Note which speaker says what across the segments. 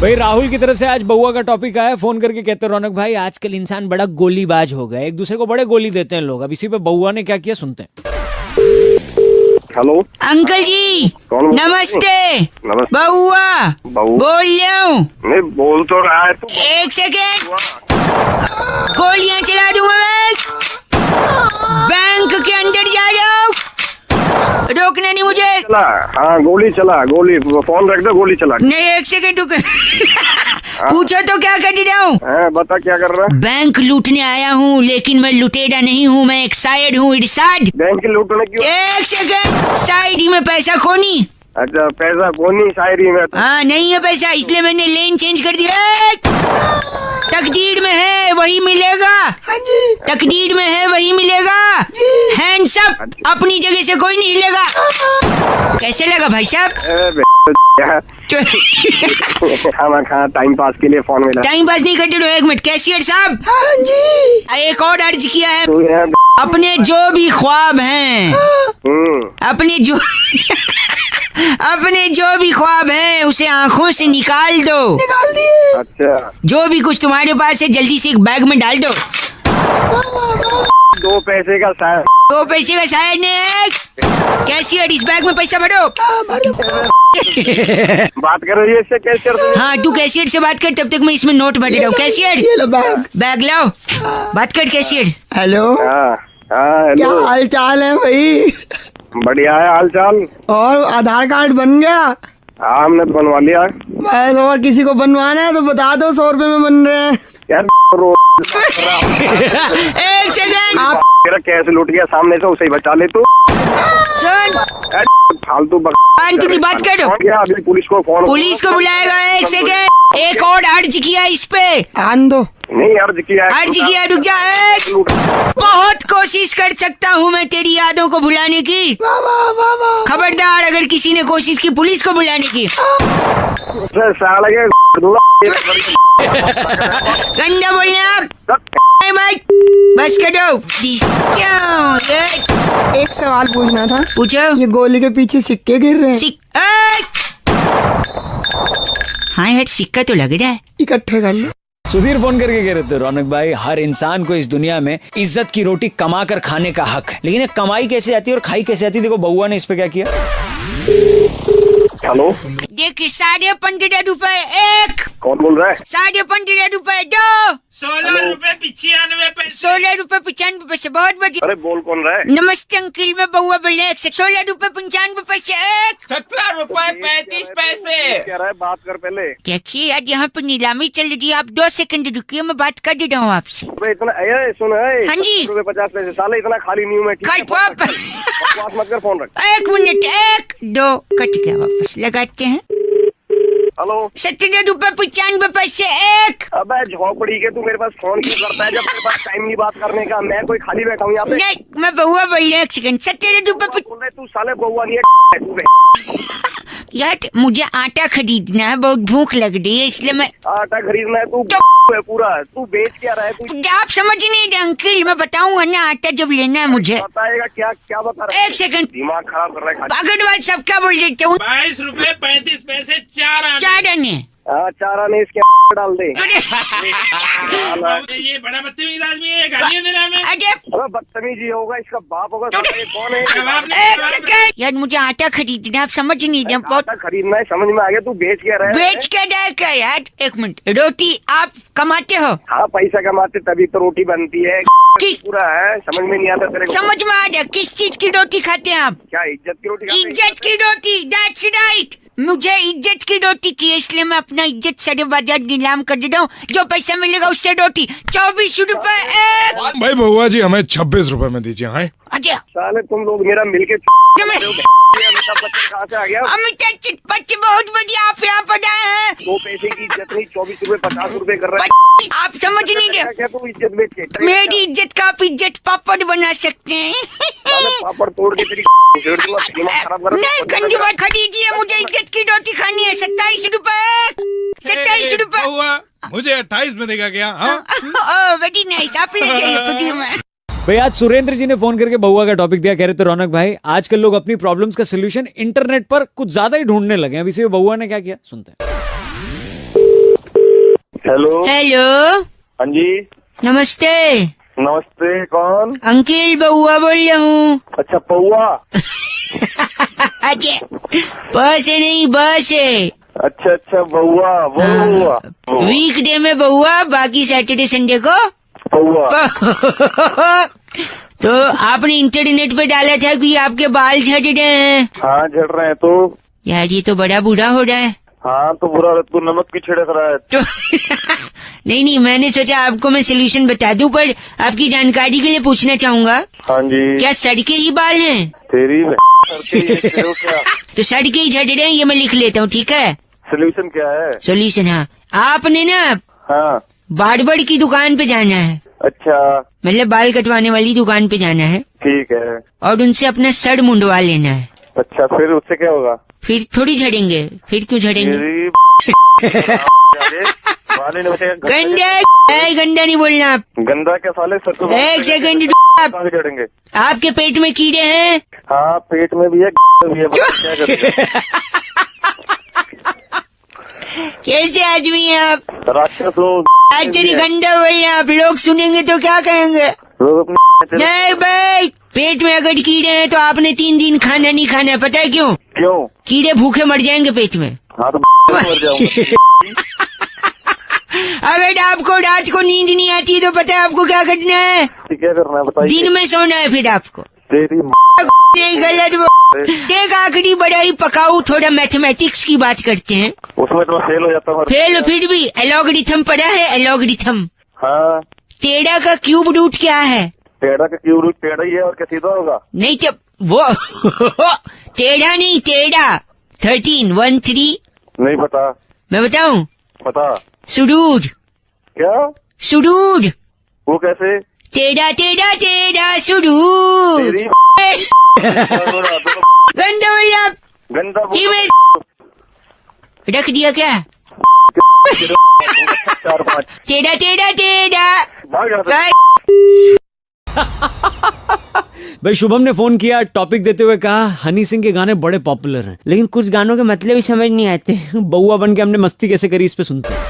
Speaker 1: भाई राहुल की तरफ से आज बउआ का टॉपिक आया। फोन करके कहते रौनक भाई आजकल इंसान बड़ा गोलीबाज हो गया, एक दूसरे को बड़े गोली देते हैं लोग। अब इसी पे बउआ ने क्या किया सुनते हैं।
Speaker 2: हेलो
Speaker 3: अंकल जी
Speaker 2: कौन बोल रहा है?
Speaker 3: नमस्ते।
Speaker 2: नमस्ते
Speaker 3: बउआ
Speaker 2: बहू
Speaker 3: बोल रहा हूँ।
Speaker 2: नहीं बोल तो रहा है तू।
Speaker 3: एक सेकेंड, गोलियां चला दूंगा मैं। बैंक के अंदर जा रहा हूँ, रोकना नहीं मुझे।
Speaker 2: चला हाँ गोली चला, गोली फोन रख दो, गोली चला।
Speaker 3: नहीं एक सेकेंड रुक। पूछो तो क्या कर रहा हूँ।
Speaker 2: बता क्या कर रहा है?
Speaker 3: बैंक लूटने आया हूँ, लेकिन मैं लुटेरा नहीं हूँ, मैं एक साइड हूँ। इरशाद
Speaker 2: बैंक की लूटने क्यों?
Speaker 3: एक सेकेंड, शायरी में पैसा खोनी।
Speaker 2: अच्छा पैसा कोनी शायरी में तो।
Speaker 3: हाँ नहीं है पैसा, इसलिए मैंने लेन चेंज कर दिया। तकदीर में है वही मिलेगा। हाँ जी। तकदीर में है वही मिलेगा। हैंड्स अप, अपनी जगह से कोई नहीं हिलेगा। कैसे लगा भाई साहब?
Speaker 2: हाँ टाइम पास के लिए फोन मिला।
Speaker 3: टाइम पास नहीं करते। एक मिनट कैशियर साहब। हाँ जी। एक और अर्ज किया है,
Speaker 2: तू है
Speaker 3: अपने जो भी ख्वाब हैं, अपने जो अपने जो भी ख्वाब हैं उसे आंखों से निकाल दो। निकाल दिए।
Speaker 2: अच्छा
Speaker 3: जो भी कुछ तुम्हारे पास है जल्दी से एक बैग में डाल दो।
Speaker 2: 2 पैसे का शायद।
Speaker 3: 2 पैसे का शायद ने। कैशियर इस बैग में पैसा भरो।
Speaker 2: बात कर रही है इससे कैशियर से?
Speaker 3: हाँ तू कैशियर से बात कर, तब तक मैं इसमें नोट भर रहा हूँ। कैशियर बैग लाओ, बात कर कैशियर।
Speaker 4: हेलो
Speaker 2: हाँ
Speaker 4: क्या
Speaker 2: हेलो
Speaker 4: हाल चाल है भाई?
Speaker 2: बढ़िया है हाल चाल।
Speaker 4: और आधार कार्ड बन गया?
Speaker 2: हाँ हमने तो बनवा लिया।
Speaker 4: बस और किसी को बनवाना है तो बता दो, 100 रुपए में बन रहे हैं।
Speaker 2: यार
Speaker 3: एक सेकंड,
Speaker 4: आप
Speaker 2: तेरा कैसे लूट गया सामने से, उसे ही बचा ले तू।
Speaker 3: सुन
Speaker 2: फालतू
Speaker 3: तू भी बात कर।
Speaker 2: क्या अभी पुलिस को फोन?
Speaker 3: पुलिस को बुलाएगा। एक सेकंड, एक और अर्ज किया इस पे।
Speaker 4: आन दो।
Speaker 2: नहीं अर्ज किया है।
Speaker 3: अर्ज किया, रुक जा। बहुत कोशिश कर सकता हूँ मैं तेरी यादों को भुलाने की। खबरदार अगर किसी ने कोशिश की पुलिस को बुलाने की।
Speaker 2: साला के
Speaker 3: गंदा बोलने आप। बस कर दो। क्यों?
Speaker 4: एक सवाल पूछना था।
Speaker 3: पूछो।
Speaker 4: ये गोली के पीछे सिक्के गिर रहे हैं,
Speaker 3: हाँ यार सिक्का तो लग रहा है।
Speaker 4: इकट्ठे कर लो।
Speaker 1: सुधीर फोन करके कह रहे थे रौनक भाई हर इंसान को इस दुनिया में इज्जत की रोटी कमा कर खाने का हक है, लेकिन ये कमाई कैसे आती है और खाई कैसे आती है? देखो बउआ ने इस पे क्या किया।
Speaker 2: हेलो
Speaker 3: देख 15.5 रुपए एक।
Speaker 2: कौन बोल रहा है?
Speaker 3: 15.5 रुपए दो।
Speaker 5: 16 रुपए 95 पैसे।
Speaker 3: 16 रुपए 95 पैसे। बहुत बढ़िया।
Speaker 2: अरे बोल कौन रहा है?
Speaker 3: नमस्ते अंकिल, मैं बउआ बोल रहे हैं। 16 रुपए 95 पैसे एक।
Speaker 5: 17 रुपए 35 पैसे।
Speaker 2: क्या रहा है? बात कर पहले।
Speaker 3: देखिए आज यहाँ पर नीलामी चल रही है, आप 2 सेकंड रुकिए, मैं बात कर दे रहा हूँ आपसे।
Speaker 2: अबे इतना सुन है।
Speaker 3: हाँ जी।
Speaker 2: 50 पैसे साले, इतना खाली नहीं हूँ मैं। ठीक है?
Speaker 3: कट वापस।
Speaker 2: बकवास मत कर, फोन रख।
Speaker 3: 1 मिनट, 1 2 कट गया, वापस लगाते हैं।
Speaker 2: हेलो
Speaker 3: 17 रुपए 95 पैसे एक।
Speaker 2: अबे झोपड़ी के तू मेरे पास फोन क्यों करता है जब तेरे पास टाइम नहीं बात करने का? मैं कोई खाली बैठा हूँ यहाँ पे?
Speaker 3: नहीं मैं बउआ बोल रही हूँ। 1 सेकंड, 17 रुपए
Speaker 2: बोल रहे तू साले बहुआ नहीं है तू।
Speaker 3: यार मुझे आटा खरीदना है, बहुत भूख लग रही है, इसलिए मैं।
Speaker 2: आटा खरीदना है? तू है पूरा। तू बेच क्या रहा है? तू
Speaker 3: आप समझ नहीं रहे अंकिल, मैं बताऊंगा ना आटा जब लेना है मुझे।
Speaker 2: बताएगा क्या? क्या बता रहा है?
Speaker 3: 1 सेकंड,
Speaker 2: दिमाग खराब कर रहा है।
Speaker 3: पागलवाल सब क्या बोल देते हूँ।
Speaker 5: 22 रुपए 35 पैसे 4 आने।
Speaker 3: 4 आने।
Speaker 2: हाँ 4 आने इसके डाल दे।
Speaker 5: ये बड़ा बदतमीज आदमी है, गालियाँ दे रहा है हमें।
Speaker 3: अरे
Speaker 2: अबे बदतमीजी होगा, इसका बाप होगा। साला ये कौन है?
Speaker 5: जवाब नहीं।
Speaker 3: 1 सेकंड यार, मुझे आटा खरीदना है, आप समझ नहीं रहे। बहुत
Speaker 2: आटा खरीदना है, समझ में आ गया। तू बेच क्या रहा है?
Speaker 3: बेच के जाएगा यार। 1 मिनट, रोटी आप कमाते हो?
Speaker 2: हाँ पैसा कमाते तभी तो रोटी बनती है।
Speaker 3: किस
Speaker 2: पूरा है, समझ में नहीं आता तेरे को?
Speaker 3: समझ में आ गया। किस चीज की रोटी खाते हैं आप?
Speaker 2: क्या इज्जत की रोटी खाते हैं?
Speaker 3: इज्जत की रोटी, दैट्स राइट। मुझे इज्जत की रोटी चाहिए, इसलिए मैं अपना इज्जत सारे बाजार नीलाम कर देता हूँ। जो पैसा मिलेगा उससे रोटी। 24 रुपए एक।
Speaker 6: भाई बउआ जी हमें 26 रुपए में दीजिए। हाँ
Speaker 3: अच्छा
Speaker 2: साले तुम लोग मेरा मिलके
Speaker 3: तुम्हें-
Speaker 2: अमिताभ बच्चन कहाँ से आ गया?
Speaker 3: अमिताभ बच्चन बहुत बढ़िया, आप यहाँ पर आए हैं।
Speaker 2: 2 पैसे की इज्जत नहीं, 24 रुपए 50 रुपए कर रहा है।
Speaker 3: आप समझ नहीं रहे।
Speaker 2: क्या तू इज्जत बेच के?
Speaker 3: मेरी इज्जत का आप इज्जत पापड़ बना सकते हैं।
Speaker 2: साले पापड़ तोड़ के तेरी छेड़ दूंगा, दिमाग खराब कर रहा है।
Speaker 3: नहीं कंजूमर खरीदिए, मुझे इज्जत की रोटी खानी है। 27 रुपए 27 रुपए।
Speaker 6: बउआ मुझे 28 में देगा क्या? हाँ
Speaker 3: ओह वेरी नाइस, आप ले जाइए फ्री में।
Speaker 1: भाई आज सुरेंद्र जी ने फोन करके बउआ का टॉपिक दिया। कह रहे थे रौनक भाई आजकल लोग अपनी प्रॉब्लम्स का सोल्यूशन इंटरनेट पर कुछ ज्यादा ही ढूंढने लगे हैं। अब इसी बउआ ने क्या किया सुनते हैं।
Speaker 2: हेलो।
Speaker 3: हेलो,
Speaker 2: हाँ जी,
Speaker 3: नमस्ते
Speaker 2: नमस्ते। कौन?
Speaker 3: अंकिल, बउआ बोल रहा हूँ।
Speaker 2: अच्छा, पौआ।
Speaker 3: अच्छा, बस है नहीं, बस है।
Speaker 2: अच्छा अच्छा, बउआ। बोलो बउआ।
Speaker 3: वीकडे में बउआ, बाकी सैटरडे संडे को
Speaker 2: पौआ।
Speaker 3: तो आपने इंटरनेट पे डाला था कि आपके बाल झड़ रहे हैं।
Speaker 2: हाँ, झड़ रहे हैं तो।
Speaker 3: यार ये तो बड़ा बुरा हो रहा है।
Speaker 2: हाँ तो बुरा, तू नमक की छिड़क रहा है।
Speaker 3: तो नहीं, मैंने सोचा आपको मैं सोल्यूशन बता दूं, पर आपकी जानकारी के लिए पूछना चाहूंगा।
Speaker 2: हाँ जी।
Speaker 3: क्या सड़के ही बाल हैं?
Speaker 2: तेरी क्या
Speaker 3: तो सड़के ही झड़ रहे हैं, ये मैं लिख लेता हूँ, ठीक है?
Speaker 2: सोल्यूशन क्या है?
Speaker 3: सोल्यूशन, हाँ, आपने ना
Speaker 2: हाँ।
Speaker 3: बार्बर की दुकान पे जाना है।
Speaker 2: अच्छा,
Speaker 3: मतलब बाल कटवाने वाली दुकान पे जाना है
Speaker 2: ठीक है।
Speaker 3: और उनसे अपना सर मुंडवा लेना है।
Speaker 2: अच्छा, फिर उससे क्या होगा?
Speaker 3: फिर थोड़ी झड़ेंगे। फिर क्यों झड़ेंगे?
Speaker 2: तेरी वाले ने बचा।
Speaker 3: गंदा नहीं बोलना आप।
Speaker 2: गंदा क्या साले? सर तो
Speaker 3: एक सेकंड,
Speaker 2: कहाँ से चढ़ेंगे?
Speaker 3: आपके पेट में कीड़े हैं?
Speaker 2: हाँ, पेट में भी है, भी है। क्या करेंगे?
Speaker 3: कैसे आदमी हैं आप?
Speaker 2: राक्षस हो।
Speaker 3: आश्चर्य, गंदा बोल रहे हैं आप। लोग सुनेंगे तो क्या कहेंगे?
Speaker 2: लोग अपने
Speaker 3: नहीं भाई, पेट में अगर कीड़े हैं तो आपने 3 दिन खाना नहीं खाना है। पता है क्यों?
Speaker 2: क्यों?
Speaker 3: कीड़े भूखे मर जाएंगे पेट में।
Speaker 2: हाँ तो मर जाऊंगा।
Speaker 3: अगर आपको रात को नींद नहीं आती तो पता है आपको क्या करना है?
Speaker 2: क्या करना है बताइए?
Speaker 3: दिन में सोना है फिर आपको।
Speaker 2: तेरी
Speaker 3: नहीं, गलत एक आखिरी बड़ा ही पकाऊ, थोड़ा मैथमेटिक्स की बात करते हैं।
Speaker 2: उसमें तो फेल हो जाता हूँ।
Speaker 3: फेल फिर भी एलॉगरिथम पढ़ा है? एलॉगरिथम।
Speaker 2: हाँ।
Speaker 3: टेढ़ा का क्यूब रूट क्या है?
Speaker 2: टेढ़ा का क्यूब रूट टेढ़ा ही है, और क्या सीधा होगा?
Speaker 3: नहीं तो वो टेढ़ा नहीं, टेढ़ा 13
Speaker 2: नहीं पता।
Speaker 3: मैं बताऊं?
Speaker 2: पता।
Speaker 3: सुडूर।
Speaker 2: क्या?
Speaker 3: सुडूर।
Speaker 2: वो कैसे?
Speaker 3: टेढ़ा टेढ़ा टेढ़ा सुडूर।
Speaker 2: तेरी
Speaker 3: गंदा बोल आप।
Speaker 2: गंदा
Speaker 3: रख दिया क्या?
Speaker 2: 4-5
Speaker 3: टेढ़ा टेढ़ा टेढ़ा।
Speaker 2: भाग यहाँ से।
Speaker 1: भाई शुभम ने फोन किया, टॉपिक देते हुए कहा हनी सिंह के गाने बड़े पॉपुलर हैं, लेकिन कुछ गानों के मतलब ही समझ नहीं आते। बउआ बन के हमने मस्ती कैसे करी इस पे सुनते हैं।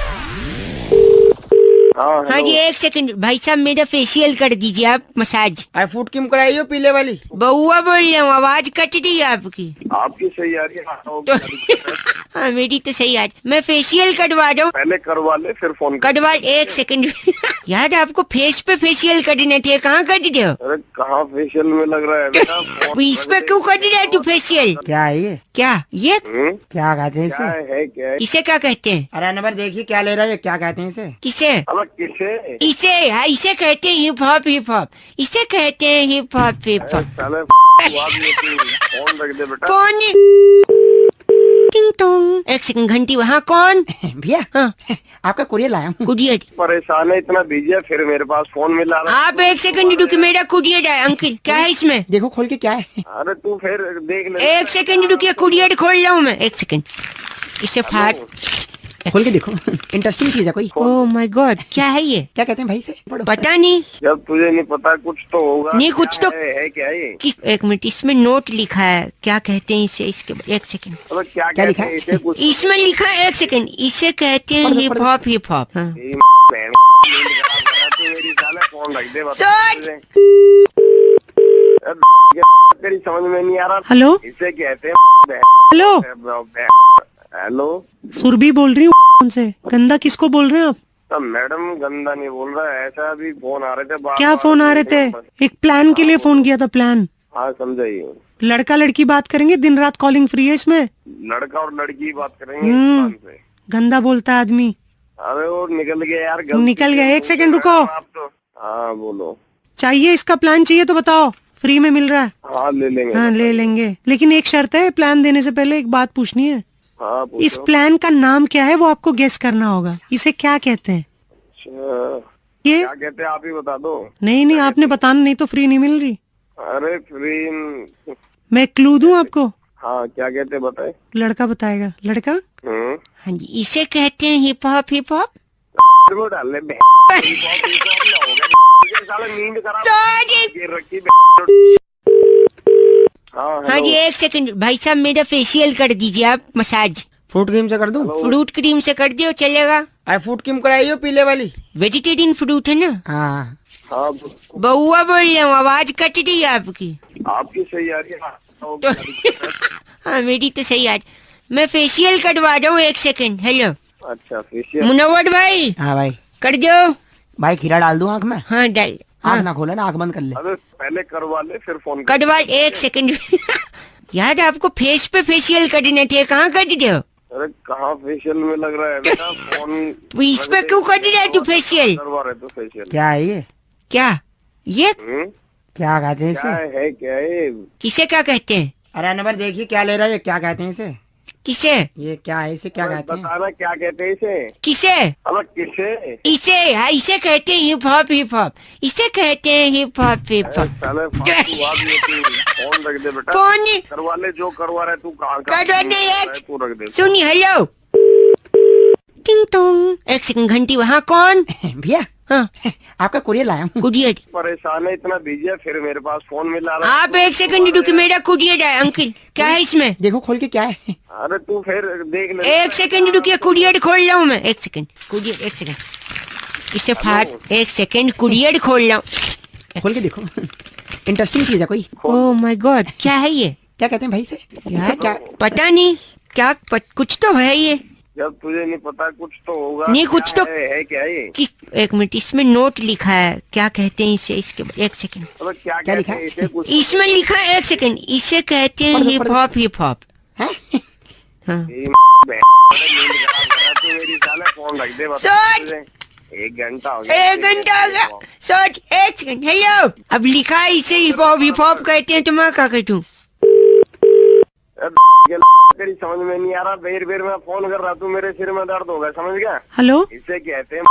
Speaker 3: हाँ जी, एक सेकंड भाई साहब, मेरा फेशियल कर दीजिए आप, मसाज।
Speaker 4: आई फूड क्रीम कराई हो पीले वाली?
Speaker 3: बउआ बोल रहा हूँ, आवाज कट रही है आपकी।
Speaker 2: आपकी सही आ रही है।
Speaker 3: हाँ, मेरी तो सही आ रही। मैं फेशियल करवा रहा हूँ।
Speaker 2: पहले करवा ले फिर फोन कर।
Speaker 3: कटवा, एक सेकंड। यार आपको फेस पे फेशियल करने थे, कहाँ कर रहे हो?
Speaker 2: अरे कहाँ फेशियल में लग रहा है बेटा?
Speaker 3: इस पे क्यों कर रहा है तू फेशियल?
Speaker 4: क्या है ये?
Speaker 3: क्या ये?
Speaker 4: क्या कहते हैं
Speaker 2: क्या
Speaker 4: इसे?
Speaker 2: है क्या है?
Speaker 3: इसे क्या कहते हैं?
Speaker 4: अरे नंबर देखिए क्या ले रहा है, क्या कहते हैं इसे?
Speaker 3: किसे?
Speaker 2: अब किसे?
Speaker 3: इसे, हाँ, इसे कहते हैं हिप हॉप। हिप हॉप इसे कहते हैं, हिप हॉप। Hip hop.
Speaker 2: साले फोन रख दे बेटा।
Speaker 3: कौन? टिंग टोंग। एक सेकंड, घंटी वहाँ। कौन?
Speaker 4: भैया,
Speaker 3: हाँ,
Speaker 4: आपका कुरियर लाया हूँ।
Speaker 3: कुरियर।
Speaker 2: परेशान है, इतना बिजी है, फिर मेरे पास फोन मिला रहा है।
Speaker 3: आप एक सेकंड रुकिए, मेरा कुरियर है। अंकल क्या है इसमें?
Speaker 4: देखो खोल के क्या है।
Speaker 2: अरे तू फिर देख ले।
Speaker 3: एक सेकंड रुकिए, कुरियर खोल रहा हूँ मैं। एक सेकंड, इसे फाड़।
Speaker 4: खोल के देखो, इंटरेस्टिंग चीज है कोई।
Speaker 3: ओह माय गॉड, क्या है ये?
Speaker 4: क्या कहते हैं भाई से? पढ़ो।
Speaker 3: पता नहीं।
Speaker 2: जब तुझे नहीं पता कुछ तो होगा।
Speaker 3: नहीं, कुछ
Speaker 2: क्या
Speaker 3: तो
Speaker 2: है क्या ये?
Speaker 3: किस, एक मिनट, इसमें नोट लिखा है, क्या कहते हैं इसे? इसके एक सेकंड,
Speaker 2: अब क्या
Speaker 4: क्या लिखा
Speaker 2: कहते
Speaker 4: है?
Speaker 2: हैं इसे? कुछ
Speaker 3: इसमें लिखा है, एक सेकंड, इसे कहते हैं
Speaker 4: पढ़ दो,
Speaker 3: हिप
Speaker 4: पढ़ दो।
Speaker 3: हॉप। हिप हॉप, हाँ।
Speaker 2: तेरी बहन नींद खराब कर रहा है, तू मेरी साले फोन रख दे बस।
Speaker 3: सोच।
Speaker 2: तेरी समझ में नहीं आ रहा।
Speaker 7: हेलो
Speaker 2: इसे कहते हैं
Speaker 7: हेलो,
Speaker 2: हेलो।
Speaker 7: सुरभि बोल रही हूँ उनसे। गंदा किसको बोल रहे हैं आप?
Speaker 2: तो मैडम गंदा नहीं बोल रहा है, ऐसा अभी फोन आ रहे थे।
Speaker 7: क्या फोन आ रहे थे? एक प्लान के लिए फोन किया था, प्लान।
Speaker 2: हाँ समझाइए।
Speaker 7: लड़का लड़की बात करेंगे, दिन रात कॉलिंग फ्री है इसमें।
Speaker 2: लड़का और लड़की बात करेंगे इस प्लान पे।
Speaker 7: गंदा बोलता है आदमी।
Speaker 2: अरे वो निकल गया यार, गलती
Speaker 7: निकल गया,
Speaker 2: से।
Speaker 7: एक सेकंड रुको।
Speaker 2: आप तो हाँ बोलो।
Speaker 7: चाहिए इसका प्लान? चाहिए तो बताओ, फ्री में मिल रहा है।
Speaker 2: हाँ ले लेंगे।
Speaker 7: हाँ ले लेंगे, लेकिन एक शर्त है, प्लान देने से पहले एक बात पूछनी है।
Speaker 2: हाँ पूछो।
Speaker 7: इस प्लान का नाम क्या है वो आपको गेस करना होगा। इसे क्या कहते हैं?
Speaker 2: अच्छा,
Speaker 7: ये
Speaker 2: क्या कहते हैं आप ही बता दो।
Speaker 7: नहीं, आपने बताना, नहीं तो फ्री नहीं मिल रही।
Speaker 2: अरे फ्री।
Speaker 7: मैं क्लू दूं आपको?
Speaker 2: हाँ क्या कहते हैं बताए।
Speaker 7: लड़का बताएगा। लड़का?
Speaker 3: हाँ जी, इसे कहते हैं हिप हॉप। Hip hop.
Speaker 2: वो डाल ले नींद खराब रखी।
Speaker 3: हाँ जी, एक सेकंड भाई साहब, मेरा फेशियल कर दीजिए आप, मसाज।
Speaker 4: फ्रूट क्रीम से कर दूं?
Speaker 3: फ्रूट क्रीम से कर दियो, चलेगा?
Speaker 4: आई फूड क्रीम कराई हो पीले वाली?
Speaker 3: वेजिटेरियन फ्रूट है ना?
Speaker 4: हाँ
Speaker 2: हाँ
Speaker 3: बउआ बोल रहा हूँ, आवाज कट रही है आपकी।
Speaker 2: आपकी सही आ रही है।
Speaker 3: हाँ मेरी तो सही यार। मैं फेशियल करवा रहा हूँ, 1 सेकंड। हेलो
Speaker 2: अच्छा फेशियल।
Speaker 3: मुनव्वर भाई
Speaker 4: हाँ भाई।
Speaker 3: कर दो।
Speaker 4: भाई खीरा डाल दूं आँख में?
Speaker 3: हाँ डाल।
Speaker 4: आँख ना खोले ना, आँख बंद कर ले।
Speaker 2: अरे पहले करवा ले फिर फोन
Speaker 3: करवा 1 सेकंड। यार आपको फेस पे फेशियल करने थे, कहाँ कर रहे हो?
Speaker 2: अरे कहाँ फेशियल में लग रहा है बेटा फोन।
Speaker 3: इस पे क्यों कर रहा है तू फेशियल?
Speaker 2: करवा रहे तो फेशियल।
Speaker 4: क्या है ये?
Speaker 3: क्या ये
Speaker 4: क्या कहते हैं
Speaker 2: क्या
Speaker 4: इसे?
Speaker 2: है क्या है?
Speaker 3: किसे क्या कहते हैं?
Speaker 4: अरे नंबर देखिए क्या ले रहा है, क्या कहते हैं इसे?
Speaker 3: किसे?
Speaker 4: ये क्या है, इसे क्या कहते हैं?
Speaker 2: बताना क्या कहते हैं इसे?
Speaker 3: किसे?
Speaker 2: अब किसे?
Speaker 3: इसे, हाँ इसे कहते हैं हिप हॉप। हिप हॉप इसे कहते हैं, हिप हॉप। हिप हॉप
Speaker 2: साले फालतू आदमी है तू। फोन रख दे बेटा।
Speaker 3: फोन
Speaker 2: करवा ले जो करवा रहा है तू। कहाँ
Speaker 3: करवा दे यार।
Speaker 2: तू रख दे।
Speaker 3: सुनी। हेलो टिंग टोंग। 1 सेकंड घंटी। वहाँ कौन?
Speaker 4: भैया
Speaker 3: हाँ
Speaker 4: आपका कुरियर लाया हूँ।
Speaker 3: कुरियर।
Speaker 2: परेशान है इतना बिजी है, फिर मेरे पास फोन मिला रहा है।
Speaker 3: आप 1 सेकंड रुकिए, मेरा कुरियर है। अंकल क्या है इसमें?
Speaker 4: देखो खोल के क्या है।
Speaker 2: अरे तू फिर देख ले।
Speaker 3: 1 सेकंड रुकिए, कुरियर खोल रहा हूँ मैं। 1 सेकंड कुरियर। 1 सेकंड इसे फाट। 1 सेकंड कुरियर खोल रहा हूँ।
Speaker 4: खोल के देखो। इंटरेस्टिंग चीज है कोई।
Speaker 3: ओह माय गॉड, क्या है ये?
Speaker 4: क्या कहते हैं भाई से?
Speaker 3: यार
Speaker 4: क्या?
Speaker 3: पता नहीं क्या कुछ तो है ये।
Speaker 2: जब तुझे नहीं पता कुछ तो होगा।
Speaker 3: नहीं, कुछ
Speaker 2: क्या
Speaker 3: तो-
Speaker 2: है क्या ये?
Speaker 3: किस 1 मिनट, इसमें नोट लिखा है। क्या कहते हैं इसे? इसके 1 सेकंड
Speaker 2: अबे क्या
Speaker 4: क्या लिखा
Speaker 2: कहते
Speaker 4: है?
Speaker 2: हैं इसे? कुछ
Speaker 3: इसमें लिखा है। 1 सेकंड इसे कहते हैं
Speaker 4: पढ़ दो,
Speaker 3: हिप
Speaker 4: पढ़ दो।
Speaker 3: हॉप। हिप हॉप
Speaker 4: है?
Speaker 3: हाँ।
Speaker 2: तेरी बहन, नींद खराब कर रहा है तू मेरी। साले फोन रख दे। बता
Speaker 3: सोच।
Speaker 2: तुझे। 1 घंटा हो गया।
Speaker 3: 1 घंटा हो गया। सोच। 1 सेकंड। हेलो अब लिखा है इसे हिप हॉप। हिप हॉप कहते हैं, तो मैं क्या कहूँ?
Speaker 2: तेरी समझ में नहीं आ रहा। बेर बेर में फोन कर रहा तू, मेरे सिर में दर्द हो गया। समझ गया?
Speaker 7: हेलो
Speaker 2: इसे कहते हैं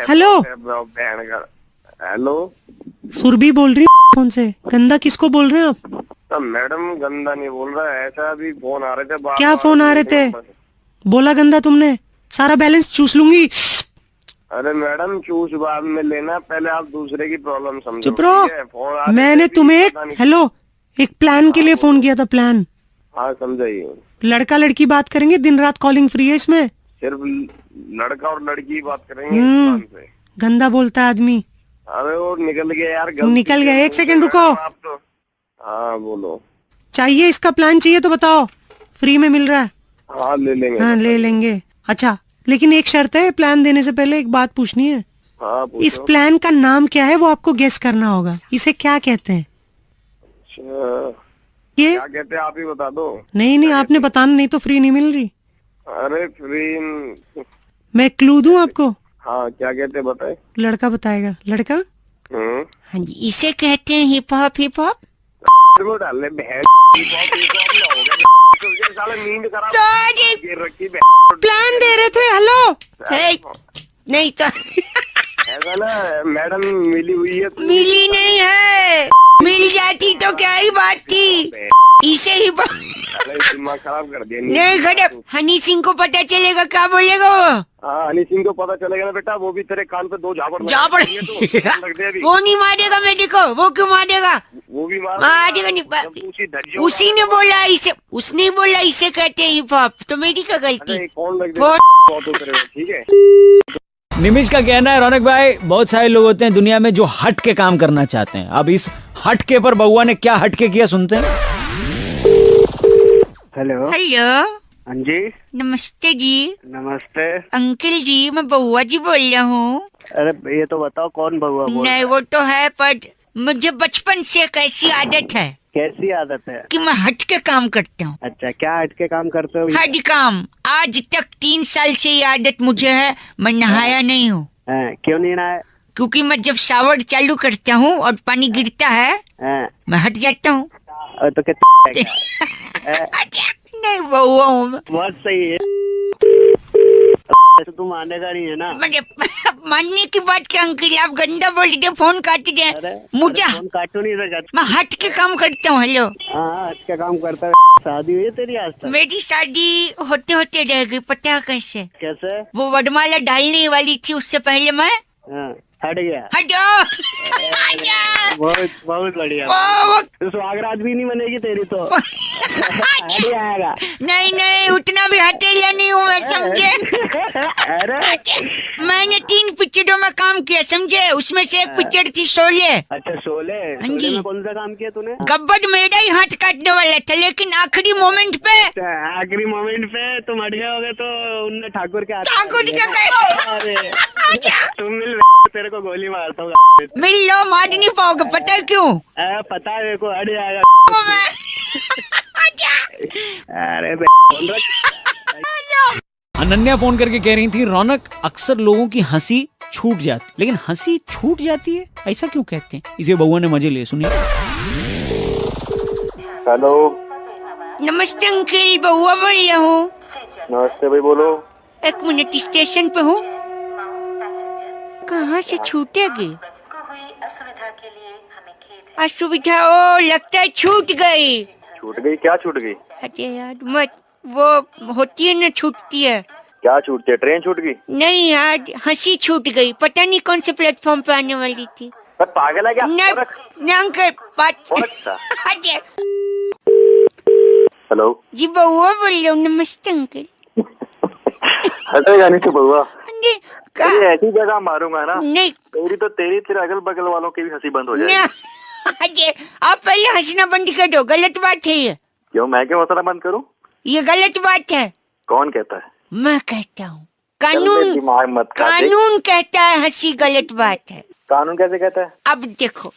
Speaker 7: हेलो?
Speaker 2: बहन का। हेलो
Speaker 7: सुरभि बोल रही है फोन से। गंदा किसको बोल रहे हैं आप?
Speaker 2: तो मैडम गंदा नहीं बोल रहा है, ऐसा अभी फोन आ रहे थे। बार
Speaker 7: क्या
Speaker 2: बार
Speaker 7: फोन आ रहे थे? बोला गंदा तुमने। सारा बैलेंस चूस लूंगी।
Speaker 2: अरे मैडम चूस बाद में लेना, पहले आप दूसरे की प्रॉब्लम समझो।
Speaker 7: चुप रहो।
Speaker 2: ठीक है? फोन आ रहे
Speaker 7: मैंने
Speaker 2: थे,
Speaker 7: तुम्हें
Speaker 2: पता नहीं-
Speaker 7: हेलो एक प्लान के लिए फोन किया था। प्लान
Speaker 2: हाँ समझाइए।
Speaker 7: लड़का लड़की बात करेंगे, दिन रात कॉलिंग फ्री है इसमें।
Speaker 2: सिर्फ लड़का और लड़की बात करेंगे इस
Speaker 7: हम्म।
Speaker 2: प्लान पे।
Speaker 7: गंदा बोलता है आदमी।
Speaker 2: अरे वो निकल गया यार। गलती
Speaker 7: निकल गया।
Speaker 2: से।
Speaker 7: 1 सेकंड रुको।
Speaker 2: आप तो हाँ बोलो।
Speaker 7: चाहिए इसका प्लान चाहिए तो बताओ, फ्री में मिल रहा है।
Speaker 2: हाँ ले लेंगे।
Speaker 7: हाँ ले लेंगे। अच्छा लेकिन एक शर्त है, प्लान देने से पहले एक बात पूछनी है।
Speaker 2: हाँ
Speaker 7: इस
Speaker 2: पूछो।
Speaker 7: प्लान का नाम क्या है वो आपको गेस करना होगा। इसे क्या कहते हैं?
Speaker 2: अच्छा,
Speaker 7: ये
Speaker 2: क्या कहते हैं आप ही बता दो।
Speaker 7: नहीं आपने बताना, नहीं तो फ्री नहीं मिल रही।
Speaker 2: अरे फ्री।
Speaker 7: मैं क्लू दूं आपको?
Speaker 2: हाँ क्या कहते हैं बताए।
Speaker 7: लड़का बताएगा। लड़का
Speaker 3: हाँ जी इसे कहते हैं हिप हॉप। हिप हॉप
Speaker 2: वो डालने बहन हो गया। तुझे साला नींद खराब
Speaker 3: सॉरी
Speaker 2: गिर रखी बहन।
Speaker 7: प्लान दे रहे थे। हेलो
Speaker 3: हे, नहीं तो
Speaker 2: ऐसा ना मैडम मिली हुई है तू।
Speaker 3: मिली नहीं है। मिल जाती तो क्या ही बात थी। इसे ही
Speaker 2: साले दिमाग खराब कर दिया।
Speaker 3: नहीं खड़प। हनी सिंह को पता चलेगा क्या बोलेगा वो?
Speaker 2: हाँ हनी सिंह को पता चलेगा ना बेटा, वो भी तेरे कान पे 2 झापड़
Speaker 3: झापड़।
Speaker 2: लग दे अभी।
Speaker 3: वो नहीं मारेगा मेरे को। वो क्यों मारेगा?
Speaker 2: वो भी
Speaker 3: मारेगा नहीं।
Speaker 2: जब तू उसी धज्जियों का-
Speaker 3: उसी ने बोला इसे। उसने बोला इसे कहते हैं हिप हॉप, तो मेरी क्या गलती?
Speaker 2: अरे कौन लग
Speaker 3: वो-
Speaker 2: दे तेरे को, ठीक है।
Speaker 1: निमिष का कहना है रौनक भाई, बहुत सारे लोग होते हैं दुनिया में जो हट के काम करना चाहते हैं। अब इस हटके पर बउआ ने क्या हटके किया सुनते हैं।
Speaker 2: हेलो
Speaker 3: हेलो
Speaker 2: हाँ जी
Speaker 3: नमस्ते जी।
Speaker 2: नमस्ते।
Speaker 3: अंकल जी मैं बउआ जी बोल रहा हूँ।
Speaker 2: अरे ये तो बताओ कौन बउआ बोल
Speaker 3: नहीं वो तो है, पर मुझे बचपन से एक ऐसी आदत है
Speaker 2: कैसी आदत है?
Speaker 3: कि मैं हट के काम करता हूँ।
Speaker 2: अच्छा क्या हट के काम करते हो?
Speaker 3: हट काम। आज तक 3 साल से ये आदत मुझे है। मैं नहाया नहीं हूँ।
Speaker 2: क्यों नहीं रहा है?
Speaker 3: क्योंकि मैं जब शावर चालू करता हूँ और पानी गिरता है मैं हट जाता हूँ।
Speaker 2: तो
Speaker 3: अच्छा, नहीं बउआ हूँ मैं।
Speaker 2: बहुत सही है। तो तू मानेगा नहीं है ना?
Speaker 3: मैंने मानने की बात क्या अंकल, आप गंदा बोल रहे फोन काट दे। मुझे
Speaker 2: फोन काटू नहीं रहा।
Speaker 3: मैं हट के काम करता हूँ। हेलो
Speaker 2: हाँ हट के काम करता है। शादी हुई है तेरी आज तक?
Speaker 3: मेरी शादी होते होते रह गई, पता है कैसे?
Speaker 2: कैसे?
Speaker 3: वो वडमाला डालने वाली थी, उससे पहले मैं
Speaker 2: हट गया।
Speaker 3: हटो आजा।
Speaker 2: बहुत बहुत बढ़िया। तो सुहागरात भी नहीं बनेगी तेरी तो। हट जाएगा।
Speaker 3: नहीं नहीं, उतना भी हटेला नहीं हूँ मैं, समझे?
Speaker 2: अरे
Speaker 3: मैंने 3 पिक्चरों में काम किया, समझे? उसमें से एक पिक्चर थी शोले।
Speaker 2: अच्छा शोले।
Speaker 3: हाँ
Speaker 2: शोले
Speaker 3: जी।
Speaker 2: में कौन सा काम किया तूने?
Speaker 3: गब्बर मेरा ही हाथ काटने वाला था, लेकिन आखिरी मोमेंट पे
Speaker 2: आखिरी मोमेंट पे तुम हट गए होगे तो उनने ठाकुर के हाथ
Speaker 3: ठाकुर
Speaker 2: काट
Speaker 3: का
Speaker 2: दिया।
Speaker 3: गए।
Speaker 2: अरे तुम मिल तेरे को गोली मारता हूँ।
Speaker 3: मिल लो, मार नहीं पाओगे, पता है क्यों?
Speaker 2: पता है मेरे को। हट जाएगा। अरे बोल रहा।
Speaker 1: अनन्या फोन करके कह रही थी, रौनक अक्सर लोगों की हंसी छूट जाती, लेकिन हंसी छूट जाती है, ऐसा क्यों कहते हैं? इसे बउआ ने मजे लिए, सुनिए।
Speaker 2: हेलो।
Speaker 3: नमस्ते अंकल, बउआ बोल रहा हूँ।
Speaker 2: नमस्ते भाई, बोलो।
Speaker 3: 1 मिनट, स्टेशन पे हूँ। कहाँ से छूटेगी असुविधा? ओ लगता है छूट गई।
Speaker 2: छूट गई? क्या छूट गई?
Speaker 3: अरे यार मत, वो होती है ना, छूटती है।
Speaker 2: क्या छूटती है? ट्रेन छूट गई?
Speaker 3: नहीं यार, हंसी छूट गई, पता नहीं कौन से प्लेटफॉर्म पे आने वाली थी।
Speaker 2: पर पागल है क्या?
Speaker 3: ना अंकल, बात। अरे
Speaker 2: हेलो
Speaker 3: जी, बउआ बोल रहा हूँ। नमस्ते अंकल।
Speaker 2: हटेगा नहीं तो बउआ।
Speaker 3: अरे
Speaker 2: ऐसी जगह मारूंगा ना,
Speaker 3: नहीं
Speaker 2: तेरे अगल बगल वालों की भी हंसी बंद हो जाएगी।
Speaker 3: अजय, आप पहले हंसना बंद कर दो, गलत बात है ये।
Speaker 2: क्यों? मैं क्यों हंसना बंद करूं?
Speaker 3: ये गलत बात है।
Speaker 2: कौन कहता है?
Speaker 3: मैं कहता हूँ।
Speaker 2: चल दिमाग मत खा।
Speaker 3: कानून कहता है हंसी गलत बात है।
Speaker 2: कानून कैसे कहता है?
Speaker 3: अब देखो,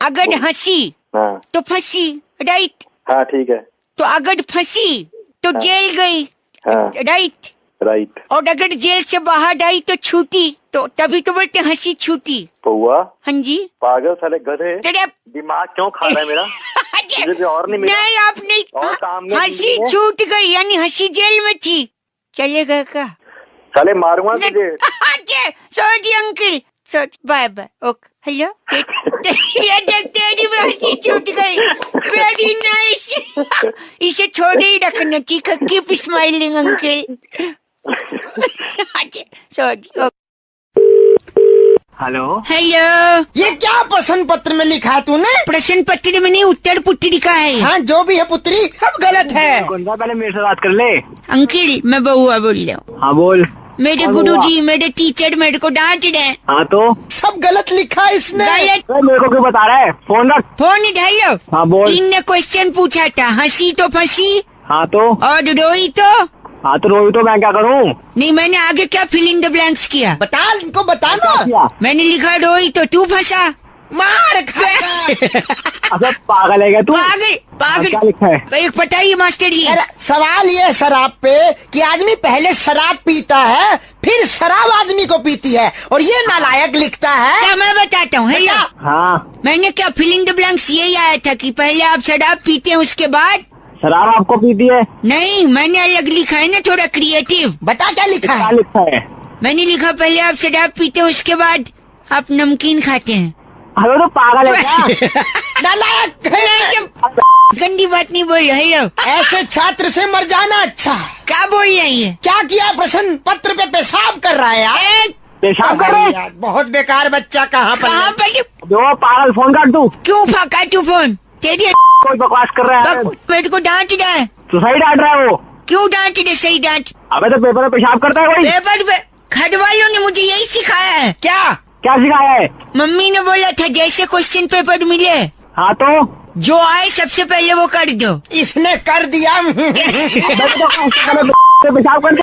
Speaker 3: अगर हंसी
Speaker 2: हाँ
Speaker 3: तो फंसी, राइट?
Speaker 2: हाँ ठीक है।
Speaker 3: तो अगर फंसी तो जेल गई,
Speaker 2: हाँ
Speaker 3: राइट?
Speaker 2: राइट।
Speaker 3: और अगर जेल से बाहर आई तो छूटी, तो तभी तो बोलते हंसी छूटी।
Speaker 2: पौआ?
Speaker 3: हाँ जी।
Speaker 2: पागल साले गधे,
Speaker 3: तेरे
Speaker 2: दिमाग क्यों खा रहा है मेरा? मुझे और नहीं मिला।
Speaker 3: नहीं, आपने
Speaker 2: और काम नहीं
Speaker 3: हंसी
Speaker 2: मिली है।
Speaker 3: छूट गई, यानी हंसी जेल में थी। चलेगा क्या?
Speaker 2: साले मारूंगा तुझे।
Speaker 3: Sorry uncle, sorry, bye bye, okay. Hello. ये देख, तेरी भी हंसी छूट गई। Very nice. इसे छोड़े ही रखना, ठीक है? Keep smiling uncle. Sorry.
Speaker 2: Hello.
Speaker 3: Hello.
Speaker 4: ये क्या प्रश्न पत्र में लिखा है तूने?
Speaker 3: प्रश्न पत्र में नहीं, उत्तर पुत्री का है।
Speaker 4: हाँ, जो भी है पुत्री, अब गलत है।
Speaker 2: कौन सा? पहले मेरे से बात कर ले।
Speaker 3: अंकल, मैं बउआ बोल रहा हूँ।
Speaker 2: हाँ बोल।
Speaker 3: मेरे गुरुजी, मेरे टीचर मेरे को डांट रहे।
Speaker 2: हाँ तो
Speaker 4: सब गलत लिखा है इसने।
Speaker 3: गलत।
Speaker 2: मेरे को क्यों बता रहा है? फोन रख।
Speaker 3: फोन इधर लो।
Speaker 2: हाँ बोल।
Speaker 3: इनने क्वेश्चन पूछा था, हंसी तो फंसी
Speaker 2: हाँ तो
Speaker 3: और रोई तो।
Speaker 2: हाँ तो रोई तो मैं क्या करूँ?
Speaker 3: नहीं, मैंने आगे क्या फिल इन द ब्लैंक्स किया?
Speaker 4: बता, इनको बताना।
Speaker 2: क्या?
Speaker 3: मैंने लिखा रोई तो तू फंसा।
Speaker 4: मार खा।
Speaker 2: अबे पागल है क्या तू?
Speaker 3: पागल पागल।
Speaker 2: क्या लिखा है?
Speaker 3: एक बताइए मास्टर जी।
Speaker 4: सवाल ये है शराब पे कि आदमी पहले शराब पीता है, फिर शराब आदमी को पीती है, और ये नालायक लिखता है।
Speaker 3: क्या मैं बताता हूँ? हेलो।
Speaker 2: हाँ
Speaker 3: मैंने क्या फिल इन द ब्लैंक्स यही आया था कि पहले आप शराब पीते हैं, उसके बाद।
Speaker 2: शराब आपको पीती है?
Speaker 3: नहीं, मैंने अलग लिखा है ना, थोड़ा क्रिएटिव।
Speaker 4: बता क्या लिखा
Speaker 2: क्या
Speaker 4: है?
Speaker 2: लिखा है?
Speaker 3: मैंने लिखा पहले आप शराब पीते हैं, उसके बाद आप नमकीन खाते हैं।
Speaker 2: अरे तो पागल है क्या?
Speaker 4: नालायक।
Speaker 3: गंदी बात नहीं बोल रहे। हेलो।
Speaker 4: ऐसे छात्र से मर जाना अच्छा।
Speaker 3: क्या बोल रही है?
Speaker 4: क्या किया? प्रश्न पत्र पे पेशाब कर रहा है यार।
Speaker 2: पेशाब कर रहे?
Speaker 4: यार, बहुत बेकार बच्चा। कहाँ
Speaker 3: कहाँ
Speaker 4: पर?
Speaker 3: पर?
Speaker 2: दो पागल, फोन काट तू।
Speaker 3: क्यों फाका तू फोन? तेरी
Speaker 2: कोई बकवास कर रहा है।
Speaker 3: मेरे को डांट रहा है।
Speaker 2: तू सही डांट रहा है वो।
Speaker 3: क्यों डांट रहे? सही डांट।
Speaker 2: अबे तो पेपर में पेशाब करता है कोई?
Speaker 3: पेपर पे घर वालों ने मुझे यही सिखाया है।
Speaker 4: क्या?
Speaker 2: क्या सिखाया है?
Speaker 3: मम्मी ने बोला था जैसे क्वेश्चन पेपर मिले,
Speaker 2: हाँ तो
Speaker 3: जो आए सबसे पहले वो कर दो।
Speaker 4: इसने कर दिया।
Speaker 2: पेशाब कर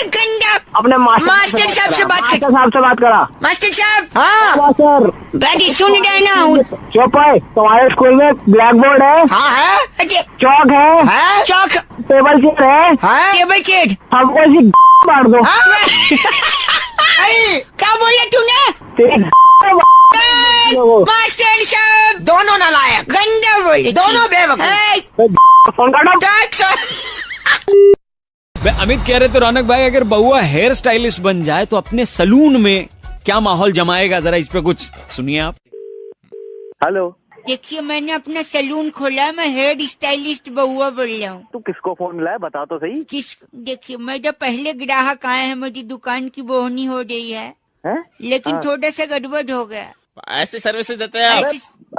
Speaker 3: गंदा।
Speaker 2: अपने
Speaker 3: मास्टर साहब से बात कर।
Speaker 2: मास्टर साहब से बात करा।
Speaker 3: मास्टर साहब।
Speaker 4: हाँ
Speaker 2: मास्टर
Speaker 3: बैठी सुन रहे ना?
Speaker 2: चुप है। तुम्हारे स्कूल में ब्लैक बोर्ड है?
Speaker 4: हाँ है।
Speaker 3: अच्छा,
Speaker 2: चौक है?
Speaker 4: है?
Speaker 3: चौक,
Speaker 2: टेबल चेयर है?
Speaker 4: है?
Speaker 3: Table chair.
Speaker 2: हमको ऐसी मार दो।
Speaker 3: क्या बोला तूने?
Speaker 2: तेरी
Speaker 3: मास्टर साहब
Speaker 4: दोनों नालायक,
Speaker 3: गंदा बोले।
Speaker 4: दोनों बेवकूफ।
Speaker 2: फोन काटो।
Speaker 1: अमित कह रहे थे रौनक भाई, अगर बउआ हेयर स्टाइलिस्ट बन जाए तो अपने सलून में क्या माहौल जमाएगा, जरा इस पे कुछ सुनिए आप।
Speaker 2: हेलो।
Speaker 3: देखिए, मैंने अपना सलून खोला है, मैं हेयर स्टाइलिस्ट बउआ बोल रहा हूँ।
Speaker 2: तू किसको फोन मिला है? बता तो सही।
Speaker 3: किस? देखिए, मेरे पहले ग्राहक आए हैं, मेरी दुकान की बोहनी हो रही है।
Speaker 2: हैं?
Speaker 3: लेकिन थोड़ा सा गड़बड़ हो गया।
Speaker 5: ऐसे सर्विसेज देते हैं आप?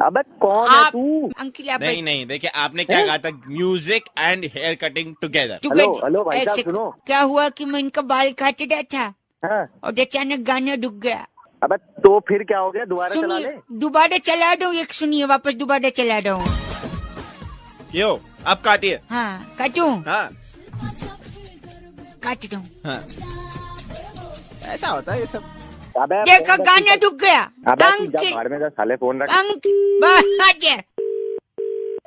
Speaker 2: अबे कौन है
Speaker 3: आप
Speaker 2: तू?
Speaker 3: अंकिल आप
Speaker 5: नहीं नहीं, देखिए आपने क्या कहा था, music and hair cutting together.
Speaker 2: Hello भाई
Speaker 3: एक
Speaker 2: साहब,
Speaker 3: सेकंड।
Speaker 2: सुनो।
Speaker 3: क्या हुआ कि मैं इनका बाल काट रहा था
Speaker 2: हाँ?
Speaker 3: और अचानक गाना रुक गया।
Speaker 2: अबे तो फिर क्या हो गया, दोबारा चला ले।
Speaker 3: सुनिए, दोबारा चला दो, एक सुनिए, वापस दोबारा चला दो।
Speaker 5: यो आप काटिए।
Speaker 3: हाँ काटूं?
Speaker 5: हाँ
Speaker 3: काट दूं।
Speaker 5: हाँ, ऐसा होता है ये सब।
Speaker 2: अबे
Speaker 3: देखा
Speaker 2: फोन
Speaker 3: गाना
Speaker 2: रख,
Speaker 3: रुक गया।
Speaker 2: अबे तू जा
Speaker 3: अंकिल
Speaker 2: बाहर में जा साले, फोन रख।
Speaker 3: बस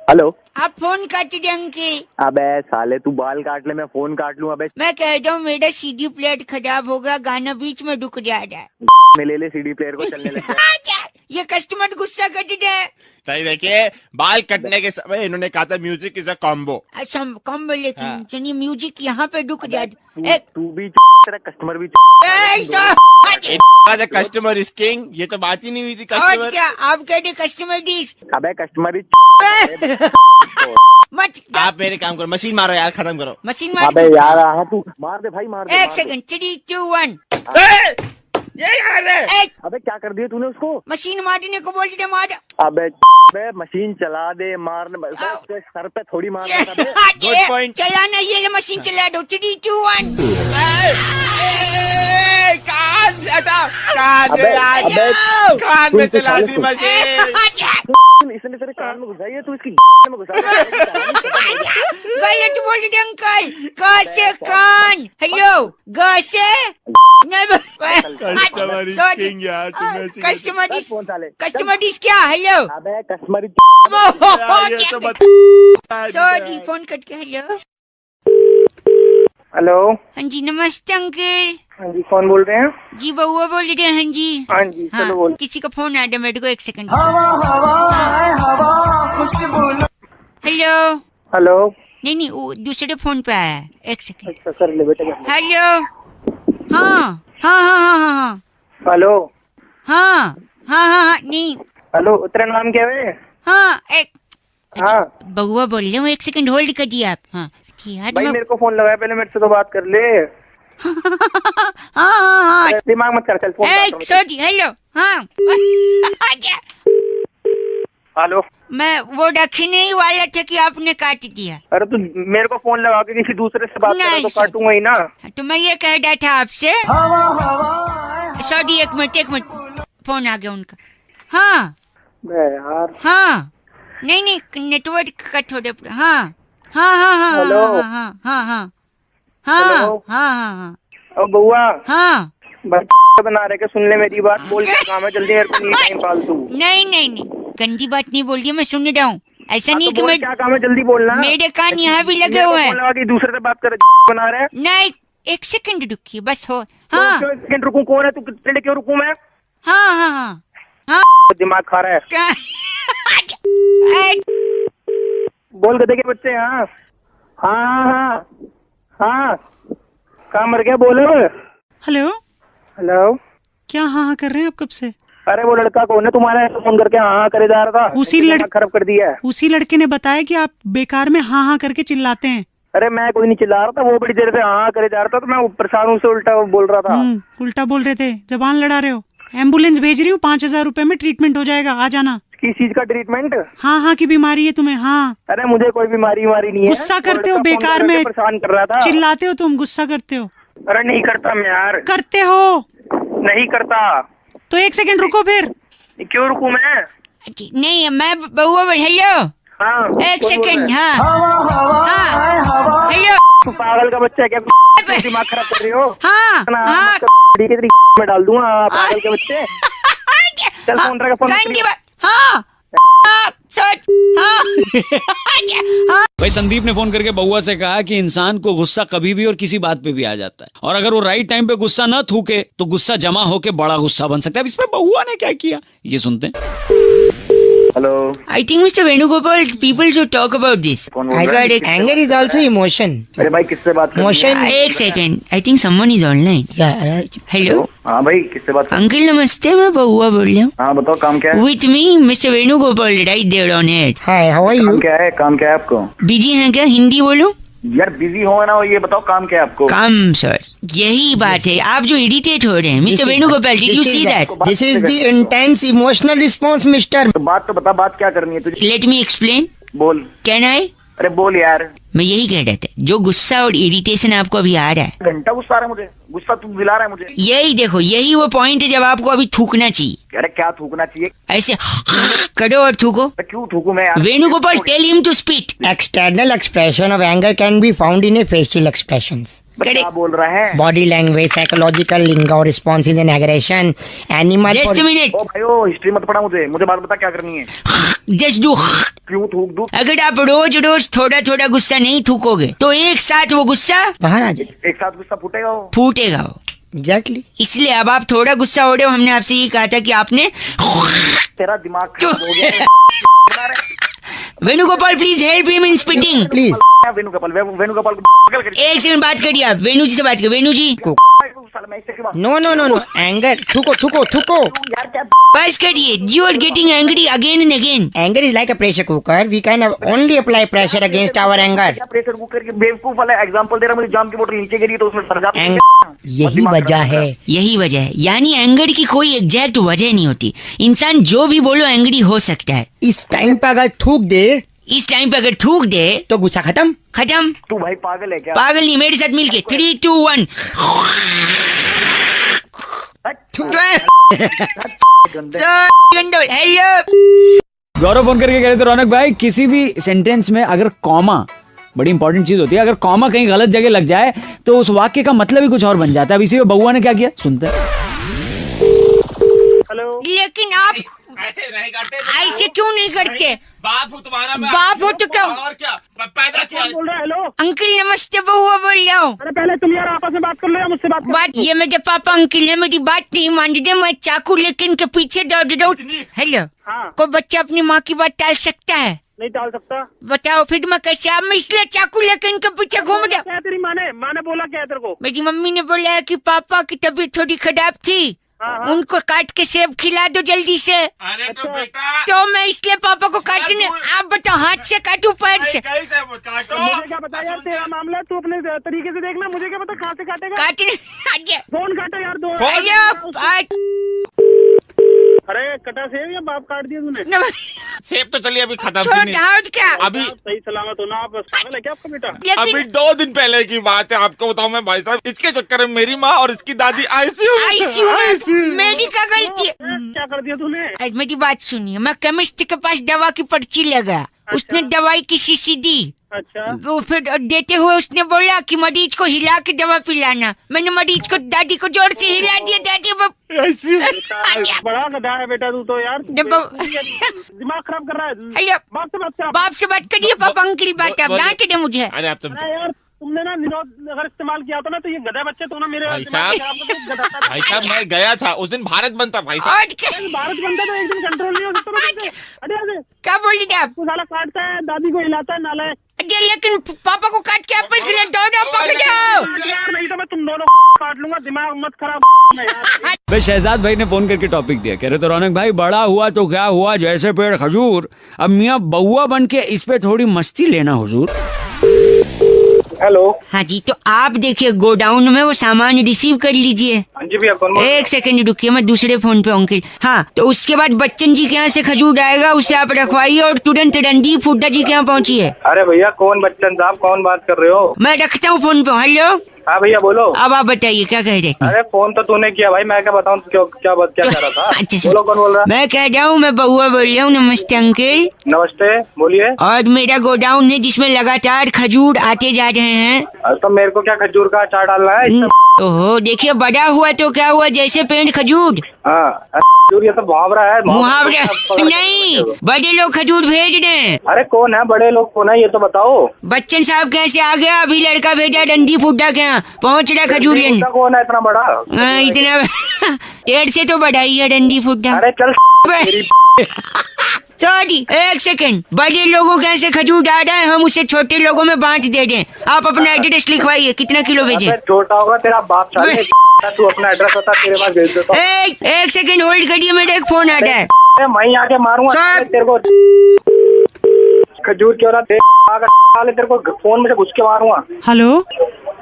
Speaker 2: हेलो।
Speaker 3: आप फोन काट दे अंकिल।
Speaker 2: अबे साले तू बाल काट ले, मैं फोन काट लूं। अबे
Speaker 3: मैं कह रहा हूँ मेरा सीडी प्लेयर खराब हो गया, गाना बीच में रुक जा रहा है।
Speaker 2: में ले सीडी प्लेयर को, चलने लग।
Speaker 3: ये कस्टमर गुस्सा कर दे।
Speaker 5: सही, देखिए बाल कटने के समय इन्होंने कहा था म्यूजिक इज अ कॉम्बो।
Speaker 3: अच्छा कम बोले तुम।
Speaker 5: हाँ।
Speaker 3: चलिए म्यूजिक यहाँ पे रुक जा।
Speaker 2: तू भी तेरा कस्टमर भी।
Speaker 5: कस्टमर इज किंग, ये तो बात ही नहीं हुई थी।
Speaker 3: और
Speaker 5: कस्टमर
Speaker 3: क्या आप कह रहे कस्टमर डिस?
Speaker 2: अबे कस्टमर
Speaker 3: मत
Speaker 5: आप मेरे काम करो, मशीन मारो यार, खत्म करो।
Speaker 3: मशीन मार
Speaker 2: अबे यार हाँ तू मार दे भाई, मार दे।
Speaker 3: एक सेकंड 3 2 1
Speaker 5: ये यार है।
Speaker 3: एक
Speaker 2: अबे क्या कर दिया तूने उसको?
Speaker 3: मशीन मारने को बोल रहे मार।
Speaker 2: अबे मशीन चला दे, मारने उसके सर पे थोड़ी मारना था बे।
Speaker 5: Good point.
Speaker 3: चलाना, ये ले मशीन चला दो। 3 2 1
Speaker 5: कान से हटा, कान
Speaker 2: अबे,
Speaker 5: से आ
Speaker 2: अबे,
Speaker 5: जाओ। कान में
Speaker 2: सुन,
Speaker 5: चला दी
Speaker 2: सुन।
Speaker 5: मशीन।
Speaker 2: इसने तेरे कान में घुसाई है, तू इसकी में घुसा दे।
Speaker 3: गलत बोल रहे अंकल। ग से कान। हेलो ग से
Speaker 5: कस्टमर इज किंग यार, तुम ऐसे कैसे-
Speaker 3: कस्टमर डिस।
Speaker 2: फोन साले।
Speaker 3: कस्टमर डिस क्या? हेलो
Speaker 2: अबे कस्टमर
Speaker 5: यार, ये तो मत।
Speaker 3: सॉरी फोन कट के। Hello
Speaker 2: hello.
Speaker 3: हाँ जी नमस्ते अंकल।
Speaker 2: हाँ जी कौन बोल रहे हैं?
Speaker 3: जी बउआ बोल रहे हैं। हाँ जी
Speaker 2: हाँ जी
Speaker 3: हाँ,
Speaker 2: चलो बोल।
Speaker 3: किसी का फोन आ रहा है मेरे को, एक सेकंड। हेलो।
Speaker 2: हेलो।
Speaker 3: नहीं वो दूसरे फोन पे आया है, एक सेकंड।
Speaker 2: अच्छा कर ले बेटा।
Speaker 3: हेलो। हाँ हाँ हाँ हाँ हाँ हाँ
Speaker 2: हेलो।
Speaker 3: हाँ हाँ हाँ नहीं
Speaker 2: हेलो तेरा नाम क्या है?
Speaker 3: हाँ एक
Speaker 2: हाँ
Speaker 3: बउआ बोल रहे हूँ, एक सेकंड होल्ड कर दिया आप। हाँ यार
Speaker 2: भाई
Speaker 3: मैं
Speaker 2: मेरे को फोन लगाया, पहले मेरे से तो बात कर ले।
Speaker 3: हाँ हाँ
Speaker 2: दिमाग मत कर, चल फोन
Speaker 3: हाँ
Speaker 2: काट।
Speaker 3: सॉरी। हेलो हाँ
Speaker 2: हेलो।
Speaker 3: मैं वो रखने ही वाला था कि आपने काट दिया।
Speaker 2: अरे तू मेरे को फोन लगा के किसी दूसरे से बात कर
Speaker 3: नहीं,
Speaker 2: तो
Speaker 3: सर।
Speaker 2: काटूंगा ही ना।
Speaker 3: तो मैं ये कह रहा था आपसे। सॉरी एक मिनट फोन आ गया उनका। हाँ
Speaker 2: बे यार।
Speaker 3: हाँ नहीं नेटवर्क कट हो रहा। हाँ हाँ हाँ हाँ
Speaker 2: हेलो।
Speaker 3: हाँ हाँ हाँ हाँ हाँ
Speaker 2: हेलो।
Speaker 3: हाँ हाँ हाँ
Speaker 2: और बउआ
Speaker 3: हाँ
Speaker 2: भाई बना रहे के, सुन ले मेरी बात, बोल क्या काम है जल्दी, मेरे को नहीं टाइम फालतू।
Speaker 3: नहीं गंदी बात नहीं बोल रही, मैं सुन रहा हूँ। ऐसा नहीं कि
Speaker 2: बोल
Speaker 3: मैं,
Speaker 2: क्या काम है जल्दी बोलना।
Speaker 3: मेरे कान यहाँ भी लगे
Speaker 2: मेरे को
Speaker 3: हुए हैं।
Speaker 2: फोन लगा के दूसरे से बात कर बना रहे हैं।
Speaker 3: नहीं एक सेकंड रुकिए बस हो।
Speaker 2: तो
Speaker 3: हाँ
Speaker 2: क्यों एक सेकंड रुकूं? कौन है तू? तेरे क्यों रुकूं मैं?
Speaker 3: हाँ हाँ हाँ हाँ
Speaker 2: दिमाग खा रहा है।
Speaker 3: क्या
Speaker 2: बोल गधे के बच्चे। हाँ हाँ हाँ हाँ कहाँ मर गया? बोलो।
Speaker 7: Hello
Speaker 2: hello.
Speaker 7: क्या हाँ हाँ कर रहे हैं आप कब से?
Speaker 2: अरे वो लड़का कौन है तुम्हारा, ऐसे फोन करके हाँ हाँ करे जा रहा था?
Speaker 7: उसी
Speaker 2: दिमाग
Speaker 7: लड़के-
Speaker 2: खराब कर दिया है।
Speaker 7: उसी लड़के ने बताया कि आप बेकार में हाँ हाँ करके चिल्लाते हैं।
Speaker 2: अरे मैं कोई नहीं चिल्ला रहा था, वो बड़ी देर से हाँ हाँ करे जा रहा था, तो मैं परेशान हूँ, से उल्टा बोल रहा था।
Speaker 7: उल्टा बोल रहे थे, जबान लड़ा रहे हो। एम्बुलेंस भेज रही हूँ, 5,000 रुपए में ट्रीटमेंट हो जाएगा, आ जाना।
Speaker 2: किस चीज का ट्रीटमेंट?
Speaker 7: हाँ हाँ की बीमारी है तुम्हें। हाँ
Speaker 2: अरे मुझे कोई बीमारी नहीं है।
Speaker 7: गुस्सा करते हो
Speaker 2: वो लड़का फोन
Speaker 7: बेकार
Speaker 2: करके
Speaker 7: में,
Speaker 2: परेशान कर रहा था।
Speaker 7: चिल्लाते हो तुम, गुस्सा करते हो।
Speaker 2: अरे नहीं करता मैं यार।
Speaker 7: करते हो
Speaker 2: नहीं करता।
Speaker 7: तो एक सेकंड रुको फिर।
Speaker 2: क्यों रुकूं मैं?
Speaker 3: नहीं मैं बउआ हेलो
Speaker 2: हाँ
Speaker 3: एक
Speaker 2: कौन बोल
Speaker 3: सेकंड।
Speaker 2: रहा है?
Speaker 3: हाँ हेलो
Speaker 2: तू पागल का बच्चा है क्या? तू दिमाग खराब कर रही हो?
Speaker 3: हाँ हाँ
Speaker 2: में डाल दूंगा पागल के बच्चे। चल फोन रखा, फोन
Speaker 3: गंदी बात। हाँ
Speaker 1: भाई संदीप ने फोन करके बउआ से कहा कि इंसान को गुस्सा कभी भी और किसी बात पे भी आ जाता है, और अगर वो राइट टाइम पे गुस्सा ना थूके तो गुस्सा जमा होके बड़ा गुस्सा बन सकता है। अब इसमें बउआ ने क्या किया ये सुनते हैं।
Speaker 2: Hello.
Speaker 3: I think Mr. Venugopal, people should talk about this.
Speaker 4: I got it. Anger is also emotion.
Speaker 2: अरे भाई किससे बात कर रही
Speaker 4: Emotion.
Speaker 3: एक second, I think someone is online. Hello
Speaker 2: है? हाँ भाई किससे बात कर?
Speaker 3: अंकल नमस्ते, मैं बउआ बोल रहा हूँ।
Speaker 2: हाँ बताओ काम क्या है?
Speaker 3: With me, Mr. Venugopal, right there on it.
Speaker 4: Hi, how are
Speaker 2: काम
Speaker 4: you?
Speaker 2: क्या है? काम क्या है आपको?
Speaker 3: बिजी हैं क्या? हिंदी बोलो।
Speaker 2: यार बिजी हो ना, ये बताओ काम क्या है आपको?
Speaker 3: कम सर, यही बात है, आप जो इरिटेट हो रहे हैं mister Venugopal, did you see that?
Speaker 4: This is the intense emotional response, mister.
Speaker 2: तो बात तो बता, बात क्या करनी है तुझे?
Speaker 3: लेट मी एक्सप्लेन,
Speaker 2: बोल।
Speaker 3: Can I?
Speaker 2: अरे बोल यार।
Speaker 3: मैं यही कह रहा था, जो गुस्सा और इरिटेशन आपको अभी आ रहा है,
Speaker 2: घंटा गुस्सा आ रहा है मुझे, गुस्सा तू दिला रहा है मुझे।
Speaker 3: यही देखो, यही वो पॉइंट है जब आपको अभी थूकना चाहिए।
Speaker 2: अरे क्या थूकना चाहिए?
Speaker 3: ऐसे करो और थूको।
Speaker 2: मैं क्यों थूकू मैं यार?
Speaker 3: Venugopal, tell him to spit.
Speaker 4: External expression of anger can be found in a facial expressions.
Speaker 2: क्या बोल रहा है?
Speaker 4: Body language, psychological lingo, responses and aggression, animal.
Speaker 3: Just minute,
Speaker 2: ओ भाई ओ, हिस्ट्री मत पढ़ा मुझे बात बता क्या करनी है?
Speaker 3: Just do.
Speaker 2: क्यों थूक दूं?
Speaker 3: अगर आप रोज रोज थोड़ा थोड़ा गुस्सा नहीं थूकोगे तो एक साथ वो गुस्सा
Speaker 4: बाहर आ जाए.
Speaker 2: एक साथ गुस्सा फूटेगा वो।
Speaker 3: फूटेगा वो।
Speaker 4: Exactly.
Speaker 3: इसलिए अब आप थोड़ा गुस्सा हो रहे हो, हमने आपसे ये कहा था कि आपने
Speaker 2: तेरा दिमाग खराब हो गया है।
Speaker 3: Venugopal please help him in spitting.
Speaker 4: Please.
Speaker 2: Venugopal को पकड़ कर
Speaker 3: एक सेकंड बात करिए, आप वेणु जी से बात करिए। वेणु जी
Speaker 2: साला मैं इससे क्यों बात-
Speaker 4: No, no, no, no. Anger. थूको.
Speaker 2: यार क्या
Speaker 3: बस करिए, you are getting angry again and again.
Speaker 4: Anger is like a pressure cooker. We can only apply pressure against our anger.
Speaker 2: क्या प्रेशर कुकर के बेवकूफ वाला एग्जांपल दे रहा, मुझे जाम की बोतल नीचे गिरी तो उसमें सर जाता है।
Speaker 4: यही वजह है.
Speaker 3: यही वजह है, यानी एंगर की कोई एग्जैक्ट वजह नहीं होती। इंसान जो भी बोलो एंग्री हो सकता है।
Speaker 4: इस टाइम पे अगर थूक दे
Speaker 3: इस टाइम पे अगर थूक दे
Speaker 4: तो गुस्सा खत्म.
Speaker 3: खत्म।
Speaker 2: तू भाई पागल है क्या?
Speaker 3: पागल नहीं, मेरे साथ मिलके 3, 2, 1। हेलो,
Speaker 1: गौरव फोन करके कह रहे थे रौनक भाई, किसी भी सेंटेंस में अगर कॉमा, बड़ी इंपॉर्टेंट चीज होती है, अगर कॉमा कहीं गलत जगह लग जाए तो उस वाक्य का मतलब ही कुछ और बन जाता है। अब इसी में बउआ ने क्या किया, सुनते हैं।
Speaker 2: हेलो।
Speaker 3: लेकिन आप
Speaker 5: ऐसे नहीं करते।
Speaker 3: ऐसे क्यों नहीं करते?
Speaker 5: बाप हो तुम्हारा, मैं
Speaker 3: बाप हो तो क्या?
Speaker 5: और क्या पैदा किया?
Speaker 2: बोल रहा है? हेलो।
Speaker 3: अंकल नमस्ते, बउआ बोल रहा हूँ।
Speaker 2: अरे पहले तुम यार आपस में बात कर लो या मुझसे बात कर।
Speaker 3: बात ये मेरे पापा अंकल है, मेरी बात नहीं मान रहे, मैं चाकू लेकिन इनके पीछे दौड़ रहा हूँ। हेलो,
Speaker 2: हाँ।
Speaker 3: कोई बच्चा अपनी माँ की बात टाल सकता है?
Speaker 2: नहीं टाल सकता।
Speaker 3: बताओ फिर मैं कैसे? अब मैं इसलिए चाकू लेकर इनके पीछे घूम रहा।
Speaker 2: क्या तेरी माँ ने बोला क्या है तेरे को?
Speaker 3: मेरी मम्मी ने बोला है कि पापा की तबीयत थोड़ी खराब थी,
Speaker 2: हाँ।
Speaker 3: उनको काट के सेब खिला दो जल्दी से।
Speaker 5: अरे तो बेटा,
Speaker 3: तो मैं इसलिए पापा को काटने, आप बताओ हाथ से काटू पैर से?
Speaker 5: कैसे काटो?
Speaker 2: मुझे क्या पता यार, तेरा मामला तू अपने तरीके से देखना, मुझे क्या पता कहाँ से काटेगा।
Speaker 3: काटने आगे।
Speaker 2: फोन काटो यार दो।
Speaker 3: हेलो,
Speaker 2: अरे कटा सेब या बाप काट दिया तूने?
Speaker 5: सेब तो चलिए अभी खत्म
Speaker 3: छोड़
Speaker 5: भी नहीं।
Speaker 3: और क्या?
Speaker 5: अभी
Speaker 2: सही सलामत हो ना आप? पागल है क्या आपका बेटा?
Speaker 5: अभी
Speaker 3: लेकिन
Speaker 5: 2 दिन पहले की बात है, आपको बताऊं मैं भाई साहब, इसके चक्कर में मेरी माँ और इसकी दादी
Speaker 3: आईसीयू में मेरी क्या गलती है?
Speaker 2: क्या कर दिया तूने?
Speaker 3: आज मेरी बात सुनिए, मैं केमिस्ट के पास दवा की पर्ची लगा, उसने दवाई की शीशी दी,
Speaker 2: अच्छा।
Speaker 3: वो फिर देते हुए उसने बोला कि मरीज को हिला के दवा पिलाना। मैंने मरीज को, दादी को जोर से हिला दिया। दादी वो
Speaker 2: बड़ा गधा है बेटा तू तो यार। दिमाग खराब कर रहा है।
Speaker 3: हेलो,
Speaker 2: बाप से बात कर।
Speaker 3: बाप से बात करिए, पापा अंकल बात आप डांट दे मुझे।
Speaker 5: अरे आप
Speaker 2: अरे यार तुमने ना निरोध अगर इस्तेमाल किया तो ना, तो ये गधा बच्चे तो ना मेरे
Speaker 5: भाई
Speaker 2: दिमाग
Speaker 5: साहब,
Speaker 2: खराब कर दे, गधा।
Speaker 5: भाई साहब मैं गया था उस दिन, भारत बनता भाई साहब।
Speaker 3: और क्या?
Speaker 2: भारत बनता तो एक दिन कंट्रोल नहीं हो सकता ना तुमसे। अरे अरे
Speaker 3: क्या बोल रही आप?
Speaker 2: तू साला काटता है, दादी को हिलाता है, नाला है
Speaker 3: अरे लेकिन पापा को काट के एप्पल खिला दो, पकड़ो।
Speaker 2: यार, नहीं तो मैं तुम दोनों काट लूंगा। दिमाग मत खराब यार।
Speaker 1: भाई शहजाद भाई ने फोन करके टॉपिक दिया, कह रहे थे रौनक भाई, बड़ा हुआ तो क्या हुआ, जैसे पेड़ खजूर, अब मियाँ बउआ बन के इस पे थोड़ी मस्ती लेना हुजूर।
Speaker 2: हेलो।
Speaker 3: हाँ जी, तो आप देखिए गोडाउन में वो सामान रिसीव कर लीजिए।
Speaker 2: हाँ जी भैया, कौन?
Speaker 3: एक सेकंड रुकिए, मैं दूसरे फोन पे अंकल। हाँ, तो उसके बाद बच्चन जी के यहाँ से खजूर आएगा, उसे आप रखवाइए और तुरंत रणदीप हुड्डा जी के यहाँ पहुँचिए।
Speaker 2: अरे भैया कौन बच्चन साहब, कौन बात कर रहे हो?
Speaker 3: मैं रखता हूँ फोन पे। हेलो,
Speaker 2: हाँ भैया बोलो।
Speaker 3: अब आप बताइए क्या कह रहे थे?
Speaker 2: अरे फोन तो तूने किया भाई, मैं क्या बताऊँ क्या कह रहा था?
Speaker 3: अच्छा
Speaker 2: बोलो कौन बोल रहा है?
Speaker 3: मैं कह रहा हूँ, मैं बउआ बोल रहा हूँ। नमस्ते अंकल।
Speaker 2: नमस्ते, बोलिए।
Speaker 3: और मेरा गोडाउन है जिसमें लगातार खजूर आते जा रहे हैं।
Speaker 2: तो मेरे को क्या खजूर का अचार डालना है?
Speaker 3: ओहो, देखिए बड़ा हुआ तो क्या हुआ, जैसे पेड़ खजूर।
Speaker 2: हाँ, ये तो मुहावरा है।
Speaker 3: मुहावरा नहीं, बड़े लोग खजूर भेज रहे हैं।
Speaker 2: अरे कौन है बड़े लोग, कौन है ये तो बताओ।
Speaker 3: बच्चन साहब कैसे आ गया? अभी लड़का भेजा रणदीप हुड्डा के यहाँ, पहुँच रहा खजूर लेने।
Speaker 2: कौन है इतना बड़ा?
Speaker 3: हाँ, इतना पेड़ से तो बड़ा ही है रणदीप हुड्डा।
Speaker 2: अरे चल
Speaker 3: सॉरी, एक सेकंड, बड़े लोगों के यहाँ से खजूर आ रहा है, हम उसे छोटे लोगों में बांट दे रहे हैं। आप अपना एड्रेस लिखवाइए, कितना किलो भेजे?
Speaker 2: छोटा होगा तेरा बाप साले। तू अपना एड्रेस बता, तेरे पास भेज देता हूँ।
Speaker 3: एक सेकंड होल्ड करिए, मेरा एक फोन आ रहा है।
Speaker 2: मैं आके मारूंगा
Speaker 3: सर।
Speaker 2: तेरे को। खजूर क्यों रहा साले तेरे को फोन में से घुस के मारूंगा।
Speaker 7: हेलो,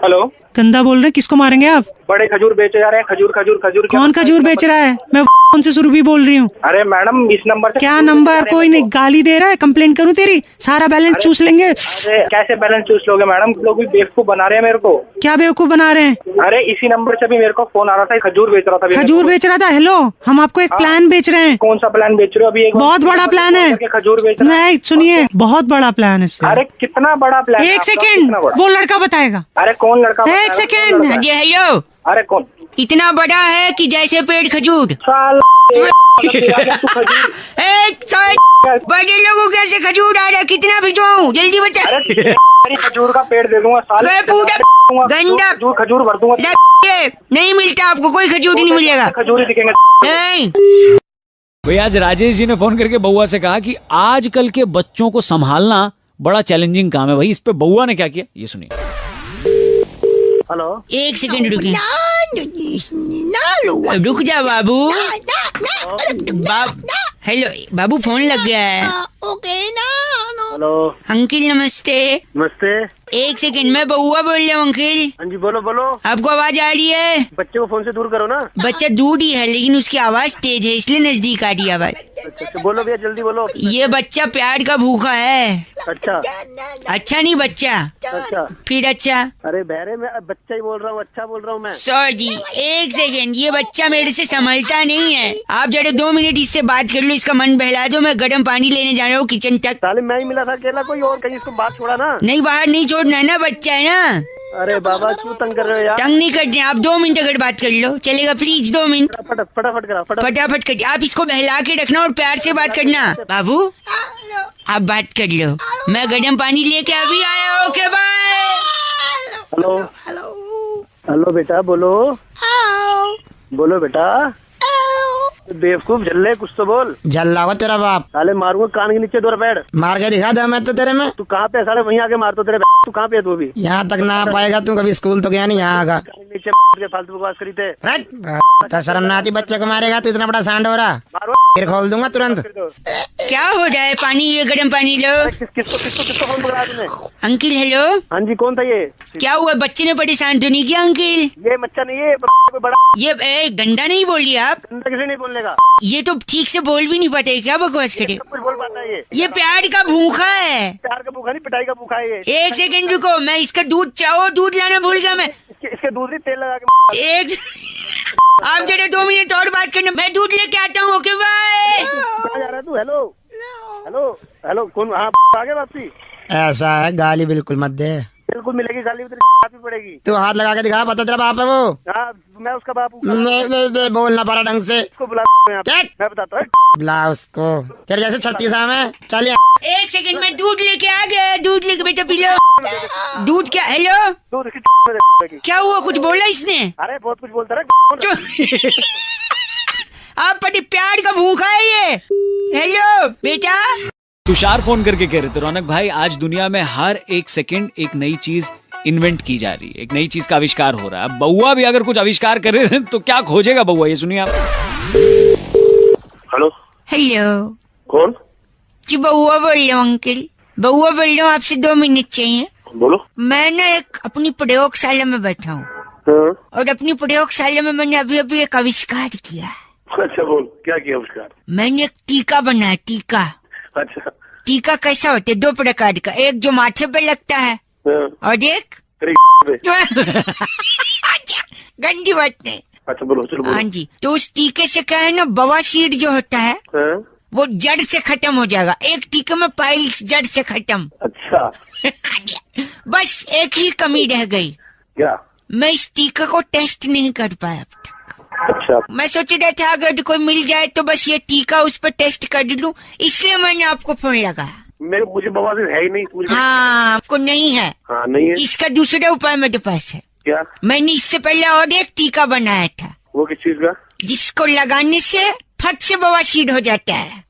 Speaker 2: हेलो,
Speaker 7: गंदा बोल रहे हैं, किसको मारेंगे आप?
Speaker 2: बड़े खजूर बेचे जा रहे हैं, खजूर खजूर खजूर।
Speaker 7: कौन खजूर बेच रहा है? मैं कौन से सुरभि बोल रही हूँ।
Speaker 2: अरे मैडम इस नंबर से
Speaker 7: क्या नंबर? कोई नहीं, गाली दे रहा है, कंप्लेंट करूँ तेरी? सारा बैलेंस चूस लेंगे।
Speaker 2: अरे कैसे बैलेंस चूस लोगे मैडम? लोग भी बेवकूफ बना रहे हैं मेरे को।
Speaker 7: क्या बेवकूफ बना रहे हैं?
Speaker 2: अरे इसी नंबर से भी मेरे को फोन आ रहा था, खजूर बेच रहा था।
Speaker 7: खजूर बेच रहा था? हेलो, हम आपको एक प्लान बेच रहे हैं।
Speaker 2: कौन सा प्लान बेच रहे हो अभी? एक
Speaker 7: बहुत बड़ा प्लान है।
Speaker 2: खजूर बेच रहा है।
Speaker 7: नहीं सुनिए, बहुत बड़ा प्लान है इससे।
Speaker 2: अरे कितना बड़ा प्लान?
Speaker 7: एक सेकेंड, वो लड़का बताएगा।
Speaker 2: अरे कौन लड़का?
Speaker 7: एक सेकेंड।
Speaker 3: जी हेलो,
Speaker 2: अरे कौन?
Speaker 3: इतना बड़ा है कि जैसे पेड़ खजूर। एक बड़े लोगों कैसे खजूर आ रहा है? कितना भिजवाऊं? जल्दी बता।
Speaker 2: अरे खजूर का पेड़ दे दूंगा साले।
Speaker 3: पूरा गंदा
Speaker 2: खजूर भर दूंगा।
Speaker 3: नहीं मिलता आपको, कोई खजूर नहीं मिलेगा।
Speaker 2: खजूर ही दिखेंगे।
Speaker 3: नहीं।
Speaker 1: भाई आज राजेश जी ने फोन करके बउआ से कहा कि आजकल के बच्चों को संभालना बड़ा चैलेंजिंग काम है। भाई इस पे बउआ ने क्या किया, ये सुनिए।
Speaker 2: हेलो,
Speaker 3: एक सेकंड रुकिए। रुक जा बाबू। हेलो बाबू, फोन लग गया है।
Speaker 2: हेलो
Speaker 3: अंकिल नमस्ते।
Speaker 2: नमस्ते।
Speaker 3: एक सेकंड, मैं बउआ बोल रहा हूँ अंकिल।
Speaker 2: हाँ जी बोलो बोलो।
Speaker 3: आपको आवाज आ रही है?
Speaker 2: बच्चे को फोन से दूर करो ना।
Speaker 3: बच्चा दूर ही है लेकिन उसकी आवाज तेज है, इसलिए नजदीक आ रही है आवाज।
Speaker 2: अच्छा बोलो भैया, जल्दी बोलो।
Speaker 3: ये बच्चा प्यार का भूखा है।
Speaker 2: अच्छा
Speaker 3: अच्छा नहीं बच्चा,
Speaker 2: अच्छा।
Speaker 3: फिर अच्छा।
Speaker 2: अरे बहरे मैं बच्चा ही बोल रहा हूँ, अच्छा बोल रहा हूँ मैं।
Speaker 3: सॉरी, एक सेकंड, ये बच्चा मेरे से संभलता नहीं है। आप जरा 2 मिनट इससे बात कर लो, इसका मन बहला दो। मैं गर्म पानी लेने जा रहा हूँ किचन तक।
Speaker 2: साले मैं ही मिला था अकेला, कोई और कहीं इसको बात छोड़ा ना।
Speaker 3: नहीं बाहर नहीं छोड़ना है ना, बच्चा है ना।
Speaker 2: अरे बाबा क्यों तंग कर रहे हो यार?
Speaker 3: तंग नहीं करते आप, 2 मिनट अगर बात कर लो चलेगा, प्लीज 2 मिनट।
Speaker 2: फटाफट करा
Speaker 3: फटाफट कर। आप इसको बहला के रखना और प्यार से बात करना। बाबू आप बात कर लो, मैं गर्म पानी लेके अभी आया। Okay bye.
Speaker 2: हेलो हेलो बेटा बोलो। बोलो बेटा। बेवकूफ झल्ले कुछ तो बोल।
Speaker 4: जल रहा तेरा बाप।
Speaker 2: साले मारूंगा कान के नीचे 2 रपेड़।
Speaker 4: मार के दिखा दे मैं तो तेरे में।
Speaker 2: तू कहाँ पे है साले? वहीं आके मार तो तेरे। तू कहाँ पे है तू अभी?
Speaker 4: यहाँ तक ना आ पाएगा तू, कभी स्कूल तो गया नहीं, यहाँ आगा।
Speaker 2: कान के नीचे के फालतू बकवास करी थे।
Speaker 4: तो शर्म ना आती बच्चे को मारेगा तो? इतना बड़ा सांड हो रहा,
Speaker 2: मारो
Speaker 4: फिर खोल दूंगा तुरंत।
Speaker 3: क्या हो रहा है? पानी, ये गर्म पानी लो।
Speaker 2: किसको फोन पकड़ा तूने?
Speaker 3: अंकिल हेलो,
Speaker 2: हाँ जी कौन था ये?
Speaker 3: क्या हुआ? बच्चे ने परेशान तो नहीं किया अंकिल?
Speaker 2: ये बच्चा नहीं है, कोई बड़ा।
Speaker 3: ये गंदा नहीं बोलिए आप।
Speaker 2: गंदा किसे नहीं बोलने का?
Speaker 3: ये तो ठीक से बोल भी नहीं पाते, क्या बकवास करे?
Speaker 2: सब कुछ बोल पाता है
Speaker 3: ये प्यार का भूखा है।
Speaker 2: प्यार का भूखा नहीं, पिटाई का भूखा है ये।
Speaker 3: एक सेकंड रुको, मैं इसका दूध चाहो, दूध लाना भूल गया मैं।
Speaker 2: इसके दूध में तेल लगा के।
Speaker 3: एक आप जरा 2 मिनट और बात करना, मैं दूध लेके आता हूँ। Okay bye.
Speaker 2: कहाँ जा रहा है तू? हेलो हेलो हेलो कौन? हाँ आगे वापसी।
Speaker 4: ऐसा है, गाली बिल्कुल मत दे।
Speaker 2: बिल्कुल मिलेगी गाली, तेरी पड़ेगी।
Speaker 4: तू हाथ लगा के दिखा, पता तेरा बाप है वो?
Speaker 2: हाँ मैं उसका बाप हूँ।
Speaker 4: नहीं, बोलना पड़ा ढंग से।
Speaker 2: उसको बुला मैं बताता हूँ।
Speaker 4: बुला उसको, तेरे जैसे 36 में। चल
Speaker 3: एक सेकंड, मैं दूध लेके आ गया। दूध लेके बेटा पी लो। दूध क्या? हेलो
Speaker 2: दूध इसकी
Speaker 3: क्या हुआ? कुछ बोला इसने?
Speaker 2: अरे बहुत कुछ बोलता रहा।
Speaker 3: आप बड़े प्यार का भूखा है ये। हेलो बेटा।
Speaker 1: तुषार फोन करके कह रहे थे, रौनक भाई आज दुनिया में हर एक सेकंड एक नई चीज इन्वेंट की जा रही है, एक नई चीज का आविष्कार हो रहा है। अब बउआ भी अगर कुछ आविष्कार कर रहे हैं तो क्या खोजेगा बउआ, ये सुनिए आप।
Speaker 2: हेलो
Speaker 3: हेलो
Speaker 2: कौन?
Speaker 3: जी बउआ बोल रहा हूँ अंकल। बउआ बोल रहा हूँ, आपसे 2 मिनट चाहिए।
Speaker 2: बोलो।
Speaker 3: मैं ना एक अपनी प्रयोगशाला में बैठा हूँ और अपनी प्रयोगशाला में मैंने अभी अभी एक आविष्कार किया है।
Speaker 2: अच्छा बोल, क्या किया आविष्कार?
Speaker 3: मैंने एक टीका बनाया। टीका।
Speaker 2: अच्छा
Speaker 3: टीका कैसा होता है? 2 प्रकार का, एक जो माथे पे लगता है और एक गंदी बात नहीं।
Speaker 2: अच्छा बोलो चलो
Speaker 3: हाँ जी, तो उस टीके से क्या है ना, बवासीर जो होता है वो जड़ से खत्म हो जाएगा। एक टीके में पाइल्स जड़ से खत्म।
Speaker 2: अच्छा
Speaker 3: बस एक ही कमी रह गई।
Speaker 2: क्या?
Speaker 3: मैं इस टीके को टेस्ट नहीं कर पाया अब तक।
Speaker 2: अच्छा
Speaker 3: मैं सोच रहा था अगर कोई मिल जाए तो बस ये टीका उस पर टेस्ट कर लूं, इसलिए मैंने आपको फोन लगाया।
Speaker 2: मुझे बवासीर है ही नहीं। मुझे
Speaker 3: हाँ आपको नहीं है?
Speaker 2: हाँ नहीं है।
Speaker 3: इसका दूसरा उपाय मेरे पास है।
Speaker 2: क्या?
Speaker 3: मैंने इससे पहले और एक टीका बनाया था।
Speaker 2: वो किस चीज का?
Speaker 3: जिसको लगाने से फट से बवासीर हो जाता है।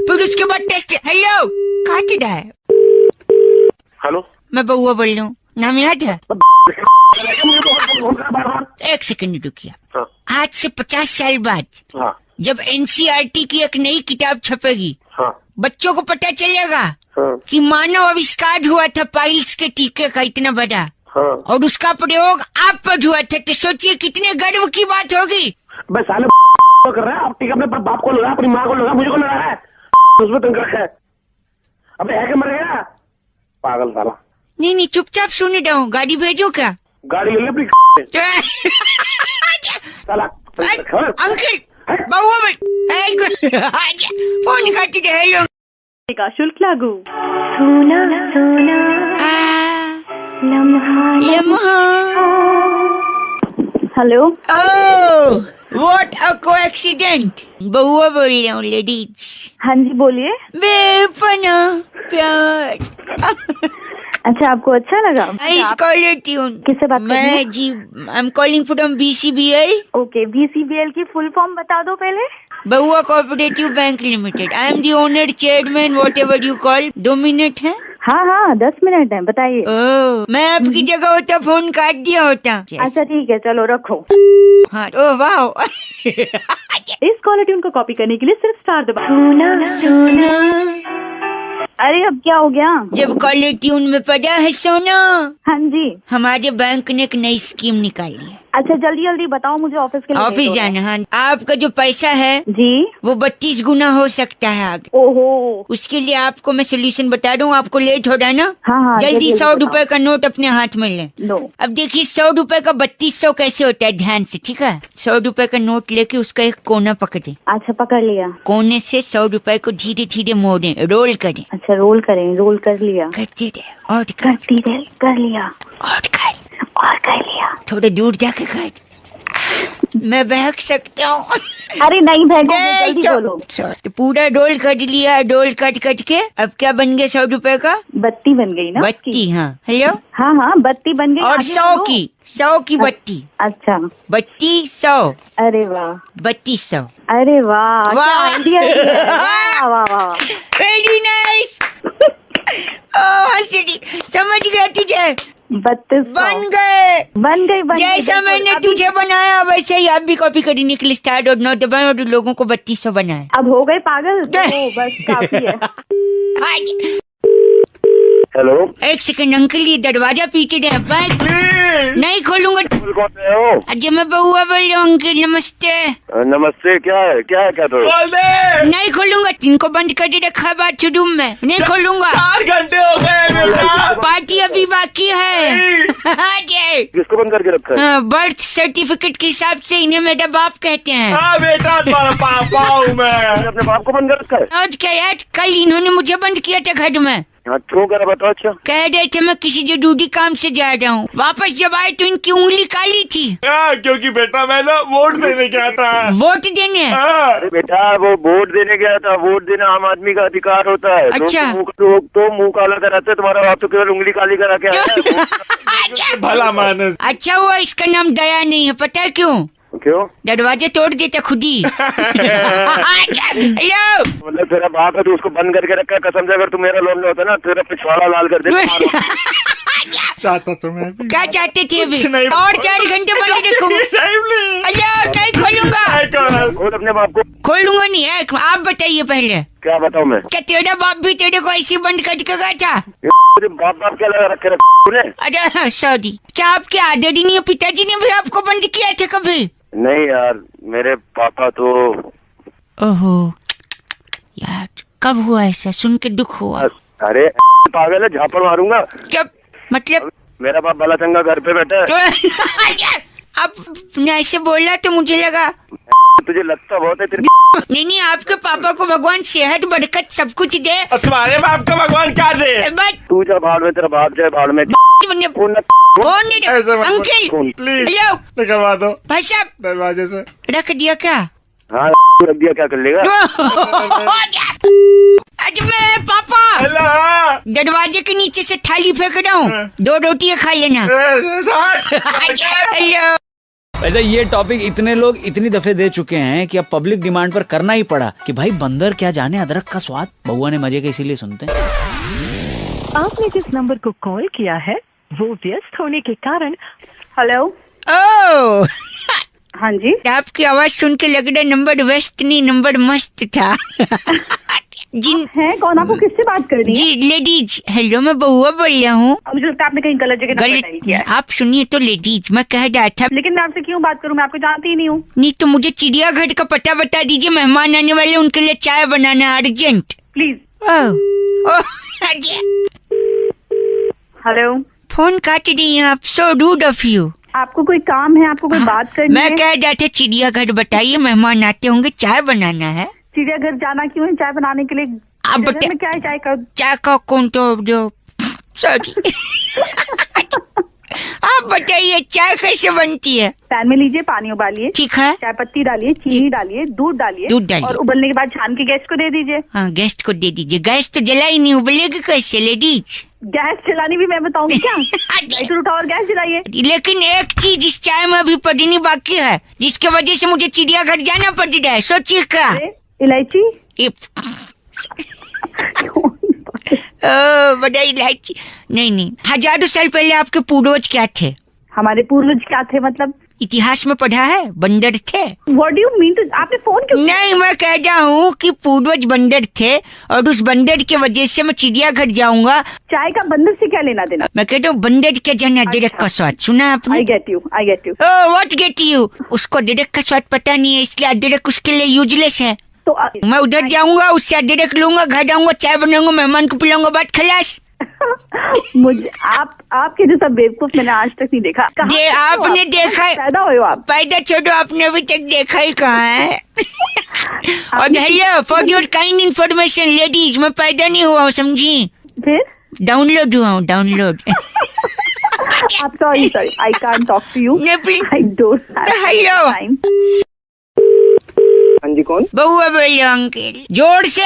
Speaker 3: फिर उसके बाद टेस्ट। हेलो काट रहा है।
Speaker 2: हेलो
Speaker 3: मैं बउआ बोल रहा हूँ, नाम याद है? एक सेकंड रुकिए।
Speaker 2: हाँ।
Speaker 3: आज से 50 साल बाद
Speaker 2: हाँ।
Speaker 3: जब NCERT की एक नई किताब छपेगी
Speaker 2: हाँ
Speaker 3: बच्चों को पता चलेगा
Speaker 2: हाँ
Speaker 3: कि मानव आविष्कार हुआ था पाइल्स के टीके का इतना बड़ा,
Speaker 2: हाँ।
Speaker 3: और उसका प्रयोग आप पर हुआ था, तो सोचिए कितने गर्व की बात होगी।
Speaker 2: बस साले कर रहा है, अब टीका अपने बाप को लगा, अपनी माँ को लगा, मुझे को लगा है, उसमें तंग रखा है। अबे है कि मर गया पागल साला।
Speaker 3: नहीं चुपचाप सुन रहा हूँ, गाड़ी भेजो क्या?
Speaker 2: गाड़ी ले ले अपनी साला।
Speaker 3: अंकल बउआ फोन काटी दे। हेलो
Speaker 8: का शुल्क लागू। Hello.
Speaker 3: Oh what a coincidence. Baua बोल रही हूँ लेडीज।
Speaker 8: हाँ जी बोलिए।
Speaker 3: बेपना प्यार।
Speaker 8: अच्छा आपको अच्छा लगा?
Speaker 3: Nice caller tune.
Speaker 8: किससे बात कर रही हैं?
Speaker 3: मैं जी I am calling from BCBL।
Speaker 8: Okay BCBL की फुल फॉर्म बता दो पहले।
Speaker 3: Baua cooperative bank limited. I am the owner chairman whatever you call. 2 minute है?
Speaker 8: हाँ 10 मिनट है, बताइए।
Speaker 3: ओह मैं आपकी जगह होता फोन काट दिया होता।
Speaker 8: अच्छा ठीक है चलो रखो।
Speaker 3: हाँ ओह वाह।
Speaker 8: इस कॉलर ट्यून को कॉपी करने के लिए सिर्फ स्टार दबा।
Speaker 3: सोना
Speaker 8: अरे अब क्या हो गया?
Speaker 3: जब कॉलर ट्यून में पड़ा है सोना,
Speaker 8: हाँ जी
Speaker 3: हमारे बैंक ने एक नई स्कीम निकाली है।
Speaker 8: अच्छा जल्दी जल्दी बताओ, मुझे ऑफिस के लिए
Speaker 3: ऑफिस
Speaker 8: लेट हो रहा
Speaker 3: जाना। हाँ आपका जो पैसा है
Speaker 8: है। जी।
Speaker 3: वो 32 गुना हो सकता है आगे।
Speaker 8: ओहो।
Speaker 3: उसके लिए आपको मैं सोल्यूशन बता दूं। आपको लेट हो रहा है ना,
Speaker 8: हाँ
Speaker 3: जल्दी 100
Speaker 8: बताओ।
Speaker 3: रुपए का नोट अपने हाथ में लें।
Speaker 8: नो।
Speaker 3: अब देखिए 100 रुपए का 3200 कैसे होता है, ध्यान से ठीक है। 100 रुपए का नोट लेके उसका एक कोना पकड़े,
Speaker 8: अच्छा पकड़ लिया।
Speaker 3: कोने से 100 रुपए को धीरे धीरे मोड़े, रोल करें।
Speaker 8: अच्छा रोल करें, रोल कर लिया।
Speaker 3: करते रहे और
Speaker 8: करती रहे, कर लिया। और कर लिया।
Speaker 3: थोड़ा दूर जाके कर। मैं बहक सकता हूँ।
Speaker 8: अरे नहीं भेजो, जल्दी बोलो।
Speaker 3: तो पूरा रोल कट लिया, रोल कट के अब क्या बन गया 100 रुपए का?
Speaker 8: बत्ती बन गई ना?
Speaker 3: बत्ती। हाँ हेलो।
Speaker 8: हाँ बत्ती बन गई।
Speaker 3: और
Speaker 8: आगे
Speaker 3: 100
Speaker 8: बोलो।
Speaker 3: की 100 की बत्ती।
Speaker 8: अच्छा
Speaker 3: बत्ती 100।
Speaker 8: अरे वाह।
Speaker 3: 3200।
Speaker 8: अरे वाह क्या
Speaker 3: वाह।
Speaker 8: आइडिया है। वाह वाह वाह।
Speaker 3: Very nice. हंसड़ी समझ गया तुझे।
Speaker 8: 32
Speaker 3: बन गए।
Speaker 8: बन गई
Speaker 3: जैसा
Speaker 8: बिल्कुल।
Speaker 3: मैंने
Speaker 8: अभी-
Speaker 3: तुझे बनाया वैसे ही आप भी कॉपी करने के लिए स्टार्ट और नोट दबाएं और लोगों को 3200 बनाए।
Speaker 8: अब हो गए पागल। तो बस काफी है।
Speaker 2: हेलो।
Speaker 3: एक सेकंड अंकल, ये दरवाजा पीछे दे। नहीं खोलूंगा।
Speaker 2: कौन से हो?
Speaker 3: अजय मैं बउआ बोल रहा हूँ अंकल। नमस्ते।
Speaker 2: नमस्ते। क्या है क्या तो?
Speaker 3: नहीं खोलूंगा, इनको बंद कर रखा बाथरूम में, नहीं खोलूंगा।
Speaker 5: 4 घंटे हो गए।
Speaker 3: पार्टी अभी बाकी है। अजय
Speaker 2: किसको बंद करके रखा है?
Speaker 3: बर्थ सर्टिफिकेट के हिसाब से इन्हें मेरा बाप कहते हैं।
Speaker 5: हाँ बेटा तुम्हारा पापा हूँ मैं।
Speaker 2: अपने बाप को बंद कर रखा है?
Speaker 3: और क्या यार, कल इन्होंने मुझे बंद किया था घर में।
Speaker 2: हाँ क्यों करा बताओ। अच्छा
Speaker 3: कह रहे थे मैं किसी जरूरी काम से जा रहा हूँ। वापस जब आए तो इनकी उंगली काली थी।
Speaker 5: क्योंकि बेटा मैं ना वोट देने गया था।
Speaker 3: वोट देने?
Speaker 5: हाँ।
Speaker 2: अरे बेटा वो वोट देने गया था। वोट देना आम आदमी का अधिकार होता है।
Speaker 3: अच्छा।
Speaker 2: तो मुंह काला कराते, तुम्हारा बाप तो केवल उंगली काली करा के आया है।
Speaker 5: भला मानस।
Speaker 3: अच्छा हुआ इसका नाम दया नहीं है, पता है क्यों?
Speaker 2: क्यों?
Speaker 3: दरवाजे तोड़ देता खुद ही। हेलो।
Speaker 2: मतलब तेरा बाप है तो उसको बंद करके रखा है। कसम से अगर तू मेरा लोन होता ना तेरा पिछवाड़ा लाल कर दे।
Speaker 5: चाहता तो मैं भी।
Speaker 3: क्या चाहते थे अभी?
Speaker 5: कुछ नहीं।
Speaker 3: और 4 घंटे बंद रखूं? हेलो नहीं खोलूंगा।
Speaker 2: खोल अपने बाप को।
Speaker 3: खोलूंगा नहीं है, आप बताइए पहले।
Speaker 2: क्या बताऊं मैं?
Speaker 3: क्या तेरा बाप भी तेरे को ऐसे बंद करके गया था?
Speaker 2: बाप क्या लगा रखे तूने?
Speaker 3: अच्छा सॉरी। क्या आपके आदर ही नहीं है? पिताजी ने भी आपको बंद किया था कभी?
Speaker 2: नहीं यार मेरे पापा तो।
Speaker 3: ओहो यार, कब हुआ ऐसा? सुन के दुख हुआ।
Speaker 2: अरे पागल है, झापड़ मारूंगा।
Speaker 3: क्या मतलब?
Speaker 2: मेरा बाप भला चंगा घर पे बैठा है।
Speaker 3: अब ऐसे बोला तो मुझे लगा
Speaker 2: तुझे लगता बहुत है तेरे।
Speaker 3: नहीं आपके पापा को भगवान सेहत बरकत सब कुछ दे।
Speaker 5: और तुम्हारे बाप का भगवान क्या दे?
Speaker 3: बट
Speaker 2: तू जा भाड़ में, तेरा बाप जाए भाड़ में।
Speaker 5: ऐसे मत
Speaker 3: अंकल
Speaker 5: प्लीज
Speaker 3: हेलो
Speaker 5: निकलवा दो
Speaker 3: भाई साहब।
Speaker 5: दरवाजे से।
Speaker 3: रख दिया क्या?
Speaker 2: हाँ रख दिया, क्या कर लेगा?
Speaker 3: आज मैं पापा
Speaker 5: हेलो।
Speaker 3: दरवाजे के नीचे से थाली फेंक रहा हूँ, 2 रोटियां खा लेना। हेलो।
Speaker 1: वैसे ये टॉपिक इतने लोग इतनी दफे दे चुके हैं कि अब पब्लिक डिमांड पर करना ही पड़ा कि भाई बंदर क्या जाने अदरक का स्वाद। बउआ ने मजे के इसीलिए सुनते हैं।
Speaker 9: आपने जिस नंबर को कॉल किया है वो व्यस्त होने के कारण।
Speaker 8: हेलो।
Speaker 3: ओह
Speaker 8: हाँ जी।
Speaker 3: आपकी आवाज सुन के लग रहा है नंबर व्यस्त नहीं, नंबर मस्त था। जिन
Speaker 8: हैं कौन? आपको किससे बात करनी है?
Speaker 3: जी लेडीज, हेलो, मैं बहुआ बोल रहा हूँ।
Speaker 8: मुझे लगता है आपने कहीं गलत जगह नंबर डायल किया है।
Speaker 3: आप सुनिए तो लेडीज, मैं कह रहा था,
Speaker 8: लेकिन मैं आपसे क्यों बात करूं? मैं आपको जानती ही नहीं हूँ।
Speaker 3: नहीं तो मुझे चिड़ियाघर का पता बता दीजिए, मेहमान आने वाले, उनके लिए चाय बनाना है अर्जेंट।
Speaker 8: प्लीज। हेलो।
Speaker 3: फोन काट रही हैं आप, सो रूड ऑफ यू।
Speaker 8: आपको कोई काम है? आपको कोई बात करनी
Speaker 3: मैं
Speaker 8: है?
Speaker 3: कह रहा था चिड़ियाघर बताइए, मेहमान आते होंगे, चाय बनाना है।
Speaker 8: चिड़ियाघर जाना क्यों है? चाय बनाने के लिए?
Speaker 3: आप
Speaker 8: चिड़ियाघर में क्या है चाय का?
Speaker 3: चाय का कौन तो जो सॉरी आप बताइए चाय कैसे बनती है?
Speaker 8: पैन में लीजिए, पानी उबालिए,
Speaker 3: ठीक है,
Speaker 8: चाय पत्ती डालिए, चीनी डालिए, दूध डालिए और उबलने के बाद छान के गेस्ट को दे दीजिए।
Speaker 3: हाँ, गेस्ट को दे दीजिए। गैस तो जला ही नहीं, उबलेगी कैसे लेडीज?
Speaker 8: गैस जलानी भी मैं बताऊंगी क्या? लाइटर उठाओ और गैस जलाइए।
Speaker 3: लेकिन एक चीज इस चाय में अभी पड़नी बाकी है, जिसके वजह से मुझे चिड़ियाघर जाना पड़ रहा है। सोचिए क्या?
Speaker 8: इलायची।
Speaker 3: बड़ा इलायची नहीं, हजारों साल पहले आपके पूर्वज क्या थे?
Speaker 8: हमारे पूर्वज क्या थे मतलब?
Speaker 3: इतिहास में पढ़ा है, बंदर थे।
Speaker 8: What do you mean? तो आपने फोन क्यों?
Speaker 3: नहीं, मैं कह रहा हूँ कि पूर्वज बंदर थे और उस बंदर की वजह से मैं चिड़ियाघर जाऊंगा।
Speaker 8: चाय का बंदर से क्या लेना देना?
Speaker 3: मैं कहता हूँ बंदर के जन अदरक का स्वाद सुना है आपने?
Speaker 8: I get you.
Speaker 3: What get you? उसको अदरक का स्वाद पता नहीं है, इसलिए अदरक उसके लिए यूजलेस है।
Speaker 8: तो
Speaker 3: मैं उधर जाऊंगा, उससे अदरक लूंगा, घर आऊंगा, चाय बनाऊंगा, मेहमान को पिलाऊंगा, बात खलास।
Speaker 8: मुझे आपके जैसा बेवकूफ मैंने आज तक नहीं देखा।
Speaker 3: आपने देखा है?
Speaker 8: पैदा हुए हो आप?
Speaker 3: पैदा छोड़ो, आपने अभी तक देखा ही कहाँ है? और hello, for your kind information ladies, मैं पैदा नहीं हुआ हूँ, समझी?
Speaker 8: फिर
Speaker 3: डाउनलोड हुआ हूँ, डाउनलोड।
Speaker 8: आप sorry I can't talk to you. I don't have
Speaker 3: hello,
Speaker 8: time.
Speaker 2: हाँ जी, कौन?
Speaker 3: बउआ बोल रहे हो अंकल, जोर से।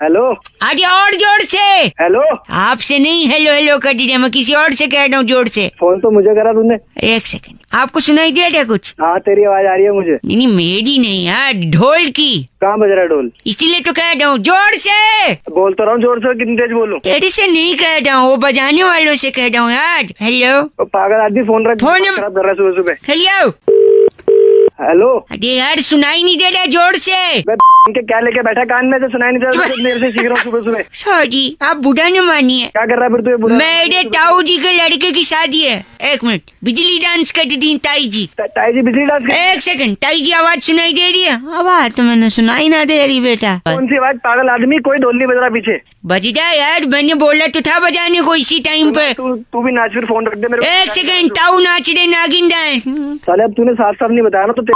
Speaker 2: हेलो।
Speaker 3: अरे और जोर से।
Speaker 2: हेलो।
Speaker 3: आपसे नहीं हेलो कर रही, मैं किसी और से कह रहा हूँ जोर से।
Speaker 2: फोन तो मुझे करा तूने।
Speaker 3: एक सेकंड, आपको सुनाई दे रहा कुछ?
Speaker 2: हाँ, तेरी आवाज आ रही है मुझे।
Speaker 3: नहीं, मेरी नहीं यार, ढोल की।
Speaker 2: कहाँ बज रहा है ढोल?
Speaker 3: इसीलिए तो कह रहा हूँ जोर से।
Speaker 2: बोल तो रहा हूँ जोर से, कितनी तेज बोलूं?
Speaker 3: तेरे से नहीं कह रहा हूँ, वो बजाने वालों से कह रहा हूँ यार। हेलो।
Speaker 2: पागल आदमी, फोन रख,
Speaker 3: फोन
Speaker 2: खराब कर रहा है सुबह सुबह।
Speaker 3: हेलो।
Speaker 2: हेलो।
Speaker 3: अरे यार सुनाई नहीं दे रहा, जोर से।
Speaker 2: इनके क्या लेके बैठा कान में, तो सुनाई नहीं दे रहा? देर से सीख रहा हूँ सुबह सुबह।
Speaker 3: सॉरी, आप बुढ़ा न मानिए।
Speaker 2: क्या कर रहा है फिर तू ये बुरा?
Speaker 3: मेरे ताऊ जी के लड़के की शादी है। एक मिनट, बिजली डांस कर दी ताई जी।
Speaker 2: ताई जी बिजली डांस?
Speaker 3: एक सेकंड, ताई जी आवाज सुनाई दे रही है? आवाज तो मैंने सुनाई ना दे रही बेटा।
Speaker 2: कौन सी आवाज? पागल आदमी, कोई ढोल नहीं बज रहा पीछे।
Speaker 3: बज रहा यार, मैंने बोला तो था बजाने को इसी टाइम पे।
Speaker 2: तू भी नाच, फिर फोन रख दे मेरे।
Speaker 3: एक सेकंड, ताऊ नाच रहे नागिन डांस।
Speaker 2: साले अब तूने साफ साफ नहीं बताया ना, तो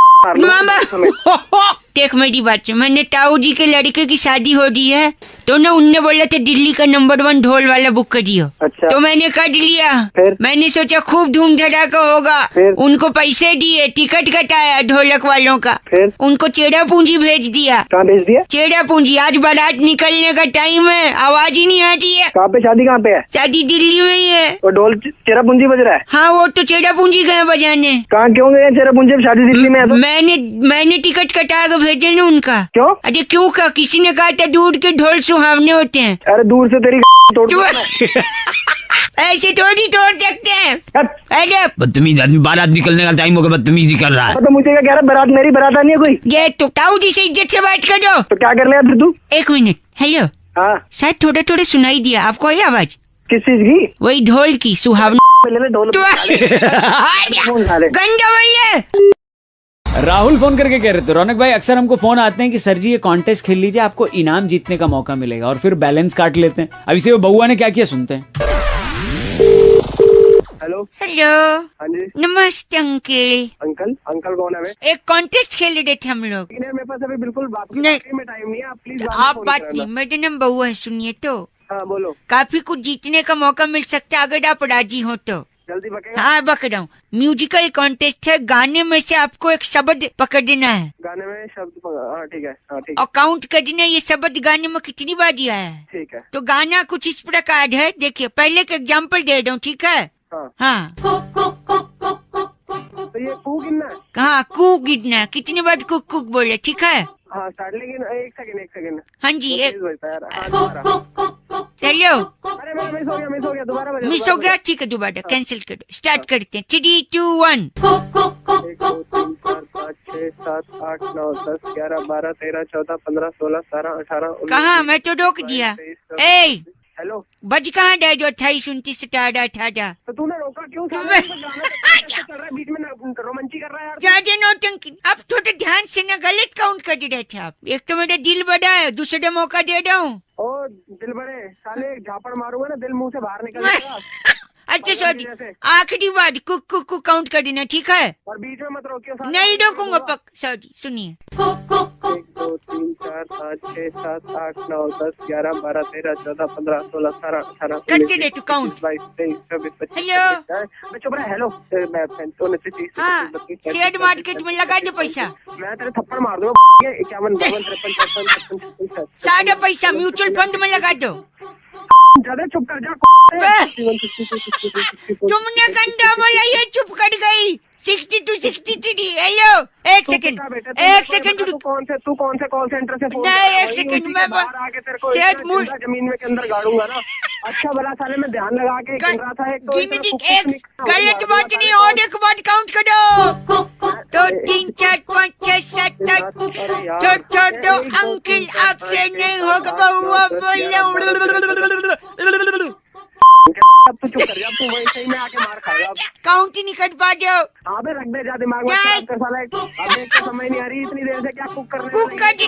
Speaker 3: देख मेरी बात, मैंने ताऊ जी के लड़के की शादी हो रही है, तो ना उनने बोला था दिल्ली का नंबर 1 ढोल वाला बुक करियो।
Speaker 2: अच्छा।
Speaker 3: तो मैंने कर लिया।
Speaker 2: फिर?
Speaker 3: मैंने सोचा खूब धूम धड़ाका होगा।
Speaker 2: फिर?
Speaker 3: उनको पैसे दिए, टिकट कटाया ढोलक वालों का।
Speaker 2: फिर?
Speaker 3: उनको चेड़ा पूंजी भेज दिया।
Speaker 2: कहाँ भेज दिया?
Speaker 3: चेड़ा पूंजी। आज बारात निकलने का टाइम है, आवाज ही नहीं आ रही है।
Speaker 2: कहाँ पे शादी? कहाँ पे है
Speaker 3: शादी? दिल्ली में ही है।
Speaker 2: और ढोल चेरा पूंजी बज रहा है?
Speaker 3: हाँ, वो तो चेड़ा पूंजी गए बजाने।
Speaker 2: कहाँ क्यों गए चेरा पूंजी? शादी दिल्ली में है तो?
Speaker 3: मैंने टिकट कटा के भेजे ना उनका।
Speaker 2: क्यों?
Speaker 3: अरे क्यों का, किसी ने कहा था दूर के ढोल सुहावने होते हैं।
Speaker 2: अरे दूर से तेरी तोड़
Speaker 3: ऐसे थोड़ी तोड़ सकते हैं। अरे
Speaker 1: बदतमीज आदमी, बारात निकलने का टाइम होगा, बदतमीजी कर रहा है।
Speaker 2: तो मुझे क्या कह रहा है? बारात मेरी बारात नहीं है कोई।
Speaker 3: ये तो ताऊ जी से इज्जत से बात करो।
Speaker 2: तो क्या कर लिया फिर तू?
Speaker 3: एक मिनट, हेलो।
Speaker 2: हाँ,
Speaker 3: शायद थोड़ा थोड़ा सुनाई दिया आपको ये आवाज?
Speaker 2: किस चीज की?
Speaker 3: वही ढोल की, सुहावनी।
Speaker 2: ले ढोल
Speaker 3: गंदा बोलिए।
Speaker 1: राहुल फोन करके कह रहे थे, रौनक भाई अक्सर हमको फोन आते हैं कि सर जी ये कॉन्टेस्ट खेल लीजिए, आपको इनाम जीतने का मौका मिलेगा, और फिर बैलेंस काट लेते हैं। अभी से वो बउआ ने क्या किया सुनते हैं।
Speaker 2: हेलो।
Speaker 3: हेलो।
Speaker 2: हाँ जी।
Speaker 3: नमस्ते अंकल।
Speaker 2: अंकल कौन है?
Speaker 3: एक कॉन्टेस्ट खेल रहे थे हम लोग।
Speaker 2: मेरे पास अभी बिल्कुल बात
Speaker 3: नहीं।
Speaker 2: में टाइम नहीं है, आप प्लीज
Speaker 3: आप बात नहीं, मेरा नाम बउआ है, सुनिए तो।
Speaker 2: हाँ बोलो।
Speaker 3: काफी कुछ जीतने का मौका मिल सकता है अगर आप राजी हो तो।
Speaker 2: जल्दी बकेगा?
Speaker 3: हाँ बक रहा हूँ। म्यूजिकल कॉन्टेस्ट है, गाने में से आपको एक शब्द पकड़ना है।
Speaker 2: गाने में शब्द? हाँ ठीक है।
Speaker 3: और काउंट करना ये शब्द गाने में कितनी बार दिया है।
Speaker 2: ठीक है।
Speaker 3: तो गाना कुछ इस प्रकार है, देखिए पहले का एग्जाम्पल दे रहा हूँ, ठीक है? हाँ।
Speaker 2: तो ये कू गिनना है?
Speaker 3: हाँ, कू गिनना, कितनी बार कुक कुक बोले, ठीक है?
Speaker 2: हाँ स्टार्ट, लेकिन एक सेकंड।
Speaker 3: हाँ जी, एक।
Speaker 2: अरे मिस हो गया, दोबारा बजा।
Speaker 3: मिस हो गया, ठीक है, दोबारा कैंसिल करो। स्टार्ट करते हैं, 3, 2, 1।
Speaker 2: 1 2 3 4 5 5 6 7 8 9 10 11 12 13 14 15 16 17 18 19
Speaker 3: कहाँ? मैं तो रोक दिया। ए
Speaker 2: हेलो,
Speaker 3: बज कहाँ डे जो 28 29 18
Speaker 2: तो तूने रोका क्यों? साले तो गाना तो चल रहा है, बीच में रोमांची कर रहा है यार।
Speaker 3: ज्यादा नौटंकी। अब थोड़ा ध्यान से ना गलत काउंट कर रहे थे आप। एक तो मेरा दिल बड़ा है, दूसरे मौका दे रहा हूँ।
Speaker 2: ओ दिल बड़े साले, झापड़ मारूंगा ना दिल मुंह से बाहर निकल जाएगा।
Speaker 3: अच्छा सॉरी, आखिरी बार कुक कुक कुक काउंट कर देना, ठीक है?
Speaker 2: और बीच में मत रोकियो साले।
Speaker 3: नहीं रोकूंगा पक। सॉरी सुनिए।
Speaker 2: 1 2 3 4 5 6 7 8 9 10 11 12 13 14 15 16 17 18
Speaker 3: करते रहे तू काउंट।
Speaker 2: 22 23 24 25।
Speaker 3: हेलो।
Speaker 2: मैं चुप रहा। हेलो, मैं 29 30
Speaker 3: हाँ, शेयर मार्केट में लगा दे पैसा।
Speaker 2: मैं तेरे थप्पड़ मार दूंगा। 51 52 53 54 55
Speaker 3: सारा पैसा म्यूचुअल फंड में लगा दो।
Speaker 2: ज्यादा चुप कर जा।
Speaker 3: तुमने गंदा बोला, ये चुप कर गई। 62 63। हेलो, एक सेकंड
Speaker 2: तू कौन से कॉल सेंटर से फोन
Speaker 3: नहीं, एक सेकंड में
Speaker 2: आके तेरे को
Speaker 3: सेट मूड
Speaker 2: जमीन में के अंदर गाड़ूंगा ना। अच्छा भला साले में ध्यान लगा के गिन रहा था। एक तो
Speaker 3: एक गलत बात नहीं, और एक बात काउंट करो। तो 3 4 5 6 7 8 छोड़ दो अंकल, आपसे नहीं होगा बहुआ बोलो।
Speaker 2: अब तो चुप कर जा, तू वैसे ही में आके मार खाएगा।
Speaker 3: काउंट ही नहीं कर पा दो।
Speaker 2: अबे रख दे जा दिमाग में कर साला। अबे एक तो समझ नहीं आ रही इतनी देर से क्या कुक कर रहे
Speaker 3: कुक कर दी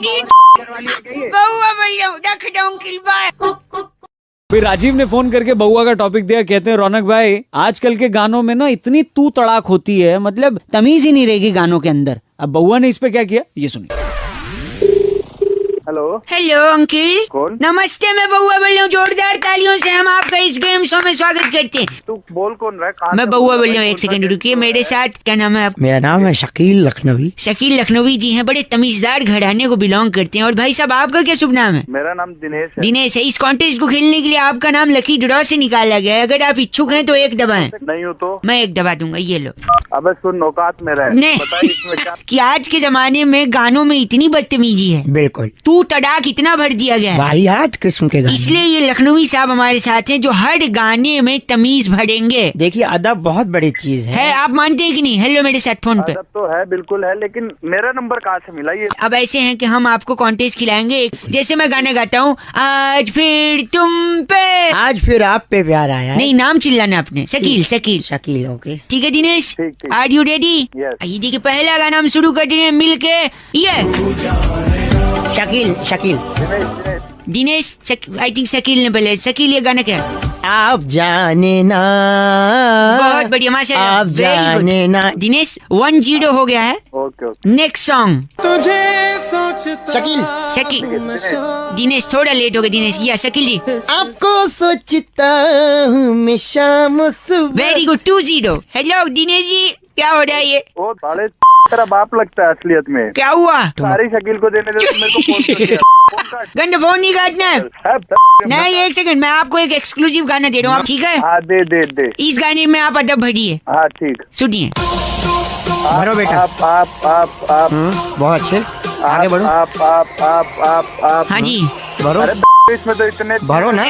Speaker 2: वाली है क्या ये?
Speaker 3: बहुआ बोलो, रख दो अंकल, बाय।
Speaker 1: फिर राजीव ने फोन करके बउआ का टॉपिक दिया। कहते हैं रौनक भाई, आजकल के गानों में ना इतनी तू तड़ाक होती है, मतलब तमीज ही नहीं रहेगी गानों के अंदर। अब बउआ ने इस पे क्या किया, ये सुनिए।
Speaker 2: Hello
Speaker 3: hello uncle.
Speaker 2: कौन?
Speaker 3: नमस्ते, मैं बउआ बोल रहा हूँ। जोरदार तालियों से हम आपका इस गेम शो में स्वागत करते हैं।
Speaker 2: तू बोल कौन रहा है? कहाँ
Speaker 3: मैं
Speaker 2: से
Speaker 3: बउआ
Speaker 2: बोल
Speaker 3: बोल रहा हूँ, एक सेकंड रुकिए। मेरे साथ क्या नाम है आप?
Speaker 4: मेरा नाम है शकील लखनवी।
Speaker 3: शकील लखनवी जी हैं, बड़े तमीजदार घराने को बिलोंग करते हैं। और भाई साहब आपका क्या शुभ नाम है?
Speaker 2: मेरा नाम दिनेश है।
Speaker 3: दिनेश है। इस कॉन्टेस्ट को खेलने के लिए आपका नाम लकी ड्रॉ से निकाला गया है। अगर आप इच्छुक हैं तो एक दबाएं।
Speaker 2: नहीं हो तो
Speaker 3: मैं एक दबा दूंगा, ये लो।
Speaker 2: अबे सुन, नौकात मेरा है।
Speaker 3: नहीं।
Speaker 2: बता इसमें क्या?
Speaker 3: कि आज के जमाने में गानों में इतनी बदतमीजी है,
Speaker 4: बिल्कुल
Speaker 3: तू तड़ाक इतना भर दिया गया है।
Speaker 4: वाहियात किस्म के गाने।
Speaker 3: इसलिए ये लखनवी साहब हमारे साथ हैं, जो हर गाने में तमीज भरेंगे।
Speaker 4: देखिए अदब बहुत बड़ी चीज
Speaker 3: है, आप मानते हैं कि नहीं? हेलो मेरे साथ फोन पे।
Speaker 2: अदब तो है, बिल्कुल है, लेकिन मेरा नंबर कहाँ से मिला ये?
Speaker 3: अब ऐसे हैं कि हम आपको कॉन्टेस्ट खिलाएंगे। जैसे मैं गाना गाता हूँ, आज फिर तुम पे,
Speaker 4: आज फिर आप पे प्यार आया है।
Speaker 3: नहीं नाम चिल्लाना अपने। शकील शकील
Speaker 4: शकील ओके।
Speaker 3: ठीक है दिनेश,
Speaker 2: ठीक।
Speaker 3: Are you ready?
Speaker 2: Yes.
Speaker 3: ये देखिए पहला गाना हम शुरू कर रहे हैं मिलके। ये
Speaker 4: शकील शकील
Speaker 3: दिनेश, आई थिंक शकील ने बोले। शकील ये गाना क्या है?
Speaker 4: आप जाने ना,
Speaker 3: बहुत बढ़िया माशाल्लाह,
Speaker 4: आप
Speaker 3: very good।
Speaker 4: जाने ना।
Speaker 3: दिनेश 1-0 हो गया है।
Speaker 2: Okay okay.
Speaker 3: Next song
Speaker 4: Shakeel
Speaker 3: Shakeel. Dinesh थोड़ा लेट हो गया। दिनेश या शकील जी,
Speaker 4: आपको सोचता हूँ मैं शाम सुबह।
Speaker 3: Very good 2-0। Hello Dinesh ji, क्या हो रहा है ये?
Speaker 2: ओ साले तेरा बाप लगता है असलियत में।
Speaker 3: क्या हुआ?
Speaker 2: सारी शकील को देने दे, तो मेरे को फोन कर दिया। फोन काट।
Speaker 3: गंदा फोन नहीं काटना है। नहीं एक सेकंड, मैं आपको एक एक्सक्लूसिव गाना दे रहा हूँ, ठीक है?
Speaker 2: हाँ दे दे दे।
Speaker 3: इस गाने में आप अदब भरिए।
Speaker 2: हाँ ठीक।
Speaker 3: सुनिए।
Speaker 4: भरो बेटा।
Speaker 2: आप
Speaker 4: बहुत अच्छे, आगे बढ़ो।
Speaker 2: आप
Speaker 3: हाँ जी
Speaker 4: भरो।
Speaker 2: अरे इसमें तो इतने
Speaker 4: भरो ना।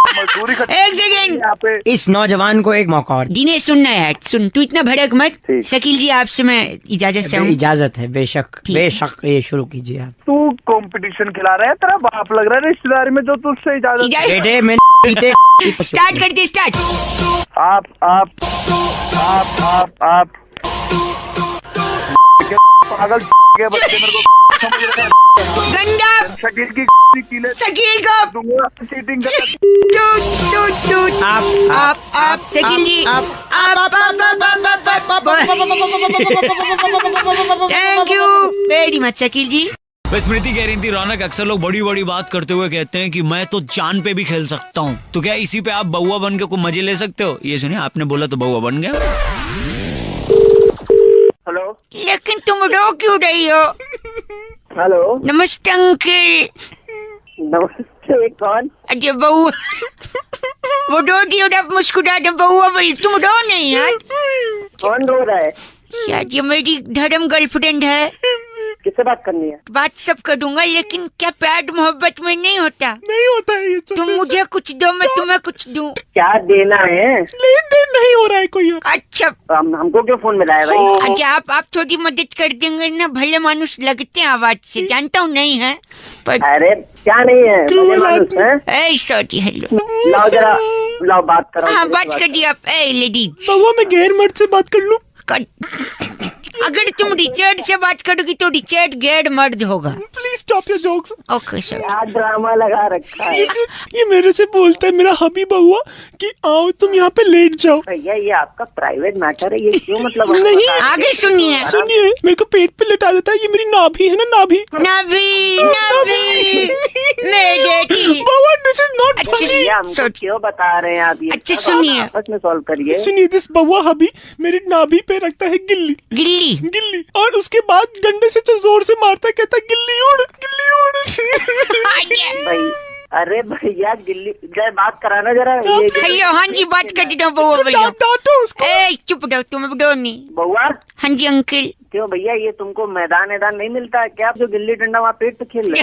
Speaker 2: मजदूरी कर
Speaker 3: एक सेकंड,
Speaker 2: यहाँ पे।
Speaker 4: इस नौजवान को एक मौका और।
Speaker 3: दिनेश सुनना है, सुन तू इतना भड़क मत।
Speaker 2: ठीक।
Speaker 3: शकील जी आपसे मैं इजाजत चाहूँ।
Speaker 4: इजाजत है, बेशक
Speaker 3: ठीक।
Speaker 4: बेशक, ये शुरू कीजिए आप।
Speaker 2: तू कंपटीशन खिला रहा है, तेरा बाप लग रहा है रिश्तेदारी में, जो तुझसे इजाजत।
Speaker 4: बेटे मैं
Speaker 3: स्टार्ट करते स्टार्ट।
Speaker 2: आप पागल के बच्चे मेरे को समझ रहे हैं।
Speaker 3: गंदा
Speaker 2: शकील की कीले
Speaker 3: शकील को
Speaker 2: दूंगा, चीटिंग कर।
Speaker 3: आप Shakeel ji, thank you very much Shakeel ji.
Speaker 1: Smriti कह रही थी, रौनक अक्सर लोग बड़ी बड़ी बात करते हुए कहते हैं कि मैं तो चांद पे भी खेल सकता हूँ, तो क्या इसी पे आप बउआ बन के कोई मजे ले सकते हो? ये सुनिए, आपने बोला तो बउआ बन गया।
Speaker 2: हेलो
Speaker 3: लेकिन तुम रो क्यों रही हो?
Speaker 2: हेलो
Speaker 3: नमस्ते अंकल।
Speaker 2: नमस्ते, कौन?
Speaker 3: अरे बउआ वो रो रही हो, आप मुस्कुरा दो। बउआ बोल, तुम रो नहीं यार।
Speaker 2: कौन रो रहा है?
Speaker 3: यार ये मेरी धर्म गर्लफ्रेंड है।
Speaker 2: किससे बात करनी है?
Speaker 3: बात सब करूंगा, लेकिन क्या प्यार मोहब्बत में नहीं होता?
Speaker 6: नहीं होता है ये सब।
Speaker 3: तुम मुझे कुछ दो, मैं तुम्हें कुछ दूं।
Speaker 2: क्या देना है?
Speaker 6: लेन देन नहीं हो रहा है कोई।
Speaker 3: अच्छा
Speaker 2: हमको क्यों फोन मिला है भाई?
Speaker 3: अच्छा, आप थोड़ी मदद कर देंगे ना? भले मानुस लगते हैं आवाज से, जानता हूँ नहीं है पर।
Speaker 2: अरे क्या नहीं है, भले मानुस है।
Speaker 3: सॉरी, हेलो,
Speaker 2: लाओ जरा, लाओ बात करो।
Speaker 3: हाँ बात करिए आप। लेडीज
Speaker 6: बाबा मैं गैर मर्द से बात कर लूं?
Speaker 3: अगर तुम रिचर्ड से बात करोगी तो रिचर्ड गैर मर्द होगा।
Speaker 6: Please stop your jokes.
Speaker 3: Okay sir.
Speaker 2: क्या ड्रामा लगा रखा है?
Speaker 6: ये मेरे से बोलता है मेरा हबी बहुआ कि आओ तुम यहाँ पे लेट जाओ।
Speaker 2: भैया ये आपका प्राइवेट मैटर है, ये क्यों मतलब?
Speaker 6: नहीं,
Speaker 3: आगे सुनिए।
Speaker 6: सुनिए, मेरे को पेट पे लेटा देता है। ये मेरी नाभि है ना, नाभि।
Speaker 3: नबी मेरे की।
Speaker 6: बाबा दिस इज नॉट
Speaker 3: अच्छा,
Speaker 2: भैया हमको क्यों बता रहे हैं आप ये?
Speaker 3: अच्छा, सुनिए।
Speaker 2: आपस में सॉल्व करिए।
Speaker 6: सुनिए, दिस बहुआ हबी मेरी नाभि पे रखता है गिल्ली
Speaker 3: गिल्ली।
Speaker 6: गिल्ली, और उसके बाद डंडे से जो जोर से मारता है, कहता है गिल्ली उड़, गिल्ली उड़।
Speaker 2: भाई अरे भैया गिल्ली जरा बात कराना जरा। ये
Speaker 3: हेलो, हाँ जी बात कर रहा हूँ बउआ भैया।
Speaker 6: डांटो उसको।
Speaker 3: चुप रहो, तुम डो नहीं।
Speaker 2: बउआ
Speaker 3: हाँ जी अंकल।
Speaker 2: क्यों भैया, ये तुमको मैदान नहीं मिलता है क्या? आप जो गिल्ली डंडा वहाँ पेट पे खेल रहे?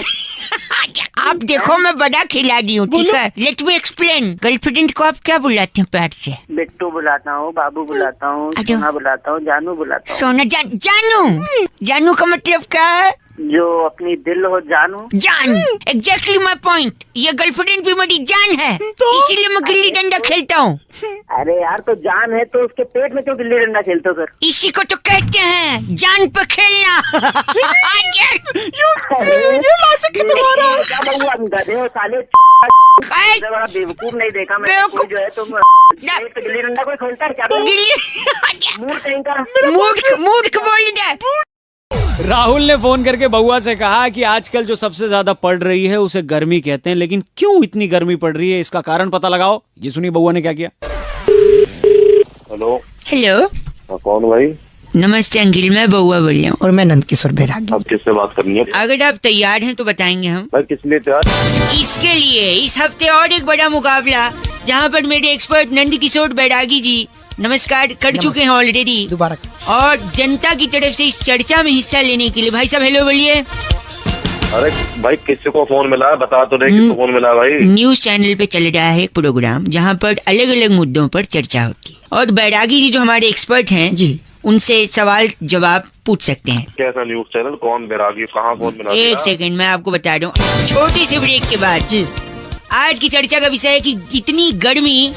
Speaker 3: आप देखो मैं बड़ा खिलाड़ी हूँ, ठीक है? Let me explain. गर्लफ्रेंड को आप क्या बुलाते हैं प्यार से?
Speaker 2: बिट्टू बुलाता हूँ, बाबू बुलाता हूँ, सोना बुलाता हूँ, जानू बुलाता हूँ।
Speaker 3: सोना जानू। जानू का मतलब क्या है?
Speaker 2: जो अपनी दिल हो जानू।
Speaker 3: जान, एग्जैक्टली माय पॉइंट। ये गर्लफ्रेंड भी मेरी जान है, इसीलिए मैं गिल्ली डंडा खेलता हूँ।
Speaker 2: अरे यार, तो जान है तो उसके पेट में क्यों गिल्ली डंडा खेलते हो फिर?
Speaker 3: इसी को तो कहते हैं जान पे खेलना।
Speaker 2: क्या बउआ गधे हो साले? बड़ा बेवकूफ नहीं देखा मैंने।
Speaker 3: बेवकूफ
Speaker 2: जो है तुम गिल्ली डंडा कोई खेलता है क्या? मूड कहीं का।
Speaker 3: मूर्ख बोल दे।
Speaker 1: राहुल ने फोन करके बउआ से कहा कि आजकल जो सबसे ज्यादा पड़ रही है उसे गर्मी कहते हैं, लेकिन क्यों इतनी गर्मी पड़ रही है इसका कारण पता लगाओ। ये सुनिए बउआ ने क्या किया।
Speaker 2: हेलो
Speaker 3: हेलो,
Speaker 2: कौन भाई?
Speaker 3: नमस्ते अंकिल, मैं बउआ बोल रहा हूँ।
Speaker 4: और मैं नंदकिशोर बैरागी।
Speaker 2: अब किससे बात करनी है?
Speaker 3: अगर आप तैयार हैं तो बताएंगे हम।
Speaker 2: भाई किस लिए तैयार?
Speaker 3: इसके लिए इस हफ्ते और एक बड़ा मुकाबला, जहाँ पर मेरे एक्सपर्ट नंदकिशोर बैरागी जी नमस्कार कर चुके हैं ऑलरेडी,
Speaker 4: दोबारा।
Speaker 3: और जनता की तरफ से इस चर्चा में हिस्सा लेने के लिए भाई साहब हेलो बोलिए।
Speaker 2: अरे भाई किसी को फोन मिला है? बता तो नहीं किसको फोन मिला है भाई?
Speaker 3: न्यूज चैनल पे चल रहा है एक प्रोग्राम जहाँ पर अलग अलग मुद्दों पर चर्चा होती है, और बैरागी जी जो हमारे एक्सपर्ट हैं जी, उनसे सवाल जवाब पूछ सकते हैं।
Speaker 2: कैसा न्यूज चैनल? कौन बैरागी? कहाँ फोन मिला?
Speaker 3: एक सेकंड मैं आपको बता दूं, छोटे से ब्रेक के बाद जी। आज की चर्चा का विषय है कि इतनी गर्मी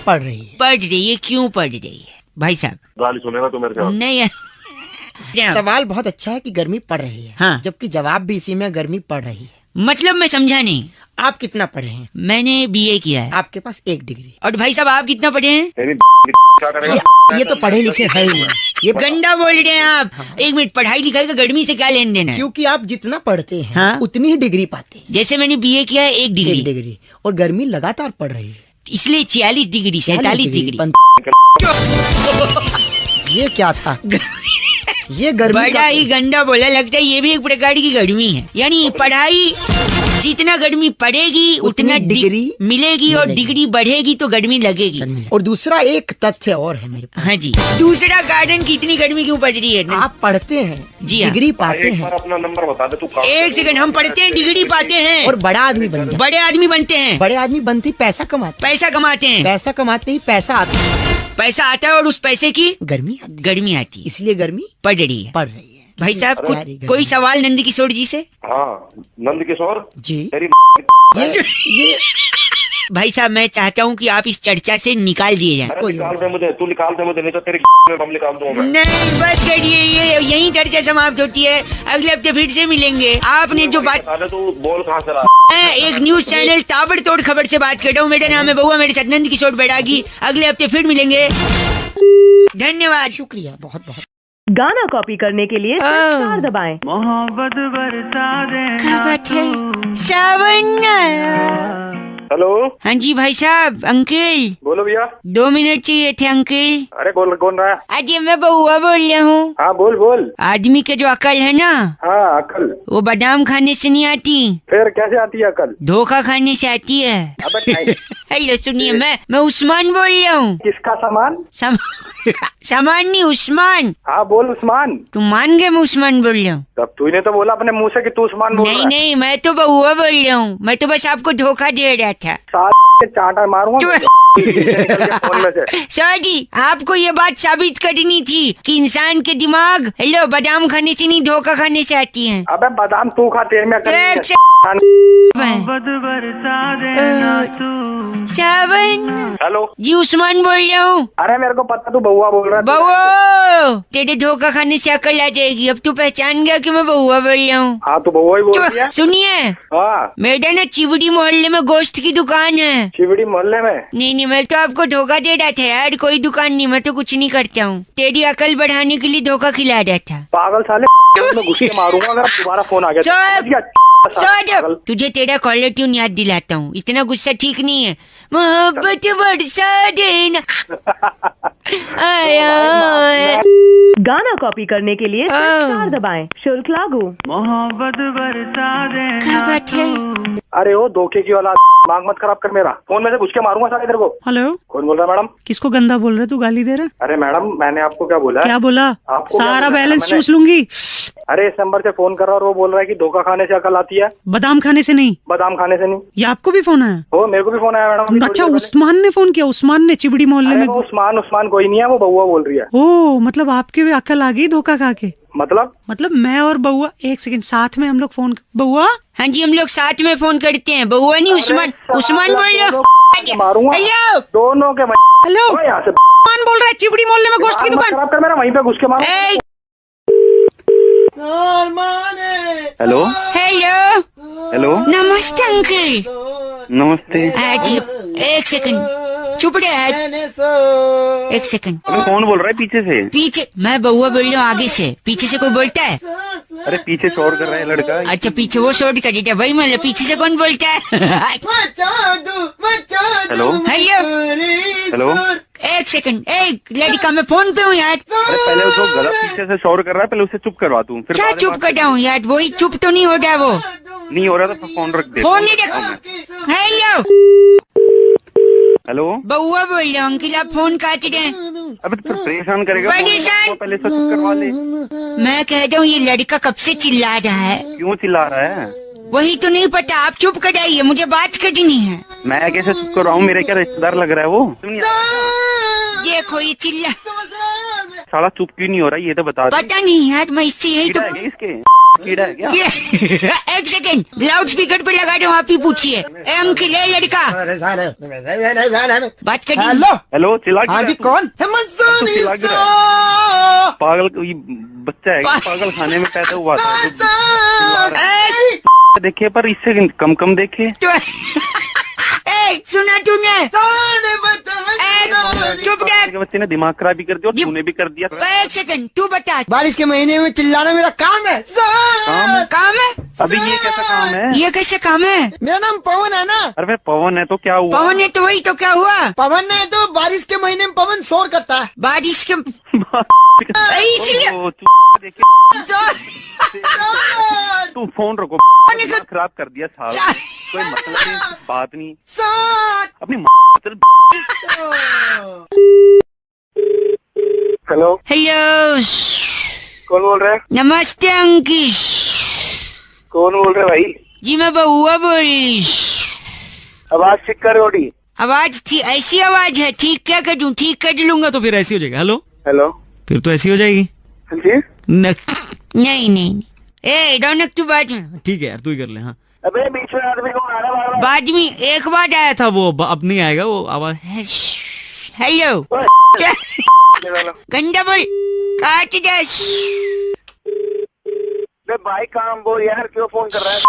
Speaker 4: पड़ रही है,
Speaker 3: क्यों पड़ रही है भाई साहब?
Speaker 2: गाली सुनेगा तो मेरे से?
Speaker 3: नहीं
Speaker 4: सवाल बहुत अच्छा है कि गर्मी पड़ रही है,
Speaker 3: हाँ।
Speaker 4: जबकि जवाब भी इसी में गर्मी पड़ रही है।
Speaker 3: मतलब मैं समझा नहीं।
Speaker 4: आप कितना पढ़े हैं?
Speaker 3: मैंने BA किया है।
Speaker 4: आपके पास 1 डिग्री।
Speaker 3: और भाई साहब आप कितना पढ़े हैं?
Speaker 2: क्या करेगा?
Speaker 4: ये तो पढ़े लिखे है ही नहीं। ये
Speaker 3: गंदा बोल रहे हैं आप। एक मिनट, पढ़ाई लिखाई का गर्मी से क्या लेन देन है?
Speaker 4: क्योंकि आप जितना पढ़ते हैं
Speaker 3: हाँ?
Speaker 4: उतनी ही डिग्री पाते हैं।
Speaker 3: जैसे मैंने BA किया है 1
Speaker 4: 1
Speaker 3: डिग्री,
Speaker 4: डिग्री, और गर्मी लगातार पड़ रही है,
Speaker 3: इसलिए 46 डिग्री 47 डिग्री।
Speaker 4: ये क्या था? ये गर्मी
Speaker 3: बड़ा ही गंदा बोला, लगता है ये भी एक प्रकार की गर्मी है। यानी पढ़ाई जितना गर्मी पड़ेगी उतना डिग्री मिलेगी, और डिग्री बढ़ेगी तो गर्मी लगेगी।
Speaker 4: और दूसरा एक तथ्य और है मेरे पास।
Speaker 3: हाँ जी, दूसरा कारण की इतनी गर्मी क्यों पड़ रही है?
Speaker 4: आप पढ़ते हैं
Speaker 3: जी हाँ।
Speaker 4: डिग्री पाते हैं,
Speaker 2: अपना नंबर बता दे तू।
Speaker 3: एक सेकंड, हम पढ़ते हैं, डिग्री पाते हैं,
Speaker 4: और बड़ा आदमी बनते हैं।
Speaker 3: बड़े आदमी बनते हैं।
Speaker 4: बड़े आदमी बनते ही पैसा कमाते
Speaker 3: पैसा कमाते हैं,
Speaker 4: पैसा कमाते ही पैसा आता है,
Speaker 3: पैसा आता है, और उस पैसे की
Speaker 4: गर्मी आती है, इसलिए गर्मी
Speaker 3: पड़ रही है।
Speaker 4: पड़ रही है।
Speaker 3: भाई साहब कोई सवाल नंदकिशोर जी से?
Speaker 2: हाँ नंदकिशोर
Speaker 4: जी।
Speaker 2: तेरी
Speaker 4: ये
Speaker 3: भाई साहब मैं चाहता हूँ कि आप इस चर्चा से निकाल दिए जाए।
Speaker 2: निकाल दे मुझे, तू निकाल दे मुझे, नहीं तो तेरी में बम निकाल दूंगा मैं।
Speaker 3: नहीं बस करिए, ये यही चर्चा समाप्त होती है। अगले हफ्ते फिर से मिलेंगे। आपने जो बात,
Speaker 2: तू बोल कहाँ से रहा?
Speaker 3: मैं एक न्यूज चैनल ताबड़तोड़ खबर से बात कर रहा हूँ। मेरा नाम है बउआ, मेरे साथ नंदकिशोर बैरागी। अगले हफ्ते फिर मिलेंगे। धन्यवाद,
Speaker 4: शुक्रिया बहुत बहुत।
Speaker 9: गाना कॉपी करने के लिए स्टार दबाएं।
Speaker 3: क्या बात है, सावन आया
Speaker 2: हेलो।
Speaker 3: हाँ जी भाई साहब, अंकल
Speaker 2: बोलो भैया।
Speaker 3: 2 मिनट चाहिए थे अंकल।
Speaker 2: अरे कौन रहा है?
Speaker 3: अजय मैं बउआ बोल रहा हूँ।
Speaker 2: हाँ बोल।
Speaker 3: आदमी के जो अकल है ना,
Speaker 2: हाँ अकल,
Speaker 3: वो बादाम खाने से नहीं आती,
Speaker 2: फिर कैसे आती है अकल?
Speaker 3: धोखा खाने से आती है।
Speaker 2: अबे नहीं।
Speaker 3: हेलो सुनिए, मैं उस्मान बोल रहा हूँ।
Speaker 2: किसका सामान?
Speaker 3: सामान नहीं, उस्मान।
Speaker 2: हाँ बोल उस्मान।
Speaker 3: तुम मान गए मैं उस्मान बोल रहा हूँ?
Speaker 2: तब तूने तो बोला अपने मुंह से कि तू उस्मान बोल रहा है।
Speaker 3: नहीं, मैं तो बउआ बोल रहा हूँ। मैं तो बस आपको धोखा दे रहा था।
Speaker 2: के चांटा मारूंगा फोन में से।
Speaker 3: सर जी, आपको ये बात साबित करनी थी कि इंसान के दिमाग बादाम खाने से नहीं, धोखा खाने से आती है।
Speaker 2: अबे बादाम तू खा, तेरे में
Speaker 3: सावन।
Speaker 2: हेलो
Speaker 3: जी उस्मान बोल रहा हूँ।
Speaker 2: अरे मेरे को पता तू बउआ बोल रहा है।
Speaker 3: बउआ, तेरे धोखा खाने से अकल आ जाएगी। अब तू पहचान गया कि मैं बउआ बोल रहा हूँ।
Speaker 2: हाँ तू बउआ ही बोल रही है।
Speaker 3: सुनिए,
Speaker 2: हाँ
Speaker 3: मेरा ना चिवड़ी मोहल्ले में गोश्त की दुकान है।
Speaker 2: चिवड़ी मोहल्ले में?
Speaker 3: नहीं, मैं तो आपको धोखा दे रहा था यार। कोई दुकान नहीं, मैं तो कुछ नहीं करता हूँ। तेरी अकल बढ़ाने के लिए धोखा खिला रहा था।
Speaker 2: पागल साले, मैं घुस के मारूंगा अगर दोबारा फोन आ गया।
Speaker 3: तुझे तेरा कॉलर ट्यून याद दिलाता हूँ। इतना गुस्सा ठीक नहीं है। मोहब्बत बरसा देना आया।
Speaker 9: गाना कॉपी करने के लिए स्टार दबाएं। शुल्क लागू।
Speaker 6: मोहब्बत बरसा देना।
Speaker 3: क्या बात है?
Speaker 2: अरे ओ धोखे की औलाद, दिमाग मत खराब कर मेरा। फोन में से घुस के मारूंगा साले तेरे को।
Speaker 7: हेलो,
Speaker 2: कौन बोल रहा है मैडम?
Speaker 7: किसको गंदा बोल रहा तू, गाली दे रहा?
Speaker 2: अरे मैडम मैंने आपको क्या बोला?
Speaker 7: क्या बोला?
Speaker 2: आपको
Speaker 7: सारा बैलेंस चूस लूंगी।
Speaker 2: अरे इस नंबर से फोन कर रहा और वो बोल रहा है कि धोखा खाने से अकल आती है।
Speaker 7: बादाम खाने से नहीं।
Speaker 2: बादाम खाने से नहीं?
Speaker 7: ये आपको भी फोन आया?
Speaker 2: हो, मेरे को भी फोन आया मैडम।
Speaker 7: अच्छा, उस्मान ने फोन किया? उस्मान ने चिबड़ी मोहल्ले में?
Speaker 2: उस्मान कोई नहीं है, वो बउआ बोल रही है।
Speaker 7: ओ, मतलब आपके भी अकल आ गई धोखा खा के?
Speaker 2: मतलब
Speaker 7: मैं और बउआ एक सेकंड साथ में हम लोग फोन। बउआ?
Speaker 3: हाँ जी, हम लोग साथ में फोन करते हैं। बउआ नहीं, उस्मान बोल रहा हूँ।
Speaker 2: मारूंगा दोनों के।
Speaker 7: हेलो,
Speaker 2: यहाँ से
Speaker 7: उस्मान बोल रहा है, चिबड़ी मोहल्ले में गोश्त की दुकान।
Speaker 2: खराब कर मेरा, वहीं पे घुस के मारो।
Speaker 10: Hello hello.
Speaker 3: नमस्ते अंकल।
Speaker 10: नमस्ते।
Speaker 3: जी एक सेकंड चुप रहे। एक सेकंड।
Speaker 10: कौन बोल रहा है पीछे से?
Speaker 3: पीछे मैं बउआ बोल रहा हूँ। आगे से पीछे से कोई बोलता है?
Speaker 10: अरे पीछे शोर कर रहा है लड़का।
Speaker 3: अच्छा, पीछे वो शोर कर देता है भाई। मतलब पीछे से कौन बोलता है?
Speaker 10: Hello hello.
Speaker 3: एक सेकंड, एक लड़का, मैं फोन पे हूँ यार।
Speaker 10: अरे पहले जो गलत पीछे से शोर कर रहा है, पहले उसे चुप करवा दूं। फिर
Speaker 3: क्या चुप कर रहा हूँ यार? वही चुप तो नहीं हो रहा। वो
Speaker 10: नहीं हो रहा तो फोन रख दे।
Speaker 3: फोन नहीं रख। Hello
Speaker 10: hello.
Speaker 3: बउआ बोल रहा हूँ अंकल, आप फोन काट रहे हैं।
Speaker 10: अबे तो परेशान करेगा। पहले से चुप करवा ले।
Speaker 3: मैं कह रहा हूँ ये लड़का कब से चिल्ला रहा है?
Speaker 10: क्यों चिल्ला रहा है?
Speaker 3: वही तो नहीं पता। आप चुप कराइए, मुझे बात करनी है।
Speaker 10: मैं कैसे चुप कर रहा हूँ? मेरे क्या रिश्तेदार लग रहा है वो?
Speaker 3: देखो ये चिल्ला।
Speaker 10: साला चुप क्यों नहीं हो रहा, ये तो बता।
Speaker 3: पता नहीं यार, मैं इससे यही तो।
Speaker 10: इसके कीड़ा है क्या?
Speaker 3: एक सेकंड, लाउड स्पीकर पे लगा रहा हूँ, आप ही पूछिए। अंकल है लड़का, बात करिए।
Speaker 10: हेलो। चिल्ला
Speaker 4: हाँ जी, कौन?
Speaker 10: पागल बच्चा है, पागल खाने में पैदा हुआ था। देखिए पर इससे कम देखे।
Speaker 3: सुना तूने? चुप रह।
Speaker 10: बच्चे ने दिमाग खराब भी कर दिया और तूने भी कर दिया।
Speaker 3: एक सेकंड, तू बता।
Speaker 4: बारिश के महीने में चिल्लाना मेरा काम है।
Speaker 3: काम है?
Speaker 10: अभी ये कैसा काम है?
Speaker 3: ये कैसे काम है?
Speaker 4: मेरा नाम पवन है ना।
Speaker 10: अरे पवन है तो क्या हुआ?
Speaker 3: पवन है तो वही तो क्या हुआ?
Speaker 4: पवन है तो बारिश के महीने में पवन शोर करता है।
Speaker 3: बारिश के इसलिए
Speaker 10: तू फोन रखो। खराब कर दिया साला। कोई मतलब नहीं, बात नहीं। अपनी
Speaker 2: हेलो
Speaker 3: हेलो।
Speaker 2: कौन बोल रहा है?
Speaker 3: नमस्ते अंकित।
Speaker 2: कौन बोल रहे भाई?
Speaker 3: जी मैं बउआ बोल रही।
Speaker 2: आवाज ठीक कर रोडी।
Speaker 3: आवाज थी ऐसी आवाज है, ठीक क्या कर दूं? ठीक कर लूंगा तो फिर ऐसी हो जाएगी। Hello
Speaker 2: hello.
Speaker 1: फिर तो ऐसी हो जाएगी।
Speaker 3: नहीं। ए रौनक तू बाद में।
Speaker 1: ठीक है यार, तू ही कर ले। हाँ
Speaker 2: अबे बीच में आदमी को आ रहा है।
Speaker 3: बाद में एक बार आया था वो, अब नहीं आएगा वो आवाज। हेलो गंदा बोल, काट दे
Speaker 2: भाई। काम बोल यार, क्यों फोन कर रहा है?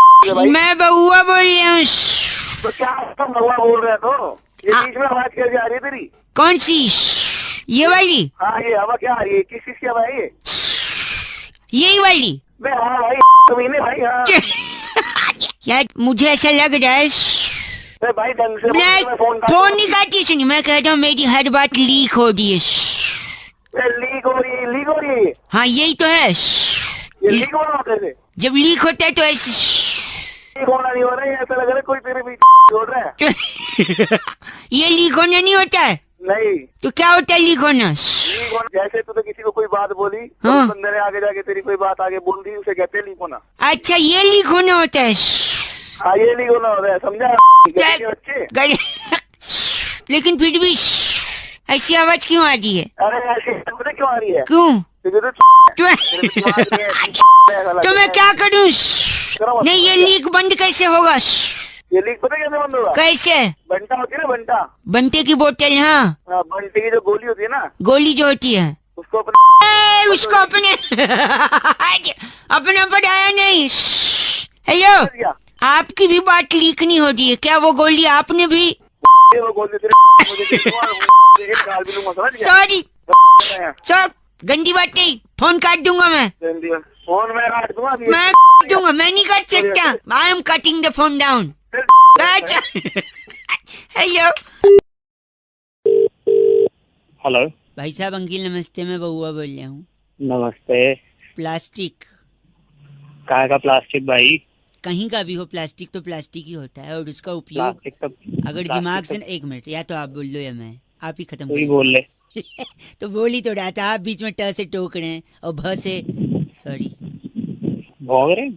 Speaker 3: मैं बउआ बोल रहा हूँ।
Speaker 2: तो क्या बउआ बोल रहे तो? ये बीच में आवाज कैसे आ रही है तेरी?
Speaker 3: कौन सी? ये वाली?
Speaker 2: हाँ, ये हवा क्या आ रही है? किस चीज की हवा है ये?
Speaker 3: यही वाली?
Speaker 2: हाँ भाई, कमीने भाई। हाँ
Speaker 3: यार मुझे ऐसा लग रहा है
Speaker 2: अरे भाई ढंग से
Speaker 3: मैं
Speaker 2: मैं फोन
Speaker 3: फोन नहीं काटी, सुनिए मैं कह रहा हूँ मेरी हर बात लीक हो रही है।
Speaker 2: लीक हो रही है।
Speaker 3: हाँ यही तो है।
Speaker 2: ये लीक हो रहा है।
Speaker 3: जब लीक होता है तो ऐसे
Speaker 2: लीक होना नहीं हो रहा है, ऐसा लग रहा है कोई तेरे भी छोड़ रहा है।
Speaker 3: ये लीक होना नहीं होता है।
Speaker 2: नहीं
Speaker 3: तो क्या होता है लीक होना?
Speaker 2: लीक होना जैसे तूने किसी को कोई बात बोली,
Speaker 3: हाँ।
Speaker 2: तो बंदे ने आगे जाके तेरी कोई बात आगे बोल दी, उसे कहते हैं लीक होना।
Speaker 3: अच्छा ये लीक होना होता है।
Speaker 2: हाँ ये लीक होना होता है, समझा बच्चे?
Speaker 3: लेकिन फिर भी ऐसी आवाज क्यों आ रही है?
Speaker 2: अरे ऐसी पता क्यों आ रही है?
Speaker 3: क्यों? तो मैं क्या करूँ? नहीं ये लीक बंद कैसे होगा?
Speaker 2: ये लीक पता कैसे बंद होगा?
Speaker 3: कैसे?
Speaker 2: बंटा होती है ना, बंटा।
Speaker 3: बंटे की बोतल। हाँ
Speaker 2: बंटे की जो गोली होती है ना,
Speaker 3: गोली जो होती है
Speaker 2: उसको अपने
Speaker 3: उसको अपने अपना बढ़ाया नहीं। हेलो आपकी भी बात लीक नहीं हो रही है क्या? वो गोली आपने भी?
Speaker 2: वो गोली
Speaker 3: सॉरी सब गंदी बात नहीं, फोन काट दूंगा मैं।
Speaker 2: फोन मैं काट दूंगा।
Speaker 3: मैं काट दूंगा, मैं नहीं काट सकता। I am cutting the phone down. Hello
Speaker 11: hello
Speaker 3: भाई साहब अंकिल नमस्ते, मैं बउआ बोल रहा हूँ।
Speaker 11: नमस्ते।
Speaker 3: प्लास्टिक
Speaker 11: कहाँ का प्लास्टिक भाई?
Speaker 3: कहीं का भी हो, प्लास्टिक तो प्लास्टिक ही होता है और उसका उपयोग अगर दिमाग से एक मिनट, या तो आप बोल लो या मैं, आप ही खत्म
Speaker 11: कोई बोल ले।
Speaker 3: तो बोल ही तो रहा था, आप बीच में ट से टोक रहे हैं और भ से सॉरी
Speaker 11: भौंक रहे।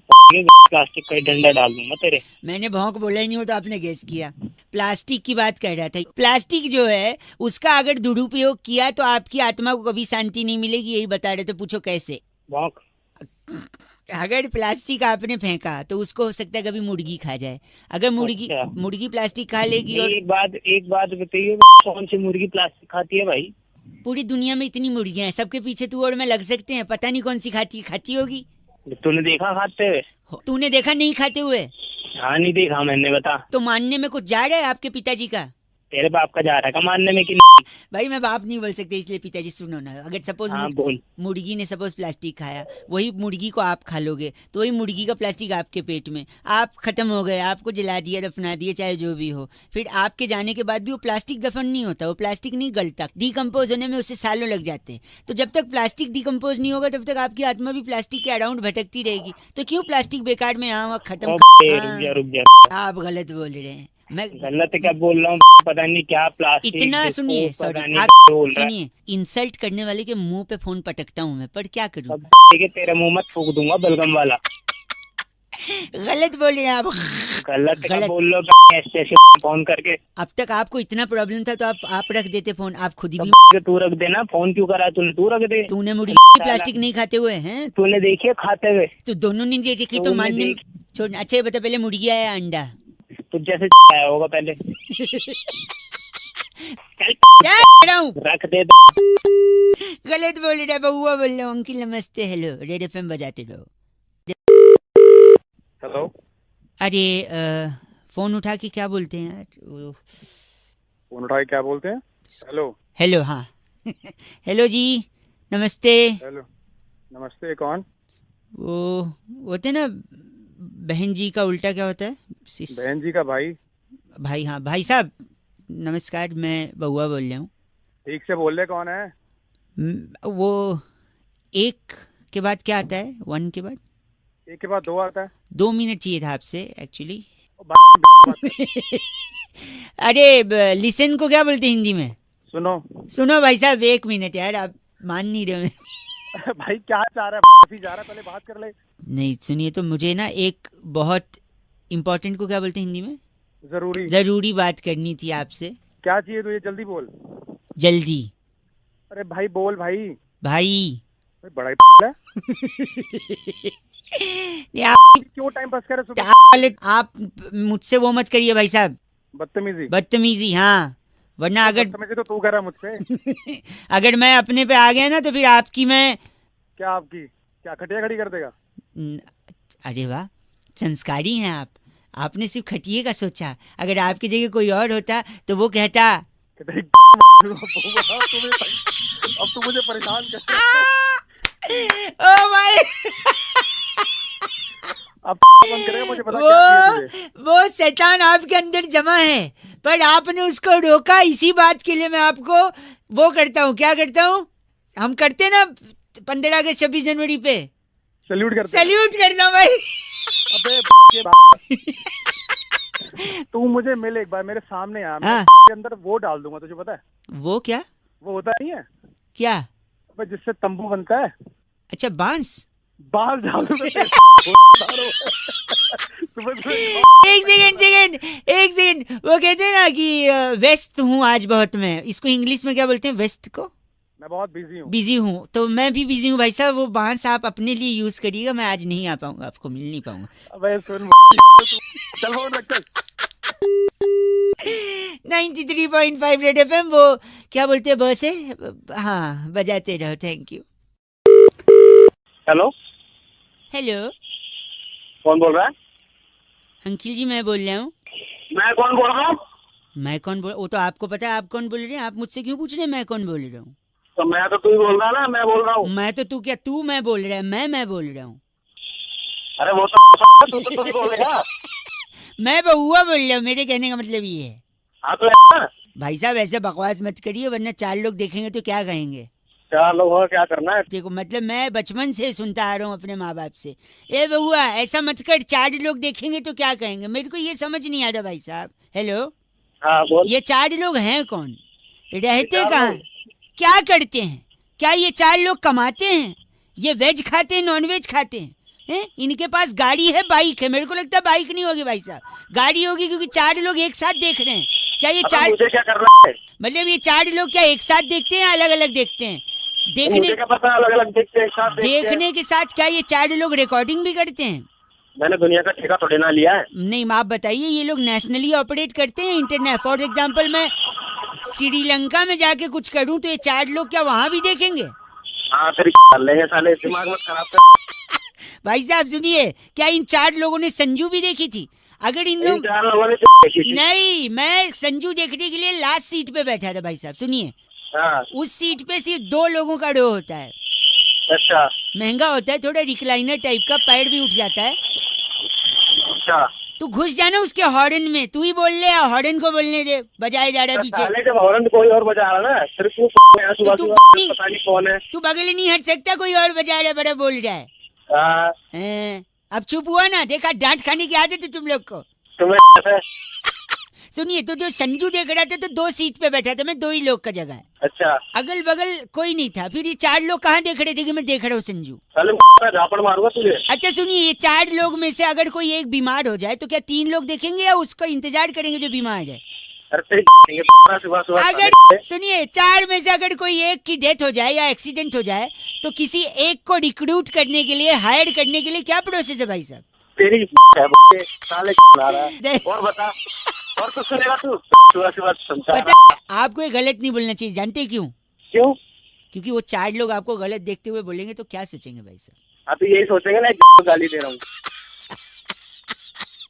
Speaker 11: प्लास्टिक का डंडा डाल दूंगा तेरे।
Speaker 3: मैंने भौंक बोला ही नहीं हो तो आपने गेस किया। प्लास्टिक की बात कर रहा था। प्लास्टिक जो है उसका अगर दुरुपयोग किया तो आपकी आत्मा को कभी शांति नहीं मिलेगी, यही बता रहे थे। पूछो कैसे?
Speaker 11: भौंक।
Speaker 3: अगर प्लास्टिक आपने फेंका तो उसको हो सकता है कभी मुर्गी खा जाए। अगर मुर्गी प्लास्टिक खा लेगी। और
Speaker 11: एक बात बताइए, कौन सी मुर्गी प्लास्टिक खाती है भाई?
Speaker 3: पूरी दुनिया में इतनी मुर्गियां हैं, सबके पीछे तू और मैं लग सकते हैं, पता नहीं कौन सी खाती होगी।
Speaker 11: तूने देखा खाते हुए?
Speaker 3: तूने देखा नहीं खाते हुए?
Speaker 11: हाँ नहीं देखा मैंने, बता।
Speaker 3: तो मानने में कुछ जा रहा है आपके पिताजी का?
Speaker 11: तेरे बाप का जा रहा है मानने में कि
Speaker 3: भाई मैं बाप नहीं बोल सकते इसलिए पिताजी सुनो ना। अगर सपोज मुर्गी ने सपोज प्लास्टिक खाया, वही मुर्गी को आप खा लोगे तो वही मुर्गी का प्लास्टिक आपके पेट में, आप खत्म हो गए, आपको जला दिया, दफना दिया, चाहे जो भी हो। फिर आपके जाने के बाद भी वो प्लास्टिक दफन नहीं होता, वो प्लास्टिक नहीं गलता, डिकम्पोज होने में उससे सालों लग जाते हैं। तो जब तक प्लास्टिक डिकम्पोज नहीं होगा तब तक आपकी आत्मा भी प्लास्टिक के अराउंड भटकती रहेगी। तो क्यों प्लास्टिक बेकार में यहाँ वहाँ खत्म? आप गलत बोल रहे हैं। मैं
Speaker 11: गलत क्या बोल रहा हूँ? पता नहीं क्या प्लास्टिक।
Speaker 3: इतना सुनिए, सॉरी सुनिए, इंसल्ट करने वाले के मुंह पे फोन पटकता हूँ मैं, पर क्या करूँ?
Speaker 11: तेरे मुंह में थूक दूंगा बलगम वाला।
Speaker 3: गलत बोल रहे हैं आप।
Speaker 11: गलत बोल लो ऐसे फोन करके।
Speaker 3: अब तक आपको इतना प्रॉब्लम था तो आप रख देते फोन, आप खुद ही।
Speaker 11: तू रख देना फोन, क्यों करा तूने? तू रख दे।
Speaker 3: तूने मुर्गी प्लास्टिक नहीं खाते हुए हैं?
Speaker 11: तूने देखिए खाते हुए?
Speaker 3: तो दोनों ने देखी तो मानने छोड़। अच्छा ये बता, पहले मुर्गी आया अंडा?
Speaker 11: तो जैसे आया होगा पहले। रख दे।
Speaker 3: गलत बोल रहा है, बउआ बोल रहा हूँ। अंकिल नमस्ते। हेलो रेड एफएम बजाते रहो।
Speaker 10: हेलो।
Speaker 3: अरे फोन उठा के क्या बोलते हैं यार?
Speaker 10: फोन उठा के क्या बोलते हैं? हेलो।
Speaker 3: हेलो हाँ। हेलो जी नमस्ते।
Speaker 10: हेलो नमस्ते, कौन?
Speaker 3: वो होते ना बहन जी का उल्टा क्या होता है?
Speaker 10: बहन जी का भाई।
Speaker 3: भाई हाँ भाई साहब नमस्कार, मैं बउआ बोल रहा हूँ।
Speaker 10: ठीक से बोल रहे, कौन है?
Speaker 3: वो एक के बाद क्या आता है? वन के बाद?
Speaker 10: एक के बाद दो आता है।
Speaker 3: 2 मिनट चाहिए था आपसे एक्चुअली। अरे लिसन को क्या बोलते हैं हिंदी में? सुनो भाई साहब, 1 मिनट यार, आप मान नहीं रहे।
Speaker 10: भाई क्या चाह रहा है? जा रहा है, पहले बात कर ले।
Speaker 3: नहीं सुनिए तो, मुझे ना एक बहुत इम्पोर्टेंट को क्या बोलते हैं हिंदी में? जरूरी बात करनी थी आपसे।
Speaker 10: क्या चाहिए तुझे? जल्दी बोल।
Speaker 3: जल्दी।
Speaker 10: अरे भाई बोल भाई।
Speaker 3: भाई
Speaker 10: बड़ा है।
Speaker 3: आप
Speaker 10: क्यों टाइम पास कर रहे?
Speaker 3: आप मुझसे वो मत करिए भाई साहब, बदतमीजी। हाँ वरना अगर
Speaker 10: तो तू कर रहा मुझसे।
Speaker 3: अगर मैं अपने पे आ गया ना तो फिर आपकी मैं
Speaker 10: क्या आपकी क्या खटिया खड़ी कर देगा?
Speaker 3: अरे वाह संस्कारी हैं आप। आपने सिर्फ खटिए का सोचा, अगर आपकी जगह कोई और होता तो वो कहता
Speaker 10: अब तू मुझे परेशान कर।
Speaker 3: ओ भाई
Speaker 10: अब बंद करेगा, मुझे पता क्या चाहिए तुझे।
Speaker 3: वो शैतान आपके अंदर जमा है, पर आपने उसको रोका। इसी बात के लिए मैं आपको वो करता हूँ, क्या करता हूँ, हम करते हैं ना 15 अगस्त 26 जनवरी पे
Speaker 10: सैल्यूट करते हैं।
Speaker 3: सैल्यूट करता हूँ भाई।
Speaker 10: अबे तू मुझे मिल एक बार, मेरे सामने आ, मैं के अंदर वो डाल दूंगा, तुझे पता है?
Speaker 3: वो क्या?
Speaker 10: वो होता नहीं है
Speaker 3: क्या?
Speaker 10: अबे जिससे तंबू बनता है।
Speaker 3: अच्छा, बांस।
Speaker 10: बाल डाल दूंगा।
Speaker 3: एक सेकंड, वो कहते हैं ना कि व्यस्त हूँ आज बहुत। मैं इसको इंग्लिश में क्या बोलते हैं, व्यस्त को?
Speaker 10: मैं बहुत बिजी
Speaker 3: हूँ, तो मैं भी बिजी हूँ भाई साहब। वो बांस आप अपने लिए यूज करिएगा, मैं आज नहीं आ पाऊंगा, आपको मिल नहीं पाऊंगा।
Speaker 10: अबे सुन, चल फोन रख चल।
Speaker 3: 93.5 रेड एफएम, वो क्या बोलते हैं बस है, हाँ बजाते रहो। Thank you.
Speaker 10: हेलो
Speaker 3: हेलो,
Speaker 10: कौन बोल रहा है?
Speaker 3: अंकिल जी मैं बोल रहा हूँ।
Speaker 10: मैं कौन बोल रहा हूँ?
Speaker 3: मैं कौन बोल, वो तो आपको पता है आप कौन बोल रहे हैं। आप मुझसे क्यों पूछ रहे हैं मैं कौन बोल रहा हूँ?
Speaker 10: तो मैं तो तू ही बोल रहा है ना, मैं बोल रहा हूँ।
Speaker 3: मैं तो तू क्या, तू मैं बोल रहा है, मैं बोल रहा हूँ।
Speaker 10: अरे वो तो तू बोलेगा।
Speaker 3: मैं बहुआ बोल रहा हूँ, मेरे कहने का मतलब ये है।
Speaker 10: हाँ तो
Speaker 3: भाई साहब ऐसे बकवास मत करिए, वरना 4 लोग देखेंगे तो क्या कहेंगे।
Speaker 10: 4 लोग हो, क्या करना है?
Speaker 3: देखो मतलब मैं बचपन से सुनता आ रहा हूँ अपने माँ बाप से, ए बहुआ ऐसा मत कर, 4 लोग देखेंगे तो क्या कहेंगे। मेरे को ये समझ नहीं आ रहा भाई साहब। हेलो,
Speaker 10: हाँ बोल।
Speaker 3: ये 4 लोग हैं कौन, रहते कहाँ, क्या करते हैं? क्या ये 4 लोग कमाते हैं? ये वेज खाते हैं, नॉन वेज खाते हैं? इनके पास गाड़ी है, बाइक है? मेरे को लगता है बाइक नहीं होगी भाई साहब, गाड़ी होगी, क्योंकि 4 लोग एक साथ देख रहे हैं। क्या ये 4,
Speaker 10: मुझे क्या करना है?
Speaker 3: मतलब ये 4 लोग क्या एक साथ देखते हैं, अलग अलग देखते हैं?
Speaker 10: मुझे क्या पता, अलग अलग देखते हैं, एक साथ देखते हैं।
Speaker 3: देखने के साथ क्या ये 4 लोग रिकॉर्डिंग भी करते हैं?
Speaker 10: मैंने दुनिया का ठेका थोड़े ना लिया है।
Speaker 3: नहीं, आप बताइए, ये लोग नेशनली ऑपरेट करते हैं इंटरनेट? फॉर एग्जाम्पल मैं श्रीलंका में जाके कुछ करूं तो ये 4 लोग क्या वहां भी देखेंगे?
Speaker 10: हाँ तेरी लेंगे साले, दिमाग मत खराब कर।
Speaker 3: भाई साहब सुनिए, क्या इन 4 लोगों ने संजू भी देखी थी? अगर इन लोग
Speaker 10: 4 लोगों ने देखी थी।
Speaker 3: नहीं, मैं संजू देखने के लिए लास्ट सीट पे बैठा था भाई साहब। सुनिए,
Speaker 10: हाँ।
Speaker 3: उस सीट पे सिर्फ 2 लोगों का रो होता है।
Speaker 10: अच्छा।
Speaker 3: महंगा होता है, थोड़ा रिक्लाइनर टाइप का, पैर भी उठ जाता है।
Speaker 10: अच्छा,
Speaker 3: तू घुस जाना उसके हॉर्न में, तू ही बोल ले, हॉर्न को बोलने दे, बजाए जा रहा है पीछे।
Speaker 10: साले जब हॉर्न कोई और बजा रहा है ना, सिर्फ तू पता नहीं कौन है।
Speaker 3: तू बगल ही नहीं हट सकता, कोई और बजा रहा है, बड़ा बोल रहा है। अब चुप हुआ ना, देखा डांट खाने की आदत है तुम लोग को।
Speaker 10: तुम्हें
Speaker 3: सुनिए, तो जो संजू देख रहा था तो 2 सीट पे बैठा था मैं, 2 ही लोग का जगह है।
Speaker 10: अच्छा,
Speaker 3: अगल बगल कोई नहीं था, फिर ये 4 लोग कहाँ देख रहे थे कि मैं देख रहा हूँ संजू?
Speaker 10: साले झापड़ मारूंगा तुझे। अच्छा
Speaker 3: सुनिए, ये 4 लोग में से अगर कोई एक बीमार हो जाए तो क्या 3 लोग देखेंगे या उसका इंतजार करेंगे जो बीमार है? अगर सुनिए, 4 में से अगर कोई एक की डेथ हो जाए या एक्सीडेंट हो जाए तो किसी एक को रिक्रूट करने के लिए, हायर करने के लिए क्या प्रोसेस है भाई साहब?
Speaker 10: तेरी साले और बता, और कुछ सुनेगा तू?
Speaker 3: पता, आपको ये गलत नहीं बोलना चाहिए, जानते क्यों?
Speaker 10: क्यों?
Speaker 3: क्योंकि वो 4 लोग आपको गलत देखते हुए बोलेंगे तो क्या सोचेंगे भाई साहब?
Speaker 10: हाँ तो यही सोचेंगे ना, गाली दे रहा हूँ।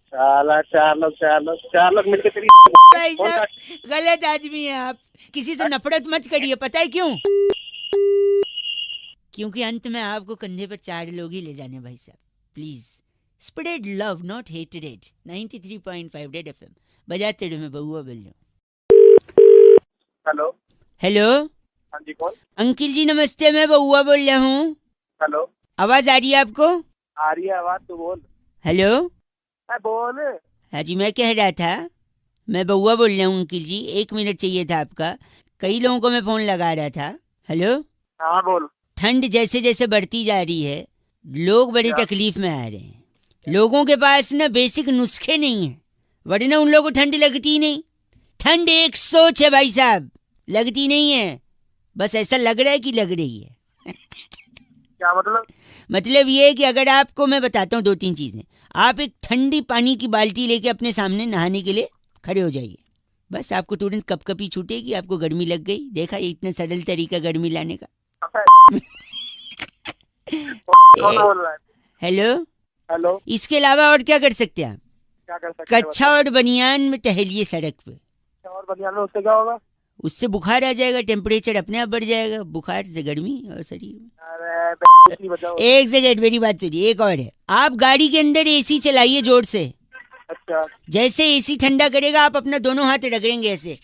Speaker 10: साला 4 लोग मिलकर तेरी
Speaker 3: भाई साहब गलत आदमी है आप, किसी से नफरत मत करिए। पता है क्यों? क्योंकि अंत में आपको कंधे पर 4 लोग ही ले जाने भाई साहब। Please spread love not hated. 93.5 red FM बजाते रहो, मैं बहुआ बोल रहा हूँ।
Speaker 10: हेलो
Speaker 3: हेलो,
Speaker 10: हाँ जी कौन?
Speaker 3: अंकिल जी नमस्ते, मैं बहुआ बोल रहा हूँ।
Speaker 10: हेलो,
Speaker 3: आवाज आ रही है आपको?
Speaker 10: आ रही है आवाज, तू बोल।
Speaker 3: हेलो,
Speaker 10: बोल।
Speaker 3: हाँ जी, मैं कह रहा था, मैं बहुआ बोल रहा हूँ अंकिल जी, 1 मिनट चाहिए था आपका। कई लोगों को मैं फोन लगा रहा था। हेलो,
Speaker 10: हाँ बोल।
Speaker 3: ठंड जैसे जैसे बढ़ती जा रही है, लोग बड़ी तकलीफ में आ रहे हैं। लोगों के पास ना बेसिक नुस्खे नहीं है, वरना उन लोगों को ठंड लगती ही नहीं। ठंड एक सोच है भाई साहब, लगती नहीं है, बस ऐसा लग रहा है कि लग रही है।
Speaker 10: क्या मतलब?
Speaker 3: मतलब ये है कि अगर आपको मैं बताता हूँ 2-3 चीजें, आप एक ठंडी पानी की बाल्टी लेके अपने सामने नहाने के लिए खड़े हो जाइए, बस आपको तुरंत कपकपी छूटेगी, आपको गर्मी लग गई। देखा, ये इतना सरल तरीका गर्मी लाने का। हेलो
Speaker 10: हेलो,
Speaker 3: इसके अलावा और क्या कर सकते हैं आप?
Speaker 10: क्या कर सकते हैं?
Speaker 3: कच्छा और बनियान में टहलिए सड़क पे।
Speaker 10: और बनियान में उससे क्या होगा?
Speaker 3: उससे बुखार आ जाएगा, टेम्परेचर अपने आप बढ़ जाएगा, बुखार से गर्मी और शरीर में। एक सेकेंड मेरी बात सुनिए, एक और है, आप गाड़ी के अंदर एसी चलाइए जोर से।
Speaker 10: अच्छा।
Speaker 3: जैसे एसी ठंडा करेगा आप अपना दोनों हाथ रगड़ेंगे ऐसे,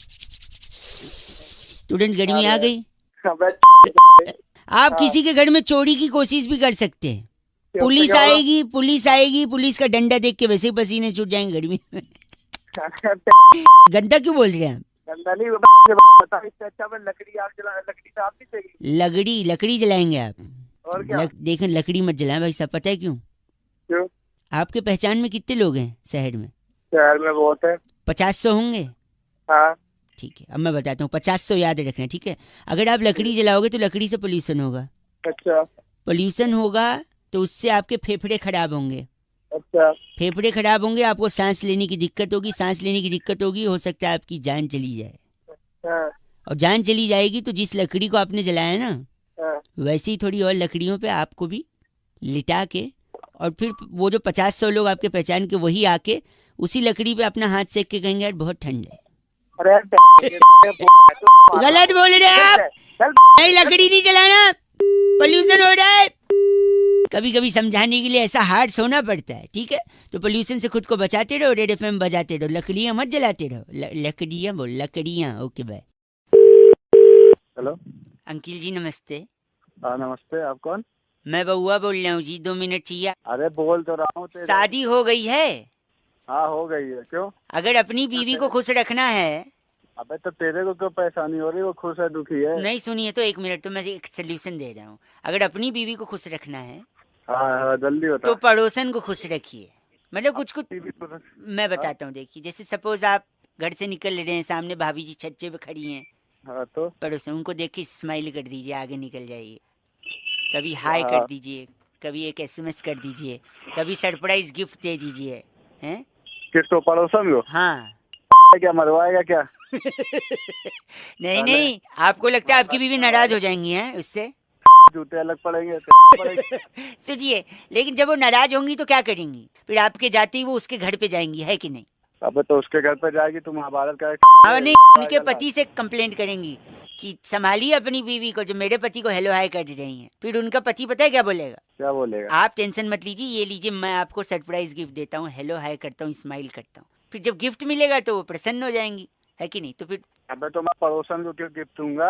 Speaker 3: तुरंत गर्मी आ गई। आप किसी के घर में चोरी की कोशिश भी कर सकते हैं, पुलिस आएगी, पुलिस का डंडा देख के वैसे ही पसीने छूट जाएंगे गर्मी में। गंदा क्यों बोल रहे हैं आप?
Speaker 10: गंदा नहीं, बता इससे अच्छा मैं लकड़ी आग जला, लकड़ी तो आप नहीं चाहिए।
Speaker 3: लकड़ी जलाएंगे आप?
Speaker 10: और क्या?
Speaker 3: देखें लकड़ी मत जलाएं भाई साहब, पता है क्यों?
Speaker 10: क्यों?
Speaker 3: आपके पहचान में कितने लोग हैं शहर में?
Speaker 10: शहर में बहुत है,
Speaker 3: 50-100 होंगे।
Speaker 10: हाँ
Speaker 3: ठीक है, अब मैं बताता हूँ, 50-100 याद रखना, ठीक है? अगर आप लकड़ी जलाओगे तो लकड़ी से पोल्यूशन होगा।
Speaker 10: अच्छा।
Speaker 3: पोल्यूशन होगा तो उससे आपके फेफड़े खराब होंगे।
Speaker 10: अच्छा।
Speaker 3: फेफड़े खराब होंगे, आपको सांस लेने की दिक्कत होगी, हो सकता है आपकी जान चली जाए।
Speaker 10: हाँ।
Speaker 3: और जान चली जाएगी तो जिस लकड़ी को आपने जलाया ना,
Speaker 10: हाँ।
Speaker 3: वैसे ही थोड़ी और लकड़ियों पे आपको भी लिटा के, और फिर वो जो 50-100 लोग आपके पहचान के, वही आके उसी लकड़ी पे अपना हाथ सेक के कहेंगे यार बहुत ठंड है। गलत बोल रहे हैं आप, नहीं लकड़ी नहीं जलाना, पोल्यूशन हो रहा है। कभी कभी समझाने के लिए ऐसा हार्ड होना पड़ता है, ठीक है? तो पोल्यूशन से खुद को बचाते रहो, रेड एफएम बजाते रहो, लकड़ियां मत जलाते रहो। लकड़ियां। Okay bye.
Speaker 10: Hello
Speaker 3: uncle ji नमस्ते।
Speaker 10: हाँ नमस्ते, आप कौन?
Speaker 3: मैं बउआ बोल रहा हूँ जी, 2 मिनट चाहिए।
Speaker 10: अरे बोल तो रहा हूँ।
Speaker 3: शादी हो गई है?
Speaker 10: हाँ हो गई है। क्यों?
Speaker 3: अगर अपनी बीवी को खुश रखना है।
Speaker 10: अबे तो तेरे को क्यों परेशानी हो रही है? वो खुश है दुखी है?
Speaker 3: नहीं सुनिए तो 1 मिनट, तो मैं एक सोल्यूशन दे रहा हूँ। अगर अपनी बीवी को खुश रखना है
Speaker 10: हाँ जल्दी बता।
Speaker 3: तो पड़ोसन को खुश रखिए। मतलब कुछ मैं बताता हूँ, देखिए जैसे सपोज आप घर से निकल रहे हैं, सामने भाभी जी छज्जे पे खड़ी हैं,
Speaker 10: हाँ तो
Speaker 3: पड़ोसन उनको देख के स्माइल कर दीजिए, आगे निकल जाइए, कभी हाय कर दीजिए, कभी एक SMS कर दीजिए, कभी सरप्राइज गिफ्ट दे दीजिए। हैं
Speaker 10: किसको? पड़ोसन को?
Speaker 3: हाँ।
Speaker 10: क्या मरवाएगा क्या?
Speaker 3: नहीं, आपको लगता है आपकी बीवी नाराज हो जाएंगी हैं उससे?
Speaker 10: जूते अलग पड़ेंगे।
Speaker 3: सुनिए, लेकिन जब वो नाराज होंगी तो क्या करेंगी? फिर आपके जाते ही वो उसके घर पे जाएंगी, है कि नहीं?
Speaker 10: अबे तो उसके घर पे जाएगी, तुम महाभारत का
Speaker 3: हाँ नहीं, उनके पति से कंप्लेंट करेंगी कि संभालिए अपनी बीवी को, जो मेरे पति को हेलो हाय कर रही हैं। फिर उनका पति पता है क्या बोलेगा?
Speaker 10: क्या बोलेगा?
Speaker 3: आप टेंशन मत लीजिए, ये लीजिए, मैं आपको सरप्राइज गिफ्ट देता हूँ, हेलो हाय करता हूँ, स्माइल करता हूँ। फिर जब गिफ्ट मिलेगा तो वो प्रसन्न हो जाएंगी, है कि नहीं? तो फिर
Speaker 10: अबे तो मैं पड़ोसन को क्यों गिफ्ट दूंगा?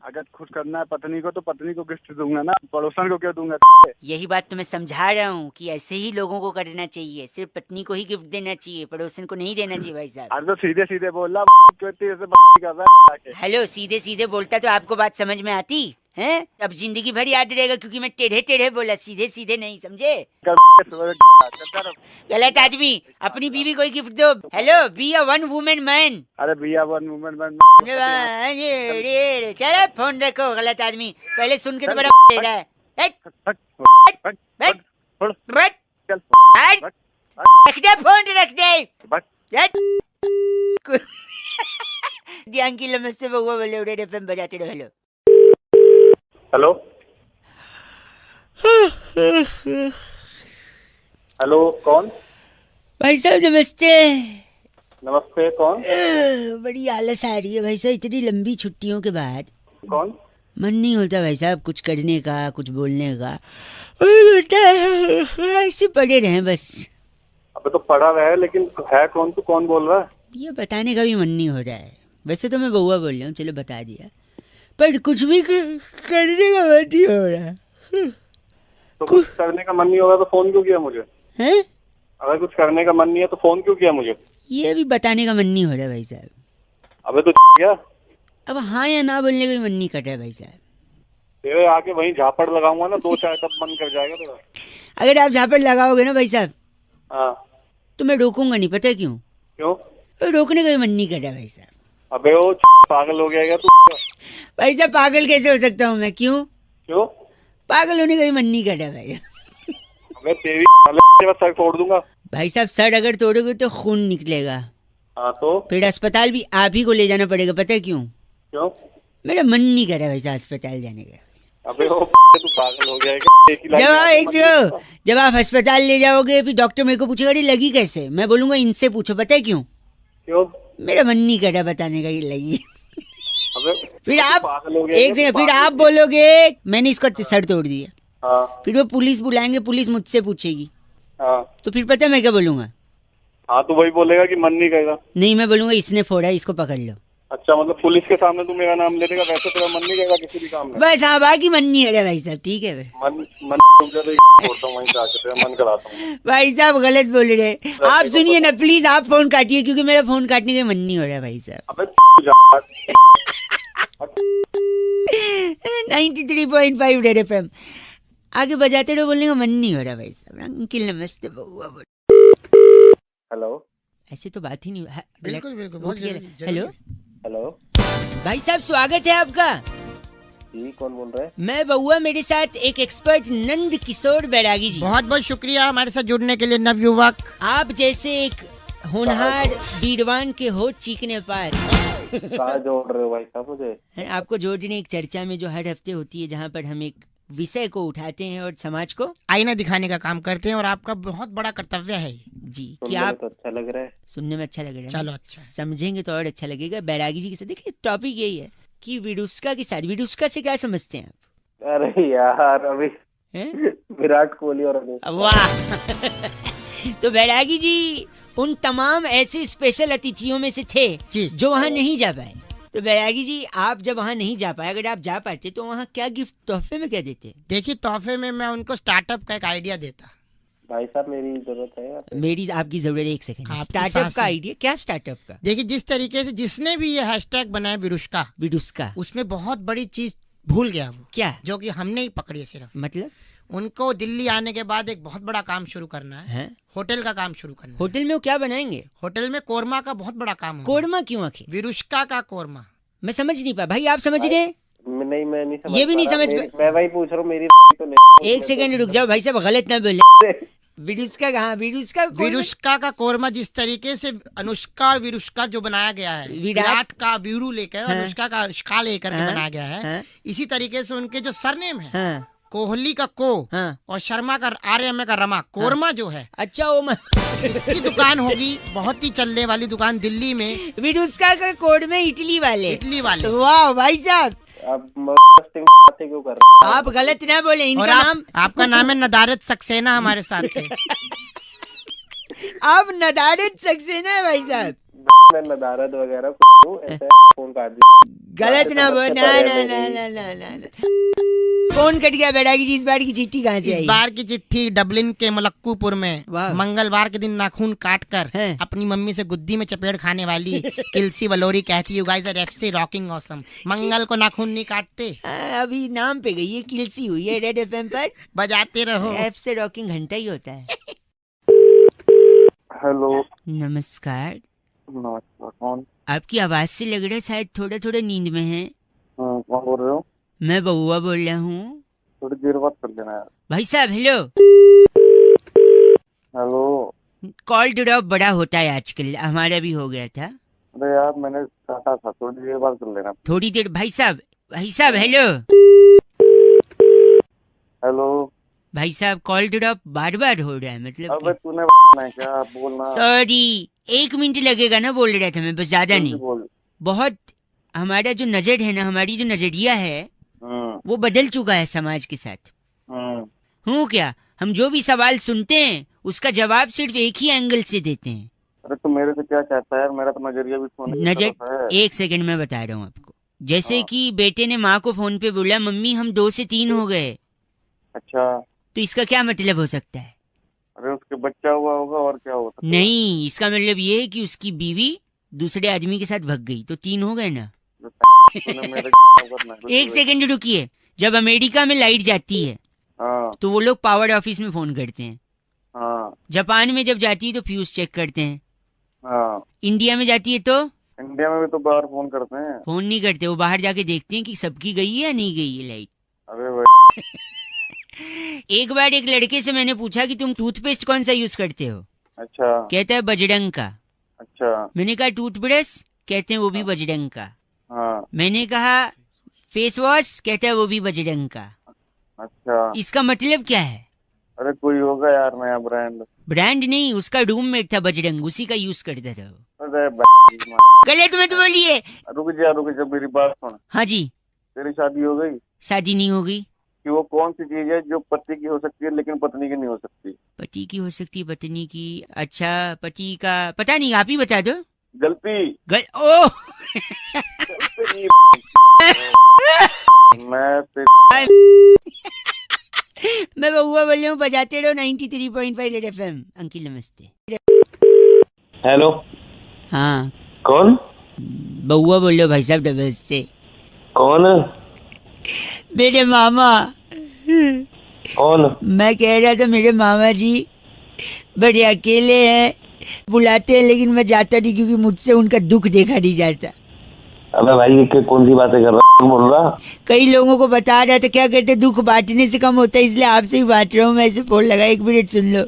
Speaker 10: अगर खुश करना है पत्नी को तो पत्नी को गिफ्ट दूंगा ना, पड़ोसन को क्यों दूंगा?
Speaker 3: यही बात तो मैं समझा रहा हूँ कि ऐसे ही लोगों को करना चाहिए, सिर्फ पत्नी को ही गिफ्ट देना चाहिए, पड़ोसन को नहीं देना चाहिए भाई साहब।
Speaker 10: अरे तो सीधे सीधे बोल रहा।
Speaker 3: हेलो, सीधे सीधे बोलता तो आपको बात समझ में आती है? अब जिंदगी भर याद रहेगा क्योंकि मैं टेढ़े टेढ़े बोला, सीधे सीधे नहीं, समझे? गलत आदमी, अपनी बीवी को ही गिफ्ट दो। Hello, be a one women man.
Speaker 10: अरे be a one women man.
Speaker 3: चलो फोन रखो, गलत आदमी, पहले सुन के तो बड़ा टेढ़ा है। रख दे फोन, रख दे। अंकिल नमस्ते, बउआ बोले, रेड एफएम बजाते रहो। हेलो
Speaker 10: हेलो हेलो, कौन?
Speaker 3: भाई साहब नमस्ते।
Speaker 10: नमस्ते, कौन?
Speaker 3: बड़ी आलस आ रही है भाई साहब, इतनी लंबी छुट्टियों के बाद।
Speaker 10: कौन?
Speaker 3: मन नहीं होता भाई साहब कुछ करने का, कुछ बोलने का, ऐसे पड़े रहे बस।
Speaker 10: अबे तो पड़ा रहे, लेकिन है कौन? तू कौन बोल रहा है?
Speaker 3: ये बताने का भी मन नहीं हो रहा है। वैसे तो मैं बउआ बोल रहा हूँ, चलो बता दिया, पर कुछ भी करने का मन नहीं हो रहा।
Speaker 10: तो कुछ करने का मन नहीं होगा तो फोन क्यों किया मुझे?
Speaker 3: हैं?
Speaker 10: अगर कुछ करने का मन नहीं है तो फोन क्यों किया मुझे?
Speaker 3: ये भी बताने का मन नहीं हो रहा भाई साहब।
Speaker 10: अबे तो क्या?
Speaker 3: अब हाँ या ना बोलने का भी मन नहीं कर रहा भाई साहब।
Speaker 10: तेरे आके वहीं झापड़ लगाऊंगा ना 2-4, तब मन कर जाएगा तेरा।
Speaker 3: अगर आप झापड़ लगाओगे ना भाई साहब,
Speaker 10: हाँ,
Speaker 3: तो मैं रोकूंगा नहीं, पता है क्यों?
Speaker 10: क्यों?
Speaker 3: रोकने का भी मन नहीं कर रहा भाई साहब।
Speaker 10: अबे वो पागल हो गया तू?
Speaker 3: भाई साहब पागल कैसे हो सकता हूँ मैं? क्यों? पागल होने का भी मन नहीं कर रहा भाई।
Speaker 10: अबे तेरी सर तोड़ दूंगा
Speaker 3: भाई साहब। सर अगर तोड़ोगे तो खून निकलेगा।
Speaker 10: हाँ तो
Speaker 3: फिर अस्पताल भी आप ही को ले जाना पड़ेगा, पता है क्यों?
Speaker 10: क्यों?
Speaker 3: मेरा मन नहीं कर रहा भाई साहब अस्पताल जाने का।
Speaker 10: अबे वो तू पागल हो जाएगा।
Speaker 3: जब आप अस्पताल ले जाओगे फिर डॉक्टर मेरे को पूछेगा अरे लगी कैसे, मैं बोलूंगा इनसे पूछो, पता है क्यों?
Speaker 10: क्यों?
Speaker 3: मेरा मन नहीं कर रहा बताने का ये लगी। फिर आप एक सेकंड, फिर आप बोलोगे मैंने इसको सर तोड़ दिया।
Speaker 10: हाँ
Speaker 3: फिर वो पुलिस बुलाएंगे, पुलिस मुझसे पूछेगी,
Speaker 10: हाँ
Speaker 3: तो फिर पता है मैं क्या बोलूंगा?
Speaker 10: हाँ, तो वही बोलेगा कि मन नहीं कहेगा।
Speaker 3: नहीं, मैं बोलूंगा इसने फोड़ा है, इसको पकड़ लो।
Speaker 10: अच्छा, मतलब पुलिस के सामने तू मेरा नाम ले लेगा, वैसे तेरा मन नहीं कहेगा किसी भी काम में?
Speaker 3: बस हाँ, बाकी मन नहीं है भाई साहब, ठीक है।
Speaker 10: मन बोलता हूँ, वहीं से आके तेरा मन कराता हूँ।
Speaker 3: भाई साहब गलत बोल रहे हैं आप, सुनिए ना प्लीज, आप फोन काटिए क्योंकि मेरा फोन काटने का मन नहीं हो रहा है भाई साहब। 93.5 रेड एफएम आगे बजाते रहो, बोलने का मन नहीं हो रहा भाई साहब। अंकिल नमस्ते, बउआ बोल।
Speaker 10: हेलो,
Speaker 3: ऐसे तो बात ही नहीं।
Speaker 4: बिल्कुल बिल्कुल।
Speaker 3: हेलो
Speaker 10: हेलो
Speaker 3: भाई साहब, स्वागत है आपका।
Speaker 10: जी, कौन बोल रहा है?
Speaker 3: मैं बउआ, मेरे साथ एक एक्सपर्ट नंद किशोर बैरागी जी।
Speaker 4: बहुत बहुत शुक्रिया हमारे साथ जुड़ने के लिए नवयुवक।
Speaker 3: आप जैसे एक होनहार बीरवान के हो चीखने पार।
Speaker 10: कहाँ जोड़ रहे हो भाई साहब मुझे?
Speaker 3: आपको जोड़ने एक चर्चा में जो हर हफ्ते होती है, जहाँ पर हम एक विषय को उठाते हैं और समाज को
Speaker 4: आईना दिखाने का काम करते हैं, और आपका बहुत बड़ा कर्तव्य है
Speaker 3: जी।
Speaker 10: सुनने
Speaker 3: क्या
Speaker 10: में
Speaker 3: आप
Speaker 10: तो अच्छा लग रहा है।
Speaker 3: सुनने में अच्छा लग रहा है?
Speaker 4: चलो अच्छा,
Speaker 3: समझेंगे तो और अच्छा लगेगा। बैरागी जी के साथ देखिए, टॉपिक यही है कि विडुस्का के साथ, विडुस्का से क्या समझते हैं आप?
Speaker 10: अरे यार, अभी विराट कोहली और
Speaker 3: वाह तो बैरागी जी उन तमाम ऐसे स्पेशल अतिथियों में से थे जो वहाँ नहीं जा पाए। तो बैरागी जी, आप जब वहाँ नहीं जा पाए, अगर आप जा पाते तो वहाँ क्या गिफ्ट तोहफे में क्या देते?
Speaker 4: देखिए तोहफे में मैं उनको स्टार्टअप का एक आइडिया देता।
Speaker 10: भाई साहब मेरी जरूरत है।
Speaker 3: मेरी आपकी जरूरत है, एक सेकंड। स्टार्टअप का आइडिया क्या? स्टार्टअप का
Speaker 4: देखिए, जिस तरीके से जिसने भी ये हैशटैग बनाया विडुस्का, उसमें बहुत बड़ी चीज भूल गया वो।
Speaker 3: क्या?
Speaker 4: जो कि हमने ही पकड़ी है सिर्फ।
Speaker 3: मतलब
Speaker 4: उनको दिल्ली आने के बाद एक बहुत बड़ा काम शुरू करना है, होटल का काम शुरू करना है।
Speaker 3: होटल में वो क्या बनाएंगे?
Speaker 4: होटल में कोरमा का बहुत बड़ा काम है।
Speaker 3: कोरमा क्यों आखिर?
Speaker 4: विरुष्का का कोरमा।
Speaker 3: मैं समझ नहीं पाया भाई, आप समझ रहे?
Speaker 10: नहीं, मैं नहीं समझ।
Speaker 3: ये भी नहीं समझ पाए?
Speaker 10: मैं वही पूछ रहा हूँ, मेरी तो नहीं।
Speaker 3: एक सेकंड रुक जाओ भाई साहब, गलत ना बोले। विरुष्का कहाँ?
Speaker 4: विरुष्का का कोरमा जिस तरीके से अनुष्का और विरुष्का जो बनाया गया है, विराट का वीरू लेकर अनुष्का का का लेकर के बनाया गया है, इसी तरीके से उनके जो सरनेम है, कोहली का को और शर्मा का आर्यमा का रमा, कोरमा जो है,
Speaker 3: अच्छा वो
Speaker 4: इसकी दुकान होगी, बहुत ही चलने वाली दुकान दिल्ली में।
Speaker 3: विरुष्का का कोड में इटली वाले।
Speaker 4: वाह भाई साहब,
Speaker 10: क्यों कर रहे?
Speaker 3: आप गलत ना बोले। इनका नाम,
Speaker 4: आपका नाम है नदारत सक्सेना, हमारे साथ थे।
Speaker 3: आप नदारत सक्सेना है भाई साहब।
Speaker 10: मैं नदारत वगैरह फोन काट दिया।
Speaker 3: गलत ना बोल। ना फोन कट गया बैरागी जी। इस बार की चिट्ठी कहाँ से आई?
Speaker 4: इस बार की चिट्ठी डबलिन के मलक्कूपुर में मंगलवार के दिन नाखून काट कर अपनी मम्मी से गुद्दी में चपेट खाने वाली किल्सी वलोरी कहती है, you guys are FC rocking awesome. मंगल को नाखून नहीं काटते।
Speaker 3: अभी नाम पे गई है, किल्सी हुई है। रेड एफएम पर
Speaker 4: बजाते रहो।
Speaker 3: एफसी रॉकिंग घंटा ही होता है।
Speaker 10: हेलो,
Speaker 3: नमस्कार।
Speaker 10: नमस्कार, कौन?
Speaker 3: आपकी आवाज से लग रहा है शायद थोड़ा नींद में है।
Speaker 10: कौन बोल रहे हो?
Speaker 3: मैं बउआ बोल रहा हूँ।
Speaker 10: थोड़ी देर बाद कर देना यार।
Speaker 3: भाई साहब हेलो।
Speaker 10: हेलो,
Speaker 3: कॉल ड्रॉप बड़ा होता है आजकल, हमारा भी हो गया था।
Speaker 10: अरे यार मैंने काटा था, थोड़ी देर बाद कर लेना।
Speaker 3: थोड़ी देर भाई साहब हेलो।
Speaker 10: हेलो
Speaker 3: भाई साहब, कॉल ड्रॉप बार बार हो रहा है, मतलब
Speaker 10: अबे तूने क्या बोलना?
Speaker 3: सॉरी, 1 मिनट लगेगा ना, बोल रहा था मैं, बस ज्यादा नहीं। बहुत हमारा जो नजर है ना, हमारी जो नजरिया है वो बदल चुका है समाज के साथ। हूँ क्या? हम जो भी सवाल सुनते हैं उसका जवाब सिर्फ एक ही एंगल से देते हैं।
Speaker 10: अरे तो मेरे से क्या चाहता है? मेरा तो नजरिया भी
Speaker 3: नजर, एक सेकंड में बता रहा हूँ आपको। जैसे कि बेटे ने माँ को फोन पे बोला, मम्मी हम 2 से 3 हो गए।
Speaker 10: अच्छा,
Speaker 3: तो इसका क्या मतलब हो सकता है?
Speaker 10: अरे उसके बच्चा हुआ होगा, और क्या हो सकता है?
Speaker 3: नहीं, इसका मतलब ये है कि उसकी बीवी दूसरे आदमी के साथ भाग गई, तो 3 हो गए ना। एक सेकंड रुकिए। जब अमेरिका में लाइट जाती है तो वो लोग पावर ऑफिस में फोन करते हैं। जापान में जब जाती है तो फ्यूज चेक करते हैं। इंडिया में जाती है तो
Speaker 10: इंडिया में भी तो बाहर फोन करते हैं।
Speaker 3: फोन नहीं करते, वो बाहर जाके देखते हैं कि सबकी गई है या नहीं गई है लाइट।
Speaker 10: अरे
Speaker 3: एक बार एक लड़के से मैंने पूछा कि तुम टूथपेस्ट कौन सा यूज करते हो?
Speaker 10: अच्छा।
Speaker 3: कहता है बजरंग का।
Speaker 10: अच्छा।
Speaker 3: मैंने कहा टूथब्रश? कहते हैं वो भी बजरंग का।
Speaker 10: हाँ।
Speaker 3: मैंने कहा फेस वॉश? कहता है वो भी बजरंग का।
Speaker 10: अच्छा,
Speaker 3: इसका मतलब क्या है?
Speaker 10: अरे कोई होगा यार नया ब्रांड।
Speaker 3: ब्रांड नहीं, उसका रूममेट था बजरंग, उसी का यूज करता था वो।
Speaker 10: अरे
Speaker 3: गलत मत बोलिए।
Speaker 10: रुक जा मेरी बात सुन।
Speaker 3: हाँ जी।
Speaker 10: तेरी शादी हो गई?
Speaker 3: शादी नहीं हो गई।
Speaker 10: कि वो कौन सी चीज है जो पति की हो सकती है लेकिन पत्नी की नहीं हो सकती?
Speaker 3: पति की हो सकती है पत्नी की? अच्छा, पति का पता नहीं, आप ही बता दो।
Speaker 10: गलती।
Speaker 3: ओ मैं बउआ बोल रहा हूँ, बजाते रहो 93.5 रेड FM। अंकिल नमस्ते।
Speaker 10: हेलो।
Speaker 3: हाँ
Speaker 10: कौन?
Speaker 3: बउआ बोल रहे हो भाई साहब डबल से।
Speaker 10: कौन?
Speaker 3: मेरे मामा।
Speaker 10: कौन?
Speaker 3: मैं कह रहा था मेरे मामा जी बड़े अकेले हैं, बुलाते हैं लेकिन मैं जाता नहीं क्योंकि मुझसे उनका दुख देखा नहीं जाता।
Speaker 10: अबे भाई ये कौन सी बातें कर रहा है, बोल रहा?
Speaker 3: कई लोगों को बता रहा था, क्या कहते दुख बांटने से कम होता है, इसलिए आपसे ही बांट रहा हूँ मैं। ऐसे फोन लगा, 1 मिनट सुन लो।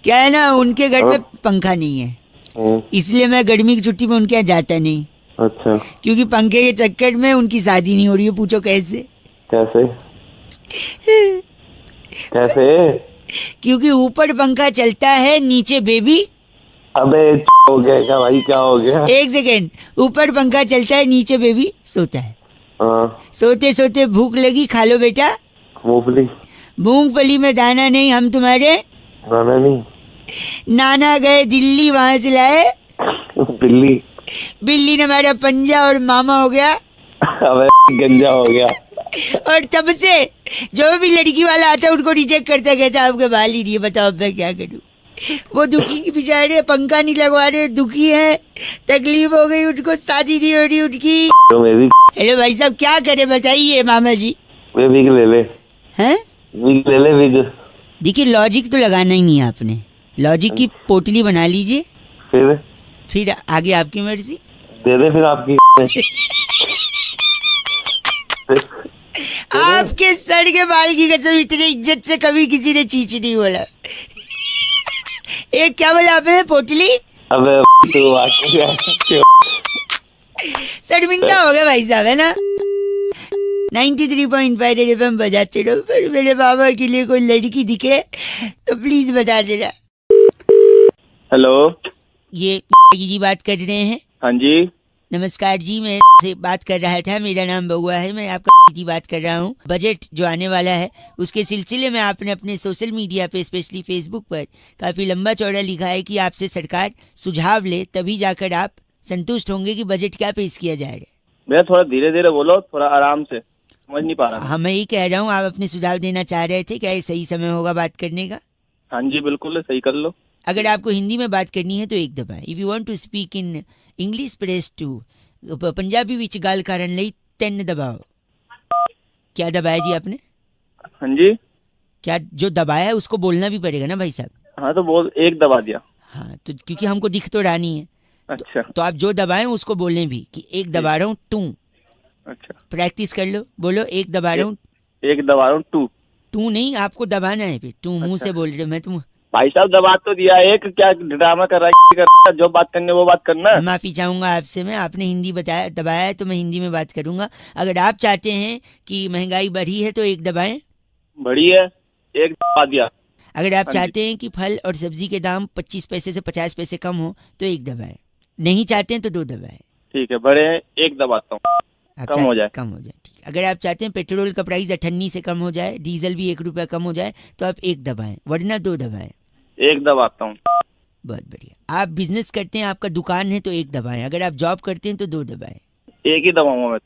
Speaker 3: क्या है ना, उनके घर में पंखा नहीं है, इसलिए मैं गर्मी की छुट्टी में उनके यहाँ जाता नहीं।
Speaker 10: अच्छा।
Speaker 3: क्योंकि पंखे के चक्कर में उनकी शादी नहीं हो रही है। पूछो कैसे?
Speaker 10: कैसे? कैसे?
Speaker 3: क्योंकि ऊपर पंखा चलता है, नीचे बेबी।
Speaker 10: अबे हो गया क्या भाई, क्या हो गया?
Speaker 3: 1 सेकेंड। ऊपर पंखा चलता है, नीचे बेबी सोता है। सोते सोते भूख लगी, खा लो बेटा
Speaker 10: मूंगफली।
Speaker 3: मूंगफली में दाना नहीं, हम तुम्हारे
Speaker 10: दाना नहीं।
Speaker 3: नाना गए दिल्ली, वहां से लाए
Speaker 10: बिल्ली।
Speaker 3: बिल्ली ने हमारा पंजा और मामा हो गया।
Speaker 10: अबे गंजा हो गया।
Speaker 3: और तब से जो भी लड़की वाला आता है उनको रिजेक्ट करता, कहता आपके बाल ही नहीं है। बताओ अब मैं क्या करूं? वो दुखी बेचारे, पंखा नहीं लगवा रहे, दुखी है, तकलीफ हो गई उनको, शादी नहीं हो रही उनकी।
Speaker 10: तो मैं भी।
Speaker 3: हेलो भाई साहब, क्या करे बताइए मामा जी।
Speaker 10: वे विग ले ले।
Speaker 3: हैं?
Speaker 10: विग ले ले विग।
Speaker 3: देखिए लॉजिक तो लगाना ही नहीं है आपने, लॉजिक की पोटली बना लीजिए, फिर आगे आपकी मर्जी।
Speaker 10: दे दे फिर आपकी।
Speaker 3: आपके सर के बाल की कसम, इतनी इज्जत से कभी किसी ने चीच नहीं बोला। एक क्या बोला आपने, पोटली?
Speaker 10: अबे तू
Speaker 3: शर्मिंदा हो गया भाई साहब, है ना? 93.5 रेड FM बजाते रहो। फिर मेरे बाबा के लिए कोई लड़की दिखे तो प्लीज बता देना।
Speaker 10: हेलो,
Speaker 3: ये जी बात कर रहे हैं?
Speaker 10: हाँ जी।
Speaker 3: नमस्कार जी, मैं से बात कर रहा था, मेरा नाम बउआ है, मैं आपका जी बात कर रहा हूँ। बजट जो आने वाला है उसके सिलसिले में आपने अपने सोशल मीडिया पे, स्पेशली फेसबुक पर काफी लंबा चौड़ा लिखा है कि आपसे सरकार सुझाव ले तभी जाकर आप संतुष्ट होंगे कि बजट क्या पेश किया जाएगा।
Speaker 10: भैया थोड़ा धीरे धीरे बोलो, थोड़ा आराम से, समझ नहीं पा रहा।
Speaker 3: हाँ मैं ही कह रहा हूँ, आप अपने सुझाव देना चाह रहे थे, क्या ये सही समय होगा बात करने का?
Speaker 10: हाँ जी बिल्कुल, सही कर लो।
Speaker 3: अगर आपको हिंदी में बात करनी है तो 1 दबाएं। If you want to speak in English press 2। Punjabi विच गाल करन लई 3 दबाओ। क्या दबाया जी आपने?
Speaker 10: हाँ जी।
Speaker 3: क्या जो दबाया है उसको बोलना भी पड़ेगा ना भाई साहब?
Speaker 10: हाँ तो बोल, 1 दबा दिया।
Speaker 3: हाँ तो क्योंकि हमको दिख तो रहा नहीं है।
Speaker 10: अच्छा।
Speaker 3: तो आप जो दबाएं उसको बोलें भी कि 1 दबा रहा हूँ 2। अच्छा प्रैक्टिस कर लो, बोलो 1 दबा रहा हूँ
Speaker 10: 1 दबा रहा हूँ 2।
Speaker 3: 2 नहीं, आपको दबाना है फिर 2। मुंह से बोल रहे हो, मैं तुम
Speaker 10: भाई साहब दबा तो दिया 1, क्या ड्रामा कर रहा है? जो बात करनी है वो बात करना।
Speaker 3: माफी चाहूंगा आपसे मैं, आपने हिंदी बताया दबाया है तो मैं हिंदी में बात करूंगा। अगर आप चाहते हैं कि महंगाई बढ़ी है तो 1 दबाएं।
Speaker 10: बढ़ी है, 1 दबा दिया।
Speaker 3: अगर आप चाहते हैं कि फल और सब्जी के दाम 25 पैसे से 50 पैसे कम हो तो 1 दबाएं। नहीं चाहते हैं तो 2 दबाएं।
Speaker 10: ठीक है, बड़े 1 दबाता हूँ, कम हो जाए।
Speaker 3: कम हो जाए, ठीक। अगर आप चाहते हैं पेट्रोल का प्राइस 98 से कम हो जाए, डीजल भी 1 रुपया कम हो जाए तो आप 1 दबाएं, वरना 2 दबाएं।
Speaker 10: 1 दबाता हूँ।
Speaker 3: बहुत बढ़िया। आप बिजनेस करते हैं, आपका दुकान है तो 1 दबाएं। अगर आप जॉब करते हैं तो 2 दबाएं।
Speaker 10: 1 ही दबाऊंगा मैं।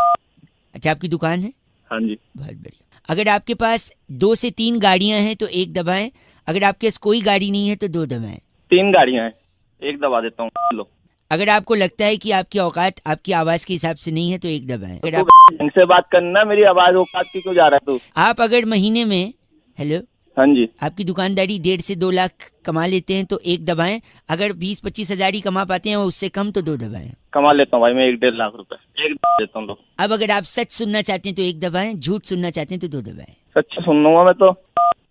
Speaker 3: अच्छा आपकी दुकान है?
Speaker 10: हाँ जी।
Speaker 3: बहुत बढ़िया। अगर आपके पास 2 से 3 गाड़ियां हैं तो 1 दबाएं। अगर आपके पास कोई गाड़ी नहीं है तो 2 दबाएं।
Speaker 10: 3 गाड़ियां हैं, 1 दबा देता हूँ। लो।
Speaker 3: अगर आपको लगता है कि आपकी औकात आपकी आवाज के हिसाब से नहीं है तो 1 दबाएं। अगर आप
Speaker 10: ढंग से बात करना, मेरी आवाज औकात की क्यों जा रहा है तू?
Speaker 3: आप अगर महीने में, हेलो,
Speaker 10: हाँ जी,
Speaker 3: आपकी दुकानदारी 1.5 से 2 लाख कमा लेते हैं तो 1 दबाएं। अगर 20-25 हजार ही कमा पाते हैं उससे कम तो 2 दबाएं।
Speaker 10: कमा लेता हूँ भाई मैं 1-1.5 लाख रुपए, 1 दबा देता हूँ।
Speaker 3: अब अगर आप सच सुनना चाहते हैं तो 1 दबाएं, झूठ सुनना चाहते हैं तो 2 दबाएं।
Speaker 10: सच सुन लूंगा मैं तो।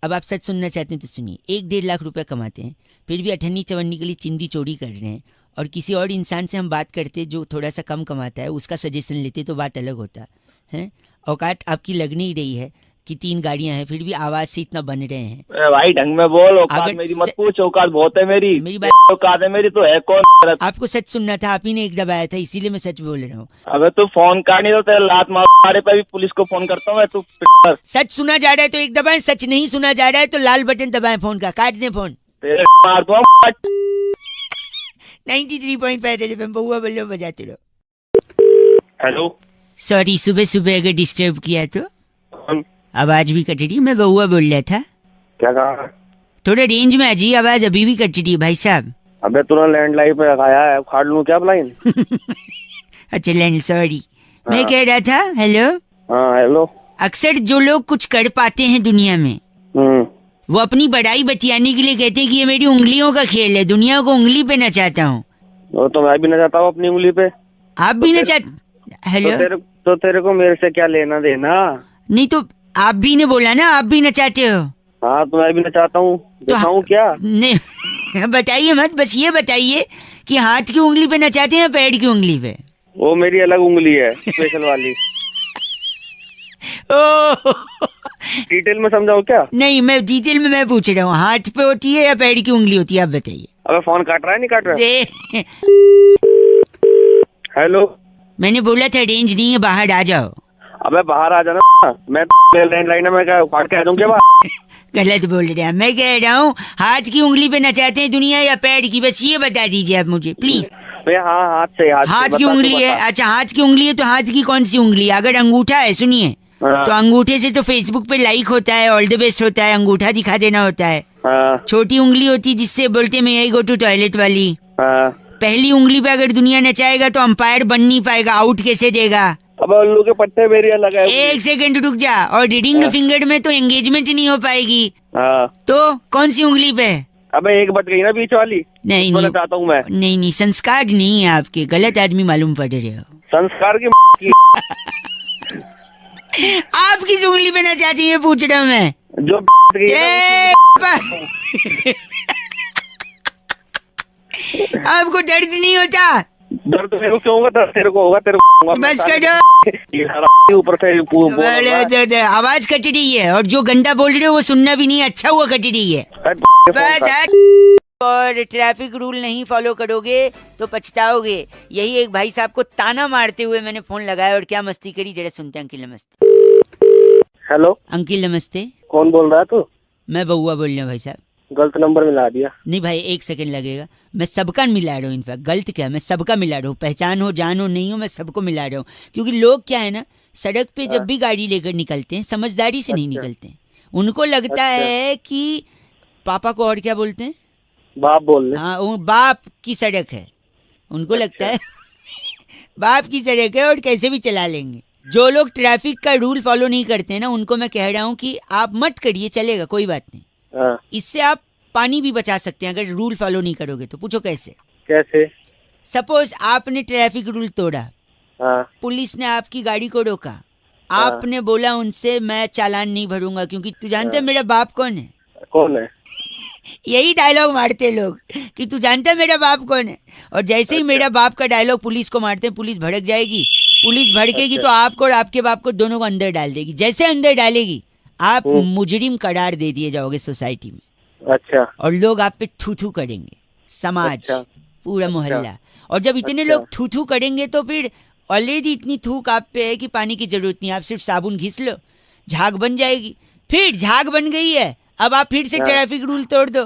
Speaker 3: अब आप सच सुनना चाहते हैं तो सुनिए, 1-1.5 लाख रुपए कमाते हैं, फिर भी 98-54 के लिए चिंदी चोरी कर रहे हैं, और किसी और इंसान से हम बात करते जो थोड़ा सा कम कमाता है, उसका सजेशन लेते तो बात अलग होता है। औकात आपकी लग नहीं रही है, कि 3 गाड़ियां हैं, फिर भी आवाज से इतना बन रहे हैं।
Speaker 12: भाई ढंग में बोल, औकात
Speaker 3: अगर
Speaker 12: मेरी मत पूछ, औकात बहुत है मेरी
Speaker 3: बात
Speaker 12: औकात है मेरी तो है कौन।
Speaker 3: आपको सच सुनना था, आप ही ने एक दबाया था, इसीलिए मैं सच बोल रहा हूँ।
Speaker 12: अबे तू फोन काट नहीं तो तेरे लात मारे पे भी पुलिस को फोन करता हूँ मैं, तू पिटर।
Speaker 3: सच सुना जा रहा है तो एक दबाएं, सच नहीं सुना जा रहा है तो लाल बटन दबाएं फोन का, काट दें फोन।
Speaker 12: तेरे मार दूँ
Speaker 3: 93.5 रेड एफएम बहुआ बल्लो बजाते रहो।
Speaker 10: हेलो
Speaker 3: सॉरी, सुबह सुबह अगर डिस्टर्ब किया तो आवाज भी कट रही है। मैं बहुआ बोल रहा था।
Speaker 10: क्या कहा?
Speaker 3: थोड़ा रेंज में आ जाइए, आवाज अभी भी कट रही है भाई साहब।
Speaker 10: अबे तूने लैंडलाइन पे लगाया है, उखाड़ लूं क्या लाइन?
Speaker 3: अच्छा लैंड, सॉरी। मैं कह रहा था हेलो।
Speaker 10: हाँ हेलो।
Speaker 3: अक्सर जो लोग कुछ कर पाते हैं दुनिया में, वो अपनी बड़ाई बतियाने के लिए कहते हैं कि ये मेरी उंगलियों का खेल है, दुनिया को उंगली पे नचाता हूँ।
Speaker 10: तो मैं भी नचाता हूँ अपनी उंगली पे।
Speaker 3: आप भी नचा? हेलो।
Speaker 10: तो तेरे को मेरे से क्या लेना देना?
Speaker 3: नहीं तो आप भी ने बोला ना, आप भी नचाते हो।
Speaker 10: हाँ तो मैं भी नचाता हूँ, दिखाऊं क्या?
Speaker 3: नहीं बताइए मत, बस ये बताइए कि हाथ की उंगली पे नचाते हैं या पैर की उंगली पे?
Speaker 10: वो मेरी अलग उंगली है, स्पेशल वाली। डिटेल में समझाओ क्या?
Speaker 3: नहीं, मैं डिटेल में मैं पूछ रहा हूँ, हाथ पे होती है या पैर की उंगली होती है, आप बताइए।
Speaker 10: अबे फोन काट रहा है नहीं काट रहा है? हेलो।
Speaker 3: मैंने बोला था रेंज नहीं है, बाहर आ जाओ।
Speaker 10: अबे बाहर आ जाना, मैं लैंडलाइन में क्या उखाड़ के आ जाऊँ क्या?
Speaker 3: गलत बोल रहे हैं, मैं कह रहा हूँ हाथ की उंगली पे नचाते हैं दुनिया या पैर की, बस ये बता दीजिए आप मुझे प्लीज।
Speaker 10: हाँ हाथ
Speaker 3: की उंगली है। अच्छा हाथ की उंगली है तो हाथ की कौन सी उंगली है? अगर अंगूठा है, सुनिए, तो अंगूठे से तो फेसबुक पे लाइक होता है, ऑल द बेस्ट होता है, अंगूठा दिखा देना होता है। छोटी उंगली होती है जिससे बोलते मैं यही गो टू टॉयलेट वाली। पहली उंगली पे अगर दुनिया नचाएगा तो अंपायर बन नहीं पाएगा, आउट कैसे देगा?
Speaker 10: अब उल्लू के पट्टे मेरी अलग है।
Speaker 3: एक सेकंड रुक जा। और रीडिंग फिंगर में तो एंगेजमेंट नहीं हो पाएगी। तो कौन सी उंगली पे?
Speaker 10: अबे एक बच गई ना बीच वाली।
Speaker 3: नहीं
Speaker 10: चाहता हूँ मैं।
Speaker 3: नहीं संस्कार नहीं है आपके, गलत आदमी मालूम पड़ रहे हो।
Speaker 10: संस्कार की
Speaker 3: आप किस उंगली पे ना चाहती है पूछ रहा हूँ मैं।
Speaker 10: जो
Speaker 3: आपको दर्द नहीं होता?
Speaker 10: दर्द मेरे को क्यों होगा? दर्द तेरे को होगा, तेरे को होगा।
Speaker 3: बस करो
Speaker 10: ऊपर से
Speaker 3: आवाज कट रही है और जो गंदा बोल रहे हो वो सुनना भी नहीं, अच्छा हुआ कट रही है। और ट्रैफिक रूल नहीं फॉलो करोगे तो पछताओगे। यही एक भाई साहब को ताना मारते हुए मैंने फोन लगाया और क्या मस्ती करी, जरा सुनते हैं। अंकिल नमस्ते।
Speaker 10: हेलो
Speaker 3: अंकिल नमस्ते।
Speaker 10: कौन बोल रहा है तू?
Speaker 3: मैं बउआ बोल रहा हूँ भाई साहब।
Speaker 10: गलत नंबर मिला दिया।
Speaker 3: नहीं भाई, एक सेकंड लगेगा, मैं सबका मिला रहा हूँ। इनफैक्ट गलत क्या, मैं सबका मिला रहा हूँ, पहचान हो जान हो नहीं हो, मैं सबको मिला रहा हूँ। क्योंकि लोग क्या है ना, सड़क पे जब भी गाड़ी लेकर निकलते हैं समझदारी से नहीं निकलते हैं। उनको लगता है कि पापा को और क्या बोलते हैं,
Speaker 10: बाप बोल रहे।
Speaker 3: हाँ, वो बाप की सड़क है, उनको लगता है बाप की सड़क है और कैसे भी चला लेंगे। जो लोग ट्रैफिक का रूल फॉलो नहीं करते हैं ना, उनको मैं कह रहा हूँ कि आप मत करिए, चलेगा, कोई बात नहीं। इससे आप पानी भी बचा सकते हैं अगर रूल फॉलो नहीं करोगे तो। पूछो कैसे?
Speaker 10: कैसे?
Speaker 3: सपोज आपने ट्रैफिक रूल तोड़ा, पुलिस ने आपकी गाड़ी को रोका, आपने बोला उनसे मैं चालान नहीं भरूंगा क्योंकि तू जानता है मेरा बाप कौन है?
Speaker 10: कौन है?
Speaker 3: यही डायलॉग मारते लोग कि तू जानता है मेरा बाप कौन है। और जैसे ही मेरा बाप का डायलॉग पुलिस को मारते हैं, पुलिस भड़क जाएगी। पुलिस भड़केगी तो आपको और आपके बाप को दोनों को अंदर डाल देगी। जैसे अंदर डालेगी आप मुजरिम करार दे दिए जाओगे सोसाइटी में।
Speaker 10: अच्छा।
Speaker 3: और लोग आप पे थू थू करेंगे, समाज, पूरा मोहल्ला। और जब इतने लोग थू थू करेंगे तो फिर ऑलरेडी इतनी थूक आप पे है कि पानी की जरूरत नहीं, आप सिर्फ साबुन घिस लो, झाग बन जाएगी। फिर झाग बन गई है, अब आप फिर से ट्रैफिक रूल तोड़ दो,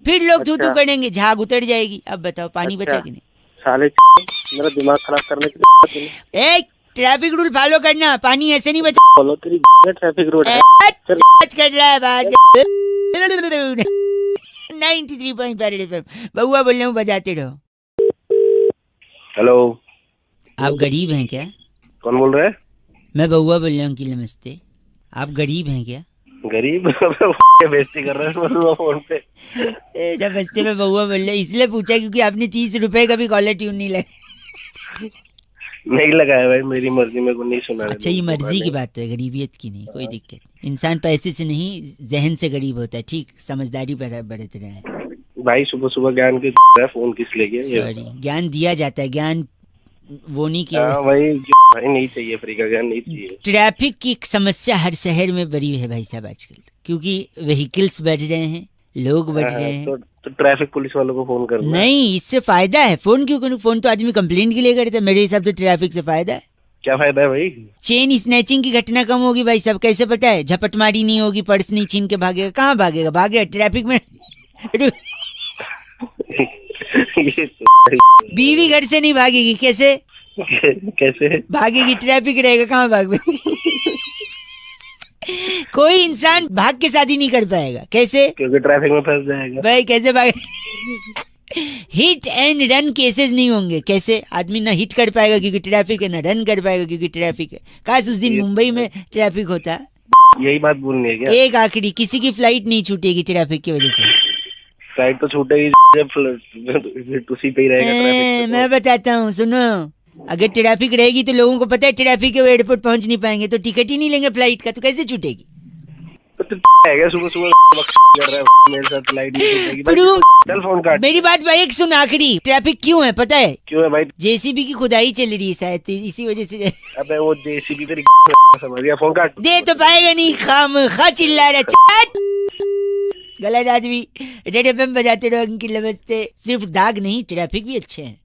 Speaker 3: फिर लोग थू थू करेंगे, झाग उतर जाएगी। अब बताओ पानी बचा कि नहीं? साले
Speaker 10: मेरा दिमाग खराब करने के लिए।
Speaker 3: एक ट्रैफिक रूल फॉलो करना, पानी ऐसे नहीं बचा।
Speaker 10: फॉलो तेरी ट्रैफिक रूल
Speaker 3: कर रहा है बात। 93.5 एफएम बउआ बोल रहा हूँ, बजाते रहो।
Speaker 10: हेलो,
Speaker 3: आप गरीब हैं क्या?
Speaker 10: कौन बोल रहे हैं?
Speaker 3: मैं बउआ बोल रहा हूँ कि नमस्ते। आप गरीब हैं क्या?
Speaker 10: गरीब? बेइज्जती कर रहे हैं फोन पे।
Speaker 3: जब बस्ते में बउआ बोल रहे इसलिए पूछा क्योंकि आपने 30 रुपए का भी कॉलर ट्यून नहीं लगा।
Speaker 10: नहीं लगाया भाई, मेरी मर्जी में को नहीं सुना।
Speaker 3: अच्छा, ये मर्जी की बात है, गरीबियत की नहीं, कोई दिक्कत नहीं। इंसान पैसे से नहीं जहन से गरीब होता है। ठीक, समझदारी बरत रहा है
Speaker 10: भाई। सुबह सुबह ज्ञान की फोन किस लिए किया?
Speaker 3: सॉरी, ज्ञान दिया जाता है, ज्ञान वो नहीं किया।
Speaker 10: भाई नहीं चाहिए, फ्री का ज्ञान नहीं चाहिए।
Speaker 3: ट्रैफिक की एक समस्या हर शहर में बड़ी है भाई साहब आजकल, क्योंकि व्हीकल्स बढ़ रहे हैं, लोग बढ़ रहे हैं।
Speaker 10: तो ट्रैफिक पुलिस वालों को फोन करना
Speaker 3: नहीं, इससे फायदा है। फोन क्यों करूं? फोन तो आदमी कंप्लेंट के लिए करते हैं। मेरे हिसाब से ट्रैफिक से फायदा है।
Speaker 10: क्या फायदा है भाई?
Speaker 3: चेन स्नैचिंग की घटना कम होगी भाई साहब। कैसे पता है? झपटमारी नहीं होगी, पर्स नहीं छीन के भागेगा। कहाँ भागेगा? भागेगा ट्रैफिक में। बीवी घर से नहीं भागेगी। कैसे
Speaker 10: कैसे
Speaker 3: भागेगी? ट्रैफिक रहेगा, कहाँ भाग? कोई इंसान भाग के शादी नहीं कर पाएगा। कैसे?
Speaker 10: क्योंकि ट्रैफिक में फंस जाएगा
Speaker 3: भाई। कैसे भागे? हिट एंड रन केसेस नहीं होंगे। कैसे? आदमी ना हिट कर पाएगा क्योंकि ट्रैफिक है, ना रन कर पाएगा क्योंकि ट्रैफिक है। काश उस दिन मुंबई में ट्रैफिक होता।
Speaker 10: यही बात बोलनी है क्या?
Speaker 3: एक आखिरी, किसी की फ्लाइट नहीं छूटेगी ट्रैफिक की वजह से।
Speaker 10: फ्लाइट तो छूटेगी जब उसी पे ही रहेगा ट्रैफिक।
Speaker 3: मैं बताता हूँ, सुनो। अगर ट्रैफिक रहेगी तो लोगों को पता है ट्रैफिक के एयरपोर्ट पहुंच नहीं पाएंगे, तो टिकट ही नहीं लेंगे फ्लाइट का, तो कैसे छूटेगी?
Speaker 10: सुबह कर रहा है मेरे साथ, फ्लाइट नहीं चल फोन काट।
Speaker 3: मेरी बात भाई एक सुन, आखिरी। ट्रैफिक क्यों है पता है?
Speaker 10: क्यों है भाई?
Speaker 3: जेसीबी की खुदाई चल रही है शायद, इसी वजह से।
Speaker 10: अबे वो जेसीबी तेरी समझ गया, फोन काट।
Speaker 3: दे तो पाएगा नहीं, खामखा चिल्ला रहा। गलत आदमी। रेड एफएम बजाते रहो, उनकी नमस्ते। सिर्फ दाग नहीं, ट्रैफिक भी अच्छे हैं।